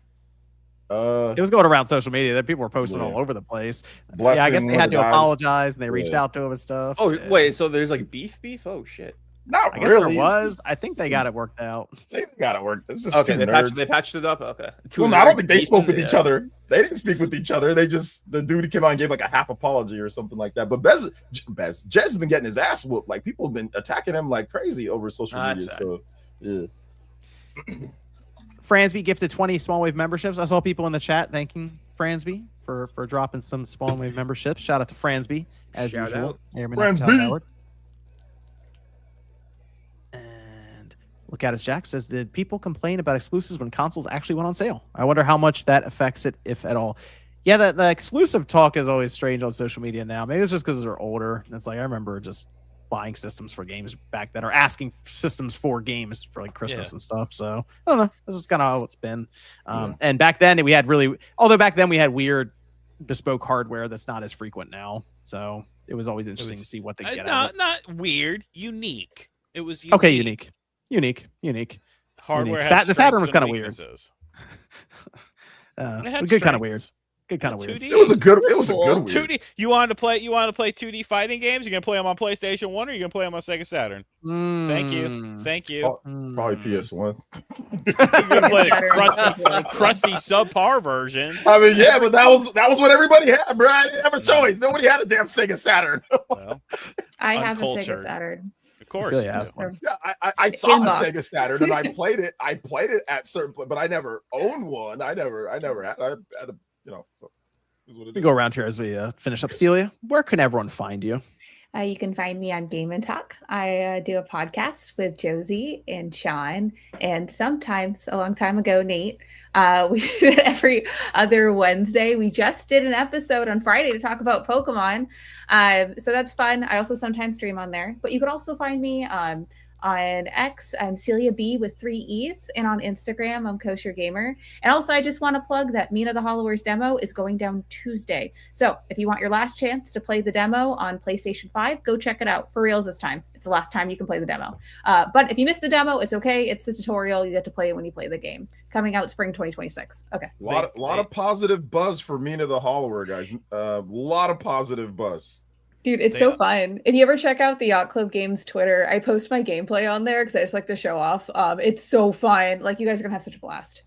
It was going around social media that people were posting all over the place. I guess they had to apologize and they reached out to him and stuff. Oh, wait, so there's like beef? Oh shit. Not I guess really. there was. I think they got it worked out. They got it worked. It's just Okay, two they nerds. patched it up. Okay. Well, no, I don't think they spoke with Yeah. each other. They didn't speak with each other. The dude came out and gave like a half apology or something like that. But Jez been getting his ass whooped. Like people have been attacking him like crazy over social media. Sad. So yeah. Fransby gifted 20 Small Wave memberships. I saw people in the chat thanking Fransby for dropping some Small Wave memberships. Shout out to Fransby as Shout usual. out. Fransby. Howard. And look at it, Jack says, did people complain about exclusives when consoles actually went on sale? I wonder how much that affects it, if at all. Yeah, the exclusive talk is always strange on social media now. Maybe it's just because they're older. It's like I remember just buying systems for games back then, or asking systems for games for like Christmas and stuff. So I don't know. This is kind of how it's been. And back then we had weird bespoke hardware that's not as frequent now. So it was always interesting to see what they get out of it. Not weird, unique. It was unique. Okay, unique. Hardware. Unique. Had The Saturn was strengths kind and of weird. weaknesses. Good kind of weird. Good kind of weird. 2D. It was a good weird. 2D. You wanted to play 2D fighting games? You're gonna play them on PlayStation 1 or you're gonna play them on Sega Saturn? Thank you. Probably PS1. You're gonna play the crusty subpar versions. I mean, yeah, but that was what everybody had, bro. I didn't have a choice. Nobody had a damn Sega Saturn. Well, I have a Sega Uncultured. Saturn. of course. Silly ass one. Yeah, I saw a Inbox. Sega Saturn and I played it. I played it at certain, but I never owned one. I never had. I had a, So is what it We is. go around here as we finish up. Celia, where can everyone find you? You can find me on Game and Talk. I do a podcast with Josie and Sean, and sometimes, a long time ago, Nate. We do it every other Wednesday. We just did an episode on Friday to talk about Pokemon. So that's fun. I also sometimes stream on there. But you could also find me on X, I'm Celia B with 3 E's, and on Instagram, I'm Kosher Gamer. And also, I just want to plug that Mina the Hollowers demo is going down Tuesday. So if you want your last chance to play the demo on PlayStation 5, go check it out. For reals this time. It's the last time you can play the demo. But if you missed the demo, it's okay. It's the tutorial. You get to play it when you play the game. Coming out spring 2026. Okay. Lot of positive buzz for Mina the Hollower, guys. Lot of positive buzz. Dude, it's so fun. If you ever check out the Yacht Club Games Twitter, I post my gameplay on there because I just like to show off. It's so fun. Like, you guys are going to have such a blast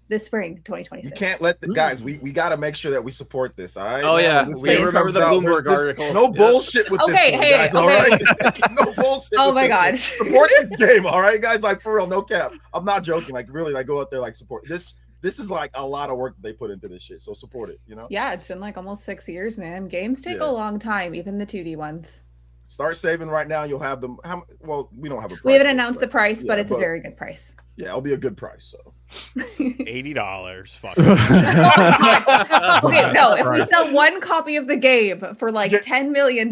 this spring, 2026. You can't let the guys, we got to make sure that we support this, all right? Oh, yeah. This We game remember comes the out, Bloomberg there's article. No Yeah. bullshit with Okay, this one, hey, guys, all okay. right? No bullshit. Oh with my this God. one. Support this game, all right, guys? Like, for real, no cap. I'm not joking. Like, really, like, go out there, like, support this. This is like a lot of work that they put into this shit. So support it, you know? Yeah, it's been like almost 6 years, man. Games take Yeah. a long time, even the 2D ones. Start saving right now. You'll have them. Well, we don't have a price. We haven't yet, announced the price, but it's a very good price. Yeah, it'll be a good price. So $80. Fuck. Okay, no, if we sell one copy of the game for like $10 million,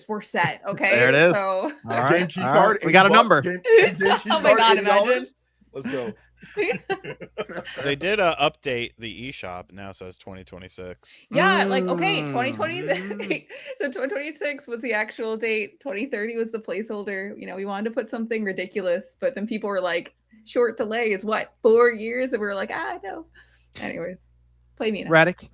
we're set. Okay. There it is. So All right, game key all card. right. We got a $80. number. Game key Oh my card, God, $80. imagine. Let's go. They did update the eShop. Now it says 2026. yeah, like okay, Mm. 2020. So 2026 was the actual date. 2030 was the placeholder. You know, we wanted to put something ridiculous, but then people were like, short delay is what, 4 years? And we were like, no. Anyways, play Mina. Radic,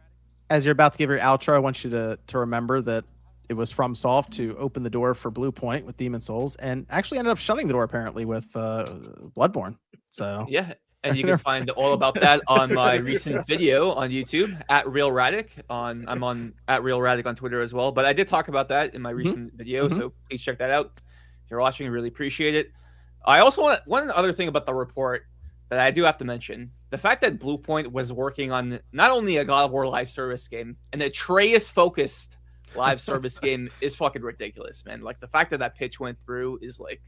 as you're about to give your outro, I want you to remember that it was from Soft to open the door for Blue Point with Demon Souls, and actually ended up shutting the door apparently with Bloodborne. So Yeah. And you can find all about that on my recent video on YouTube at Real Radic. I'm on at Real Radic on Twitter as well. But I did talk about that in my recent video, so please check that out. If you're watching, I really appreciate it. I also want one other thing about the report that I do have to mention: the fact that Blue Point was working on not only a God of War live service game, an Atreus focused live service game is fucking ridiculous, man. Like the fact that that pitch went through is like,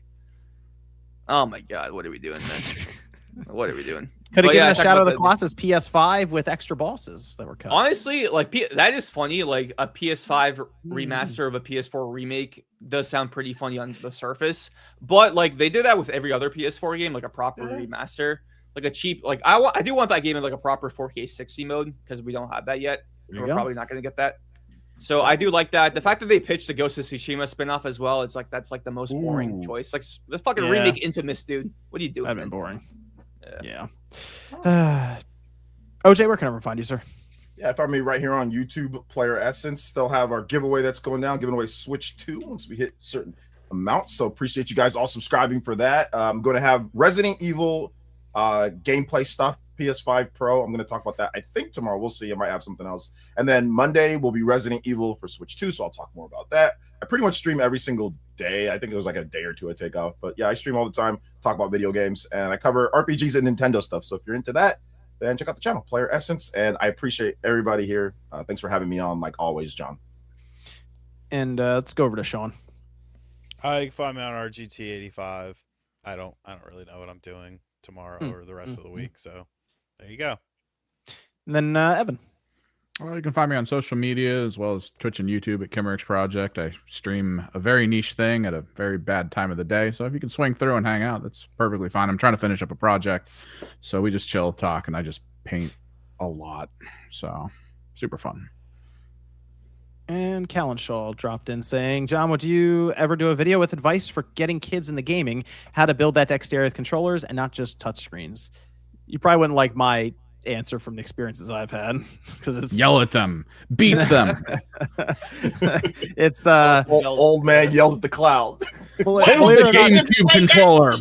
oh my God, what are we doing, man? What are we doing? could have But given yeah, a talk Shadow of about the Colossus PS5 with extra bosses that were cut. Honestly, like that is funny. Like a PS5 remaster of a PS4 remake does sound pretty funny on the surface, but like they did that with every other PS4 game, like a proper remaster, like a cheap. Like I do want that game in like a proper 4K 60 mode because we don't have that yet. There you We're go. probably not going to get that. So I do like that. The fact that they pitched the Ghost of Tsushima spinoff as well, it's like that's like the most boring Ooh. choice. Like let's fucking Yeah. remake Infamous, dude. What are you doing? That'd been man? boring. Yeah. OJ, where can everyone find you, sir? Yeah, find me right here on YouTube, Player Essence. They'll have our giveaway that's going down, giving away Switch 2 once we hit certain amount. So appreciate you guys all subscribing for that. I'm going to have Resident Evil gameplay stuff, PS5 Pro. I'm going to talk about that, I think, tomorrow. We'll see. I might have something else. And then Monday will be Resident Evil for Switch 2, so I'll talk more about that. I pretty much stream every single day. I think it was like a day or two I take off. But yeah, I stream all the time, talk about video games, and I cover RPGs and Nintendo stuff. So if you're into that, then check out the channel, Player Essence. And I appreciate everybody here. Thanks for having me on, like always, John. And let's go over to Sean. You can find me on RGT85. I don't really know what I'm doing tomorrow or the rest of the week. So there you go. And then Evan. Well, you can find me on social media as well as Twitch and YouTube at Kimmerich Project. I stream a very niche thing at a very bad time of the day. So if you can swing through and hang out, that's perfectly fine. I'm trying to finish up a project. So we just chill, talk, and I just paint a lot. So super fun. And Callan Shaw dropped in saying, John, would you ever do a video with advice for getting kids into gaming, how to build that dexterity with controllers and not just touchscreens? You probably wouldn't like my answer from the experiences I've had, because it's yell at them, beat them. It's old man yells at the cloud. Hold the GameCube controller.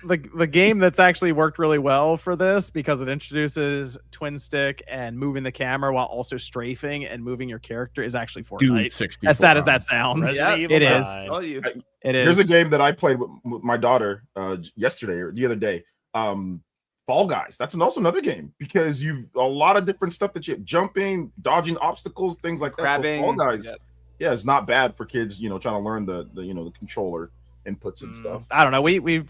The game that's actually worked really well for this, because it introduces twin stick and moving the camera while also strafing and moving your character, is actually Fortnite. Dude, as sad as that sounds, it is. It is. Here's a game that I played with my daughter yesterday or the other day. Fall Guys. That's also another game, because you've a lot of different stuff that you jumping, dodging obstacles, things like that. Crabbing, so Fall Guys, yeah, it's not bad for kids, trying to learn the controller inputs and stuff. I don't know.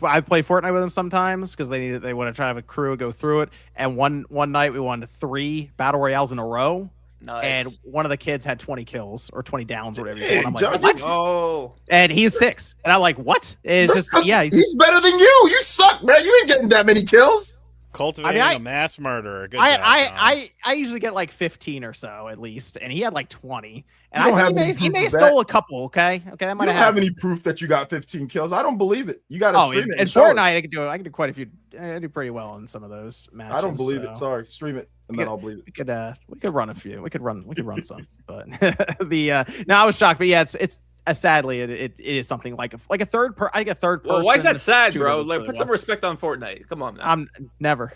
I play Fortnite with them sometimes because they want to try to have a crew and go through it. And one night we won 3 battle royales in a row. Nice. And one of the kids had 20 kills or 20 downs or whatever. I'm like, John, what? Oh. And he's 6. And I'm like, what? It's just, yeah. He's better than you. You suck, man. You ain't getting that many kills. Cultivating a mass murderer. Good job, I usually get like 15 or so at least, and he had like 20. And he may have stole a couple. Okay, that might have any proof that you got 15 kills. I don't believe it. You got to stream it. In Fortnite, I can do quite a few. I do pretty well in some of those matches. I don't believe it. Sorry, stream it, and then I'll believe it. We could run a few. We could run some. But no, I was shocked. But yeah, it's. Sadly, it is something like a third person. Well, why is that sad, bro? Like, put some respect on Fortnite. Come on, now. I'm never.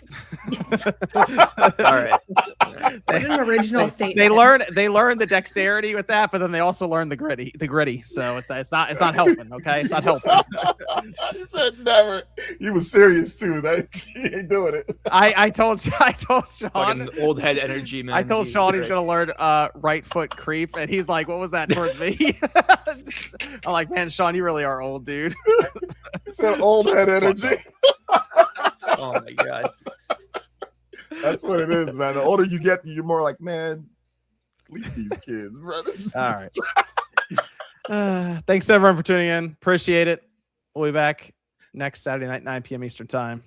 All right. An original statement. They learn the dexterity with that, but then they also learn the gritty. So it's not helping. Okay, it's not helping. He said never. He was serious too. He ain't doing it. I told Sean. Fucking old head energy, man. I told Sean he's gonna learn right foot creep, and he's like, "What was that towards me?" I'm like, man, Sean, you really are old, dude. He said old head energy. Oh my god. That's what it is, man. The older you get, you're more like, man, leave these kids, bro. All right. Thanks everyone for tuning in. Appreciate it. We'll be back next Saturday night, 9 p.m. Eastern time.